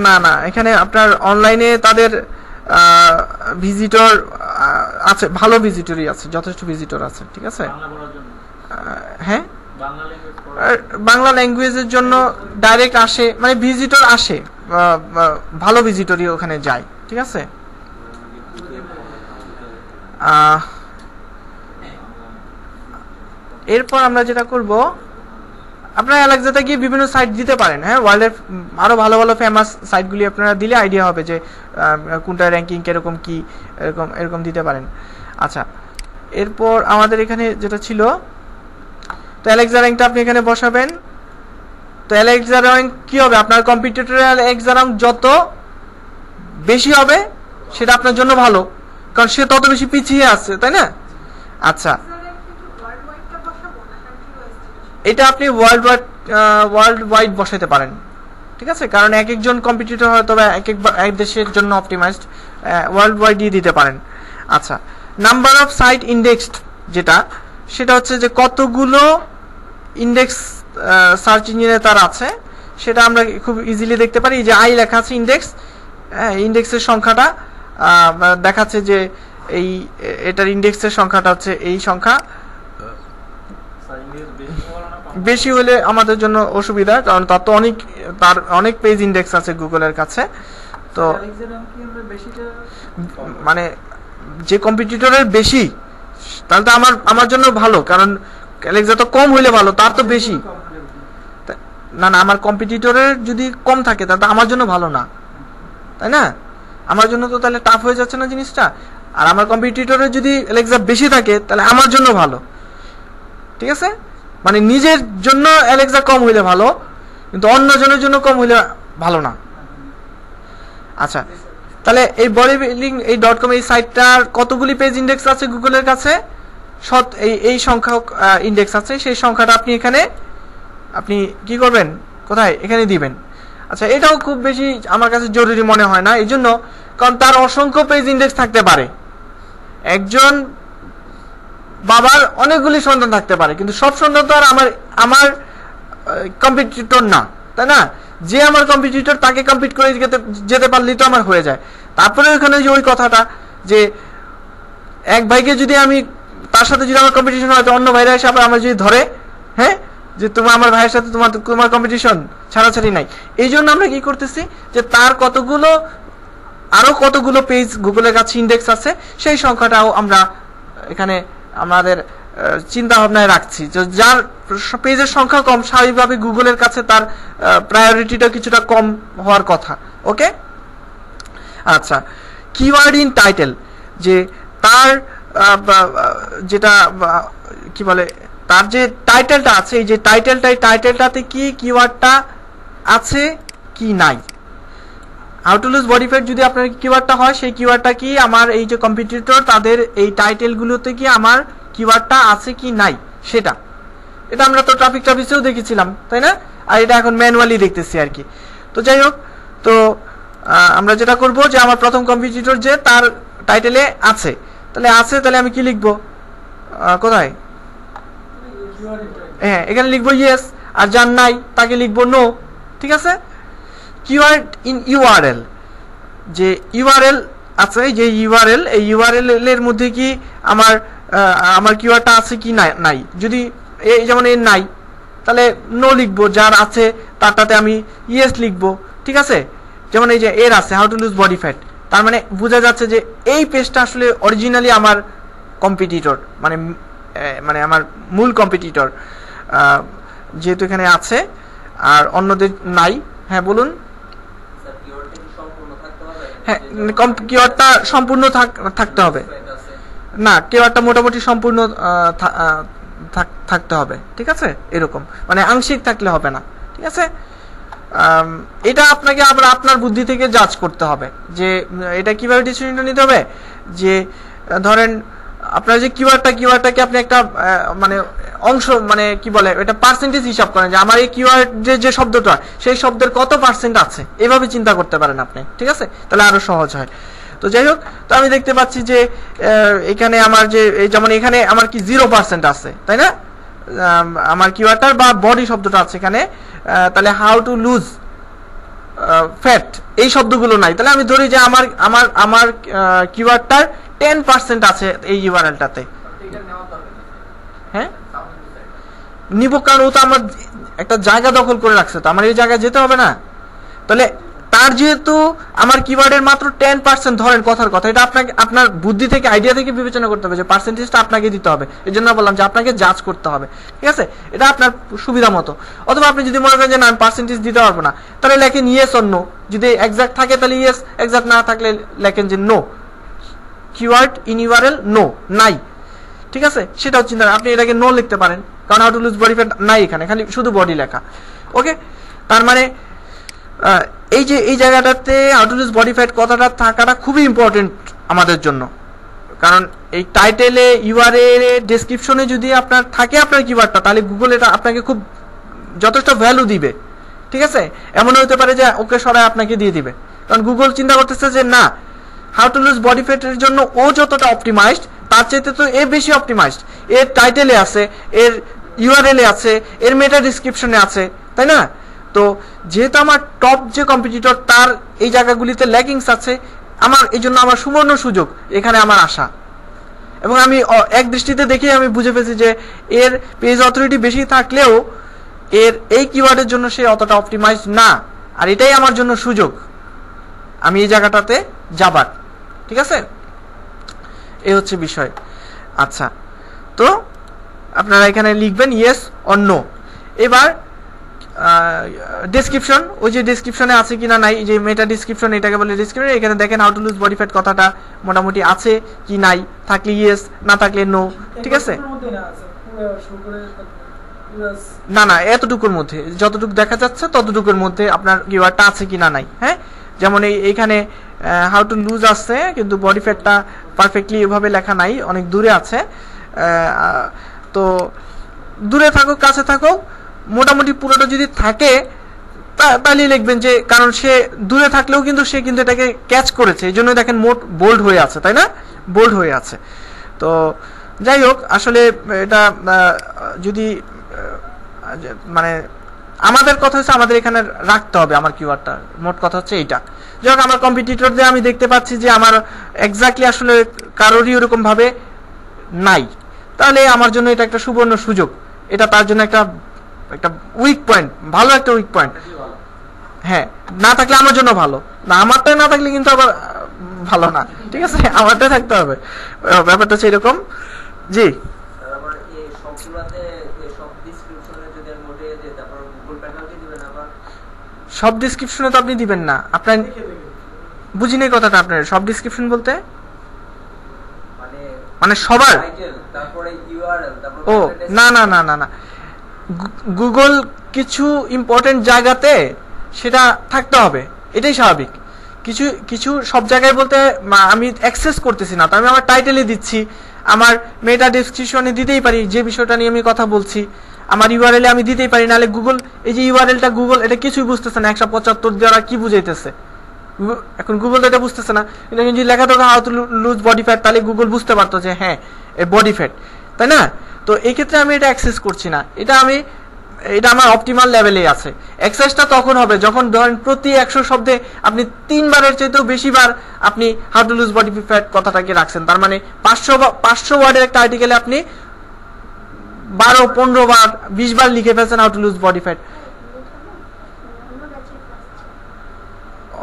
না না, এখানে আপনার অনলাইনে তাদের ভিজিটর আছে, ভালো ভিজিটরই আছে, যথেষ্ট ভিজিটর আছে, ঠিক আছে? হ্যাঁ বাংলা ল্যাঙ্গুয়েজের জন্য ডাইরেক্ট আসে, মানে ভিজিটর আসে, ভালো ভিজিটরই ওখানে যায়, ঠিক আছে? এরপর আমরা যেটা করব, আপনারা অ্যালেক্সাতে গিয়ে বিভিন্ন সাইট দিতে পারেন, হ্যাঁ ওয়ার্ল্ডের আরো ভালো ভালো ফেমাস সাইটগুলি আপনারা দিলে আইডিয়া হবে যে কোনটা র্যাঙ্কিং কিরকম, কি এরকম দিতে পারেন। আচ্ছা এরপর আমাদের এখানে যেটা ছিল, তো অ্যালেক্সা র্যাঙ্কটা আপনি এখানে বসাবেন। তো অ্যালেক্সা র্যাঙ্ক কি হবে, আপনার কম্পিটিটরের অ্যালেক্সা র্যাঙ্ক যত বেশি হবে সেটা আপনার জন্য ভালো, কারণ সে তত বেশি পিছিয়ে আছে, তাই না? আচ্ছা এটা আপনি ওয়ার্ল্ড ওয়াইড বসাতে পারেন, ঠিক আছে? কারণ এক একজন কম্পিটিটর হয়তো এক দেশের জন্য অপটিমাইজড, ওয়ার্ল্ড ওয়াইড দিয়ে দিতে পারেন। আচ্ছা নাম্বার অফ সাইট ইন্ডেক্সড সেটা হচ্ছে যে কতগুলো ইন্ডেক্স সার্চ ইঞ্জিনে তার আছে, সেটা আমরা খুব ইজিলি দেখতে পারি। যে আই লেখা আছে ইন্ডেক্স, ইন্ডেক্সের সংখ্যাটা দেখাচ্ছে যে এটার ইন্ডেক্সের সংখ্যাটা হচ্ছে এই সংখ্যা। বেশি হলে আমাদের জন্য অসুবিধা, কারণ তার অনেক পেজ ইন্ডেক্স আছে গুগলের কাছে। তো মানে যে কম্পিটিটরের বেশি, তাহলে তো আমার জন্য ভালো, কারণ অ্যালেক্সা তো কম হইলে ভালো, তার তো বেশি। না না, আমার কম্পিটিটরের যদি কম থাকে তাহলে আমার জন্য ভালো না, তাই না? আমার জন্য তো তাহলে টাফ হয়ে যাচ্ছে না জিনিসটা। আর আমার কম্পিটিটরের যদি অ্যালেক্সা বেশি থাকে তাহলে আমার জন্য ভালো, ঠিক আছে? মানে নিজের জন্য অ্যালেক্সা কম হইলে ভালো, কিন্তু অন্যজনের জন্য কম হইলে ভালো না। আচ্ছা, তাহলে এই বডি বিল্ডিং এই .com এই সাইটটার কতগুলি পেজ ইন্ডেক্স আছে গুগলের কাছে? এই সংখ্যক ইন্ডেক্স আছে, সেই সংখ্যাটা আপনি এখানে আপনি কি করবেন, কোথায়, এখানে দিবেন। আচ্ছা, এটাও খুব বেশি আমার কাছে জরুরি মনে হয় না, এই জন্য কারণ তার অসংখ্য পেজ ইন্ডেক্স থাকতে পারে। একজন বাবার অনেকগুলি সন্তান থাকতে পারে, কিন্তু সব সন্তান তো আর আমার কম্পিটিটর না, তাই না? যে আমার কম্পিটিটর তাকে কম্পিট করে যেতে পারলেই তো আমার হয়ে যায়। তারপরে ওখানে যে ওই কথাটা যে এক ভাইকে যদি আমি তার সাথে যদি আমার কম্পিটিশন হয়, তো অন্য ভাইরা এসে আবার আমার যদি ধরে, হ্যাঁ, যে তোমার আমার ভাইয়ের সাথে তোমার কম্পিটিশন ছাড়াছাড়ি নাই। এই জন্য আমরা কি করতেছি যে তার আরো কতগুলো পেজ গুগলের কাছে ইন্ডেক্স আছে, সেই সংখ্যাটাও আমরা এখানে আমাদের চিন্তা ভাবনায় রাখছি। যার পেজের সংখ্যা কম, স্বাভাবিকভাবে গুগলের কাছে তার প্রায়োরিটিটা কিছুটা কম হওয়ার কথা। ওকে, আচ্ছা, কিওয়ার্ড ইন টাইটেল, যে তার যেটা কি বলে, তার যে টাইটেলটা আছে, এই যে টাইটেলটাতে কি কিওয়ার্ডটা আছে কি নাই। How to lose body fat যদি আপনার কিওয়ার্ডটা হয়, সেই কিওয়ার্ডটা কি আমার এই যে কম্পিটিটর তাদের এই টাইটেলগুলোতে কি আমার কিওয়ার্ডটা আছে কি নাই, সেটা এটা আমরা তো ট্রাফিক ট্রাফিসেও দেখেছিলাম, তাই না? আর এটা এখন ম্যানুয়ালি দেখতেছি আর কি। তো যাই হোক, তো আমরা যেটা করব যে আমার প্রথম কম্পিটিটর যে তার টাইটেলে আছে, তাহলে আমি কি লিখবো, কোথায়, হ্যাঁ, এখানে লিখবো ইয়েস, আর যার নাই তাকে লিখবো নো। ঠিক আছে। কিওয়ার্ড ইন ইউআরএল, যে ইউআরএল আছে, যে ইউআরএল, এই ইউআরএল এর মধ্যে কি আমার কিওয়ার্ডটা আছে কি নাই। যদি এই যেমন এর নাই, তাহলে নো লিখবো, যার আছে তারটাতে আমি ইয়েস লিখবো। ঠিক আছে। যেমন এই যে এর আছে how to lose body fat, তার মানে বোঝা যাচ্ছে যে এই পেজটা আসলে অরিজিনালি আমার কম্পিটিটর, মানে আমার মূল কম্পিটিটর, যেহেতু এখানে আছে আর অন্যদের নাই। হ্যাঁ বলুন। হ্যাঁ, কিওয়ার্ডটা সম্পূর্ণ থাকতে হবে না, কিওয়ার্ডটা মোটামুটি সম্পূর্ণ থাকতে হবে। ঠিক আছে, এরকম মানে আংশিক থাকলে হবে না। ঠিক আছে, এটা আপনাকে আবার আপনার বুদ্ধি থেকে জাজ করতে হবে যে এটা কিভাবে ডিসিশনটা নিতে হবে। যে ধরেন আপনার যে কিওয়ার্ডটাকে আপনি একটা মানে অংশ, মানে কি বলে, এটা পার্সেন্টেজ হিসাব করেন যে আমার এই কিওয়ার্ডের যে শব্দটা, সেই শব্দের কত পার্সেন্ট আছে, এভাবে চিন্তা করতে পারেন আপনি। ঠিক আছে, তাহলে আরো সহজ হয়। তো যাই হোক, তো আমি দেখতে পাচ্ছি যে এখানে আমার যে যেমন এখানে আমার কি 0% আছে, তাই না? আমার কিওয়ার্ডটার বা বডি শব্দটা আছে এখানে, তাহলে হাউ টু লুজ ফ্যাট এই শব্দগুলো নাই। তাহলে আমি ধরি যে আমার কিওয়ার্ডটার 10% আছে এই ইউআরএলটাতে। হ্যাঁ নিব, কারণ ও তো আমার একটা জায়গা দখল করে রাখছে, তো আমার এই জায়গায় যেতে হবে না। তাহলে তার যেহেতু আমার কিওয়ার্ডের মাত্র 10% ধরেন, কথার কথা, এটা আপনাকে আপনার বুদ্ধি থেকে, আইডিয়া থেকে বিবেচনা করতে হবে যে পার্সেন্টেজটা আপনাকে দিতে হবে। এই জন্য বললাম যে আপনাকে জাজ করতে হবে। ঠিক আছে, এটা আপনার সুবিধা মতো। অথবা আপনি যদি মনে করেন যে না আমি পার্সেন্টেজ দিতে পারবো না, তাহলে লেখেন ইয়েস অর নো। যদি এক্সাক্ট থাকে তাহলে ইয়েস, এক্সাক্ট না থাকলে লেখেন যে no. Keyword in URL no, নাই। ঠিক আছে, সেটাও চিন্তা, আপনি এটাকে নো লিখতে পারেন, কারণ how to lose body fat নাই এখানে, খালি শুধু বডি লেখা। ওকে, তার মানে এই যে এই জায়গাটাতে how to lose body fat কথাটা থাকাটা খুবই ইম্পর্টেন্ট আমাদের জন্য। কারণ এই টাইটেলে, ইউআরএল, ডেসক্রিপশনে যদি আপনার থাকে আপনার কিওয়ার্ডটা, তাহলে গুগল এটা আপনাকে খুব যথেষ্ট ভ্যালু দিবে। ঠিক আছে, এমন হতে পারে যে ওকে সরাই আপনাকে দিয়ে দিবে, কারণ গুগল চিন্তা করতেছে যে না, হাউ টু লুজ বডি ফ্যাটের জন্য ও যতটা অপটিমাইজড, তার চাইতে তো এ বেশি অপটিমাইজড। এর টাইটেলে আছে, এর ইউআরএল এ আছে, এর মেটা ডিসক্রিপশনে আছে, তাই না? তো যেহেতু আমার টপ যে কম্পিটিটর তার এই জায়গাগুলিতে ল্যাকিংস আছে, আমার এই জন্য আমার সুবর্ণ সুযোগ এখানে আমার আসা। এবং আমি এক দৃষ্টিতে দেখে আমি বুঝে ফেলছি যে এর পেজ অথরিটি বেশি থাকলেও এর এই কিওয়ার্ডের জন্য সে অতটা অপটিমাইজড না, আর এটাই আমার জন্য সুযোগ আমি এই জায়গাটাতে যাবার। ঠিক আছে, এই হচ্ছে বিষয়। আচ্ছা, তো আপনারা এখানে লিখবেন ইয়েস অর নো। এবার ডেসক্রিপশন, ওই যে ডেসক্রিপশনে আছে কিনা নাই, যে মেটা ডিসক্রিপশন এটাকে বলে ডেসক্রিপশন। এখানে দেখেন how to lose body fat কথাটা মোটামুটি আছে কি নাই, থাকলে ইয়েস, না থাকলে নো। ঠিক আছে, ইউএস না না, এতটুকুর মধ্যে যতটুকু দেখা যাচ্ছে ততটুকুর মধ্যে আপনার কিওয়ার্ডটা আছে কিনা নাই। হ্যাঁ, যেমন এইখানে হাউ টু লুজ আছে, কিন্তু বডি ফ্যাটটা পারফেক্টলি এভাবে লেখা নাই, অনেক দূরে আছে। তো দূরে থাকুক কাছে থাকুক, মোটামুটি পুরোটা যদি থাকে তাহলে লিখবেন যে, কারণ সে দূরে থাকলেও কিন্তু সে কিন্তু এটাকে ক্যাচ করেছে, এই জন্য দেখেন মোট বোল্ড হয়ে আছে, তাই না? বোল্ড হয়ে আছে। তো যাই হোক, আসলে এটা যদি মানে আমাদের কথা হচ্ছে আমাদের এখানে রাখতে হবে আমার কিওয়ার্ডটা, মোট কথা হচ্ছে এইটা। যাই হোক, আমার কম্পিটিটরদের আমি দেখতে পাচ্ছি যে আমার এক্স্যাক্টলি আসলে কারোরই ওরকম ভাবে নাই, তাহলে আমার জন্য এটা একটা সুবর্ণ সুযোগ, এটা তার জন্য একটা উইক পয়েন্ট, ভালো একটা উইক পয়েন্ট। হ্যাঁ, না থাকলে আমার জন্য ভালো না, আমারটা না থাকলে কিন্তু আবার ভালো না, ঠিক আছে? আমারটা থাকতে হবে, ব্যাপারটা হচ্ছে এরকম। জি, সব ডিসক্রিপশনে তো আপনি দিবেন না, আপনার বুঝিনি কথাটা। আপনার সব ডিসক্রিপশন বলতে মানে সবার? ও না না না না না, গুগল কিছু ইম্পর্টেন্ট জায়গাতে সেটা থাকতে হবে, এটাই স্বাভাবিক। কিছু কিছু সব জায়গায় বলতে আমি অ্যাক্সেস করতেছি না, তো আমি আমার টাইটেলে দিচ্ছি, আমার মেটা ডেসক্রিপশনে দিতেই পারি, যে বিষয়টা নিয়ে আমি কথা বলছি আমার ইউআরএল আমি দিতেই পারি, নাহলে গুগল এই যে ইউআরএলটা গুগল এটা কিছুই বুঝতেছে না, 175 দ্বারা কি বুঝাইতেছে, এখন গুগল এটা বুঝতেছে না। কিন্তু যদি লেখা থাকতো how to lose body fat, তাহলে গুগল বুঝতে পারতো যে হ্যাঁ এ বডি ফ্যাট, তাই না? তো এই ক্ষেত্রে আমি এটা অ্যাক্সেস করছি না, এটা আমার অপটিমাল লেভেলেই আছে। অ্যাক্সেসটা তখন হবে যখন ধরেন প্রতি 100 শব্দে আপনি 3 বারের চাইতেও বেশি বার আপনি how to lose body fat কথাটাকে রাখছেন, তার মানে 500 ওয়ার্ডের একটা আর্টিকেলে আপনি 12, 15 বার, 20 বার লিখে ফেলছেন how to lose body fat.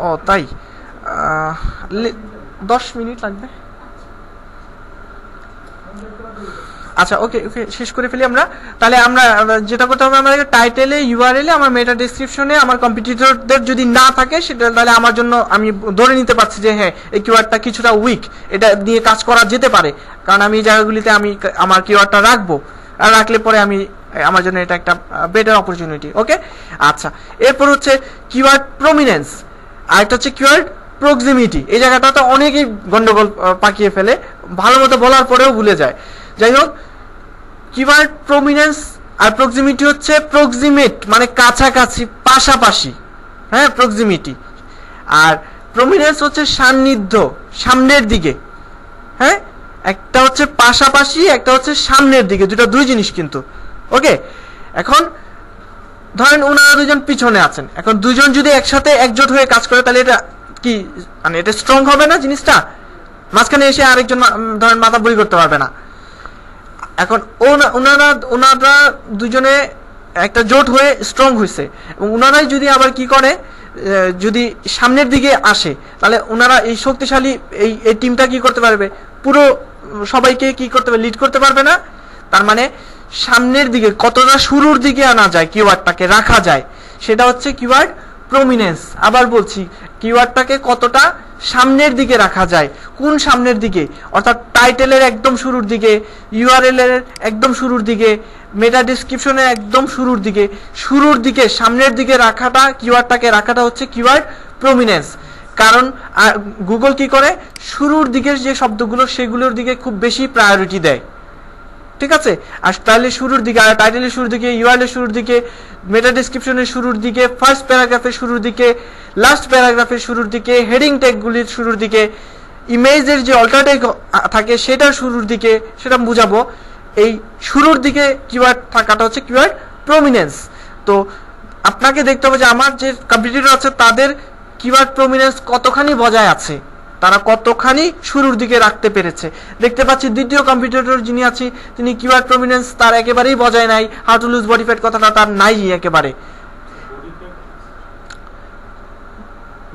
ও তাই, 10 মিনিট লাগবে। আচ্ছা, ওকে ওকে, শেষ করে ফেলি আমরা। তাহলে আমরা যেটা করতে হবে, আমাদের টাইটেলে ইউআরএল এ আমার মেটা ডেসক্রিপশনে আমার কম্পিটিটরদের যদি না থাকে সেটা, তাহলে আমার জন্য আমি ধরে নিতে পারছি যে হ্যাঁ এই কিওয়ার্ডটা কিছুটা উইক, এটা দিয়ে কাজ করা যেতে পারে, কারণ আমি এই জায়গাগুলিতে আমি আমার কিওয়ার্ডটা রাখবো, আর রাখলে পরে আমার জন্য এটা একটা বেটার অপরচুনিটি। ওকে, আচ্ছা, এরপর হচ্ছে কিওয়ার্ড প্রমিনেন্স, আর একটা হচ্ছে কিওয়ার্ড প্রক্সিমিটি। এই জায়গাটা তো অনেকেই গন্ডগোল পাকিয়ে ফেলে, ভালো মতো বলার পরেও ভুলে যায়। যাই হোক, কিওয়ার্ড প্রমিনেন্স আর প্রক্সিমিটি হচ্ছে প্রক্সিমেট মানে কাছাকাছি, পাশাপাশি, হ্যাঁ প্রক্সিমিটি, আর প্রমিনেন্স হচ্ছে সান্নিধ্য, সামনের দিকে। হ্যাঁ, একটা হচ্ছে পাশাপাশি, একটা হচ্ছে সামনের দিকে, দুই জিনিস কিন্তু। ওকে, এখন ধরেন ওনারা দুজন পিছনে আছেন, এখন দুজন যদি একসাথে একজোট হয়ে কাজ করে, তাহলে এটা কি মানে এটা স্ট্রং হবে না জিনিসটা? মাঝখানে এসে আরেকজন ধরেন মাথা বই করতে পারবে না। এখন ওনারা দুজনে একটা জোট হয়ে স্ট্রং হয়েছে, এবং ওনারাই যদি আবার কি করে, যদি সামনের দিকে আসে, তাহলে ওনারা এই শক্তিশালী এই টিমটা কি করতে পারবে, পুরো সবাইকে কি করতে পারবে, লিড করতে পারবে না। তার মানে সামনের দিকে কতটা শুরুর দিকে আনা যায়, কিওয়ার্ডটাকে রাখা যায়, সেটা হচ্ছে কিওয়ার্ড প্রমিনেন্স। আবার বলছি, কিওয়ার্ডটাকে কতটা সামনের দিকে রাখা যায়, কোন সামনের দিকে, অর্থাৎ টাইটেলের একদম শুরুর দিকে, ইউআরএল এর একদম শুরুর দিকে, মেটা ডেসক্রিপশনের একদম শুরুর দিকে সামনের দিকে রাখাটা, কিওয়ার্ডটাকে রাখাটা হচ্ছে কিওয়ার্ড প্রমিনেন্স। কারণ গুগল কি করে, শুরুর দিকের যে শব্দগুলো সেগুলোর দিকে খুব বেশি প্রায়োরিটি দেয়, ঠিক আছে? আর তাহলে শুরুর দিকে, আর টাইটেলের শুরুর দিকে, ইউআরএল শুরুর দিকে, মেটা ডেসক্রিপশনের শুরুর দিকে, ফার্স্ট প্যারাগ্রাফের শুরুর দিকে, লাস্ট প্যারাগ্রাফের শুরুর দিকে, হেডিং ট্যাগগুলির শুরুর দিকে, ইমেজের যে অল্টারনেটিভ থাকে সেটার শুরুর দিকে, সেটা বুঝাবো। এই শুরুর দিকে কিওয়ার্ড থাকাটা হচ্ছে কিওয়ার্ড প্রমিনেন্স। তো আপনাকে দেখতে হবে যে আমার যে কম্পিটিটর আছে তাদের কিওয়ার্ড প্রমিনেন্স কতখানি বজায় আছে, তারা কতখানি শুরুর দিকে রাখতে পেরেছে। দেখতে পাচ্ছি দ্বিতীয় কম্পিটিটর যিনি আছে তিনি কিওয়ার্ড প্রমিনেন্স তার একেবারেই বজায় নাই, how to lose body fat কথাটা তার নাই একেবারে,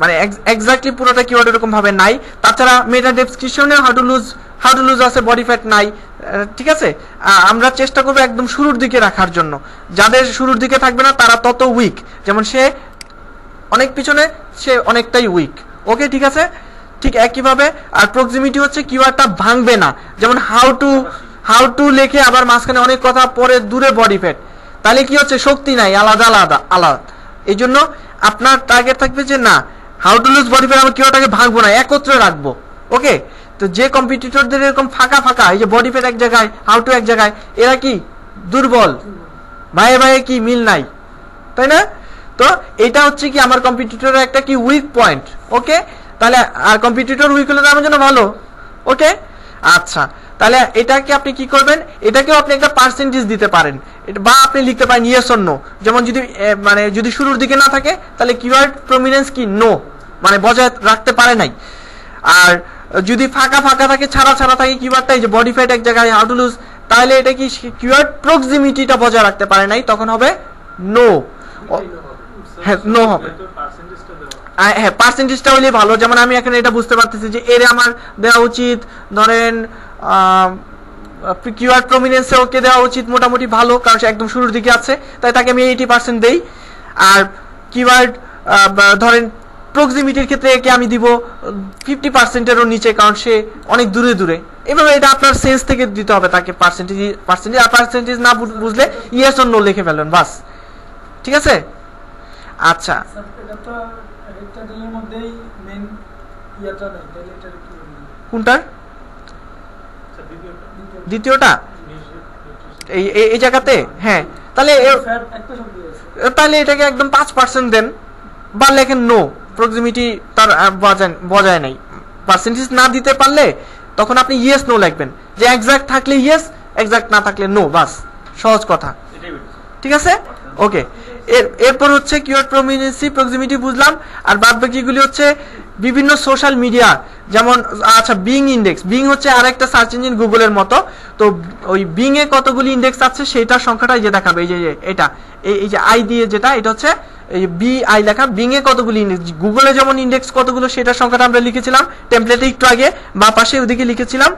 মানে এক্স্যাক্টলি পুরোটা কিওয়ার্ড এরকম ভাবে নাই। তাছাড়া মেটা ডেসক্রিপশনে হাউ টু লুজ আছে, বডি ফ্যাট নাই, ঠিক আছে? আমরা চেষ্টা করবো একদম শুরুর দিকে রাখার জন্য, যাদের শুরুর দিকে থাকবে না তারা তত উইক, যেমন সে অনেক পিছনে, সে অনেকটাই উইক। ওকে, ঠিক আছে? ঠিক একইভাবে আর প্রক্সিমিটি হচ্ছে কিওয়ার্ডটা ভাঙবে না, যেমন হাউ টু লেখে আবার মাঝখানে অনেক কথা, পরে দূরে বডি ফ্যাট, তাহলে কি হচ্ছে, শক্তি নাই, আলাদা আলাদা আলাদা। এই জন্য আপনার টার্গেট থাকবে যে না, how to lose body fat আমরা কিউআরটাকে ভাঙবো না, একত্রে রাখবো। ওকে, তো যে কম্পিটিটরদের এরকম ফাঁকা ফাঁকা, এই যে বডি ফ্যাট এক জায়গায়, হাউ টু এক জায়গায়, এরা কি দুর্বল, ভাইয়ে ভাইয়ে কি মিল নাই, তাই না? তো এটা হচ্ছে কি আমার কম্পিটিটরের একটা কি উইক পয়েন্ট। ওকে, তাহলে আর কম্পিটিটর উইক হলে আমার জন্য ভালো। ওকে, আচ্ছা, তাহলে এটাকে আপনি কি করবেন, এটাকেও আপনি একটা পার্সেন্টেজ দিতে পারেন, বা আপনি লিখতে পারেন ইয়েস অর নো। যেমন যদি মানে যদি শুরুর দিকে না থাকে তাহলে কিওয়ার্ড প্রমিনেন্স কি নো, মানে বজায় রাখতে পারে নাই। আর যদি ফাঁকা ফাঁকা থাকে, ছাড়া ছাড়া থাকে কিওয়ার্ডটা, এই যে বডি ফ্যাট এক জায়গায়, হাউ টু লুজ, তাহলে এটা কি কিওয়ার্ড প্রক্সিমিটিটা বজায় রাখতে পারে নাই, তখন হবে নো। হ্যাঁ, নো হবে। হ্যাঁ, পার্সেন্টেজটা হলে ভালো। যেমন আমি এখানে এটা বুঝতে পারতেছি যে এর আমার দেওয়া উচিত, ধরেন কিওয়ার্ড প্রমিনেন্সে ওকে দেওয়া উচিত মোটামুটি ভালো, কারণ সে একদম শুরুর দিকে আছে, তাই তাকে আমি 80% দেই। আর কিওয়ার্ড ধরেন প্রক্সিমিটির ক্ষেত্রে একে আমি দিব 50%-এরও নিচে, কারণ সে অনেক দূরে দূরে। এভাবে এটা আপনার সেন্স থেকে দিতে হবে তাকে পার্সেন্টেজ। আর পার্সেন্টেজ না বুঝলে ইয়েস অর নো লিখে ফেলবেন, বাস। ঠিক আছে, আচ্ছা। কোনটার? দ্বিতীয়টা এই জায়গাতে? হ্যাঁ, তাহলে এটাকে একদম 5% দেন, বা লেখেন নো, প্রক্সিমিটি তার বজায় নাই। পার্সেন্টেজ না দিতে পারলে তখন আপনি ইয়েস নো লিখবেন, যে এক্সাক্ট থাকলে ইয়েস, এক্সাক্ট না থাকলে নো, বাস, সহজ কথা। ঠিক আছে, ওকে। এরপর হচ্ছে কিওয়ার্ড প্রমিনেন্সি, প্রক্সিমিটি বুঝলাম। আর বাদ বাকিগুলি হচ্ছে বিভিন্ন সোশ্যাল মিডিয়া, যেমন আচ্ছা বিং ইন্ডেক্স। বিং হচ্ছে আরেকটা সার্চ ইঞ্জিন গুগলের মতো। তো ওই বিং এ কতগুলি ইন্ডেক্স আছে সেটার সংখ্যাটা যে দেখাবে, এই যে এটা, এই যে আই দিয়ে যেটা, এটা হচ্ছে এই বি আই লেখা। বিং এ কতগুলি ইন্ডেক্স, গুগলে যেমন ইন্ডেক্স কতগুলো সেটার সংখ্যাটা আমরা লিখেছিলাম টেমপ্লেটে একটু আগে, বা পাশে ওদিকে লিখেছিলাম।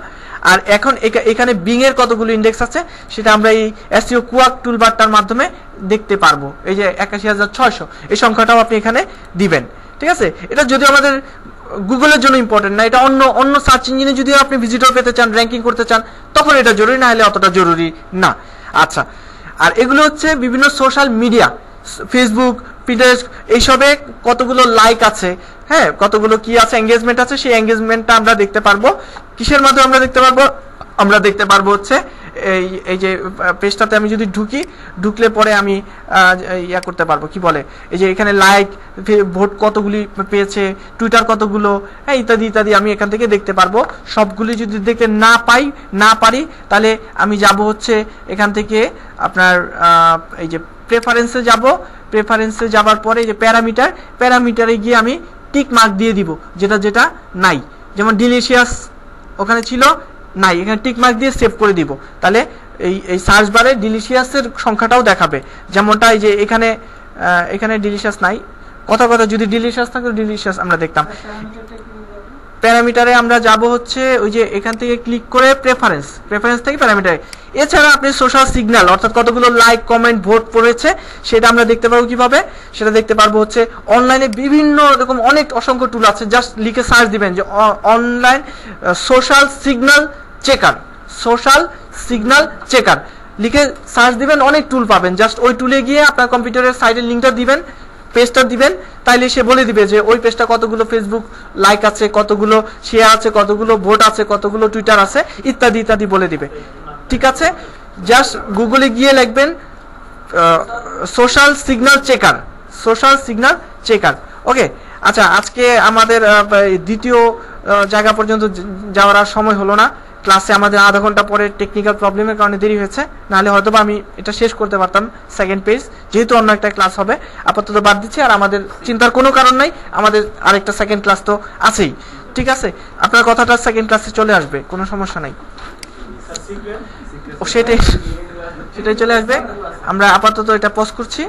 আর এখন এখানে বিং এর কতগুলো ইন্ডেক্স আছে সেটা আমরা এই এসইও কুয়াক টুলবারটার মাধ্যমে দেখতে পারবো। এই যে ৮১,৬০০, এই সংখ্যাটাও আপনি এখানে দিবেন। ঠিক আছে, এটা যদি আমাদের গুগলের জন্য ইম্পর্টেন্ট না, এটা অন্য সার্চ ইঞ্জিনে যদি আপনি ভিজিটর পেতে চান, র্যাঙ্কিং করতে চান, তখন এটা জরুরি, না হলে অতটা জরুরি না। আচ্ছা, আর এগুলো হচ্ছে বিভিন্ন সোশ্যাল মিডিয়া, ফেসবুক, পিন্টারেস্ট, এইসবে কতগুলো লাইক আছে, হ্যাঁ, কতগুলো কি আছে, এঙ্গেজমেন্ট আছে, সেই এঙ্গেজমেন্টটা আমরা দেখতে পারবো। কিসের মাধ্যমে আমরা দেখতে পারবো? আমরা দেখতে পারবো হচ্ছে এই যে পেজটাতে আমি যদি ঢুকলে পরে আমি ইয়া করতে পারবো, কি বলে, এই যে এখানে লাইক, ভোট কতগুলি পেয়েছে, টুইটার কতগুলো, হ্যাঁ, ইত্যাদি ইত্যাদি আমি এখান থেকে দেখতে পারবো। সবগুলি যদি দেখতে না পারি তাহলে আমি যাব হচ্ছে এখান থেকে আপনার এই যে প্রেফারেন্সে যাব। প্রেফারেন্সে যাবার পরে এই যে প্যারামিটারে গিয়ে আমি টিক মার্ক দিয়ে দিব যেটা নাই। যেমন ডিলিশিয়াস ওখানে ছিল, নাই, এখানে টিক মার্ক দিয়ে সেভ করে দিব। তাহলে এই সার্চ বারে ডিলিশিয়াসের সংখ্যাটাও দেখাবে, যেমনটা এই যে এখানে ডিলিশিয়াস নাই। কথা যদি ডিলিশিয়াস থাকতো, ডিলিশিয়াস আমরা দেখতাম। প্যারামিটারে আমরা যাব হচ্ছে ওই যে এখান থেকে ক্লিক করে প্রেফারেন্স থেকে প্যারামিটারে। এছাড়া আপনি সোশ্যাল সিগন্যাল, অর্থাৎ কতগুলো লাইক, কমেন্ট, ভোট পড়েছে সেটা আমরা দেখতে পারবো। কিভাবে সেটা দেখতে পারবো হচ্ছে অনলাইনে বিভিন্ন রকম অসংখ্য টুল আছে, জাস্ট লিখে সার্চ দিবেন যে অনলাইন সোশ্যাল সিগন্যাল চেকার লিখে সার্চ দিবেন, অনেক টুল পাবেন। জাস্ট ওই টুলে গিয়ে আপনার কম্পিউটারের সাইডের লিঙ্কটা দিবেন, পেজটা দিবেন, তাইলে সে বলে দিবে যে ওই পেজটা কতগুলো ফেসবুক লাইক আছে, কতগুলো শেয়ার আছে, কতগুলো ভোট আছে, কতগুলো টুইটার আছে, ইত্যাদি ইত্যাদি বলে দিবে। ঠিক আছে, জাস্ট গুগলে গিয়ে লিখবেন সোশ্যাল সিগন্যাল চেকার। ওকে, আচ্ছা, আজকে আমাদের দ্বিতীয় জায়গা পর্যন্ত যাওয়ার আর সময় হলো না। ক্লাসে আমাদের আধা ঘন্টা পরে টেকনিক্যাল প্রবলেমের কারণে দেরি হয়েছে, নাহলে হয়তো আমি এটা শেষ করতে পারতাম সেকেন্ড পেজ, যেহেতু অন্য একটা ক্লাস হবে। আপাতত বাদ দিচ্ছি, আর আমাদের চিন্তার কোনো কারণ নাই, আমাদের আরেকটা সেকেন্ড ক্লাস তো আছেই। ঠিক আছে, আপনার কথাটা সেকেন্ড ক্লাসে চলে আসবে, কোনো সমস্যা নাই, সেটাই চলে আসবে। আমরা আপাতত এটা পজ করছি।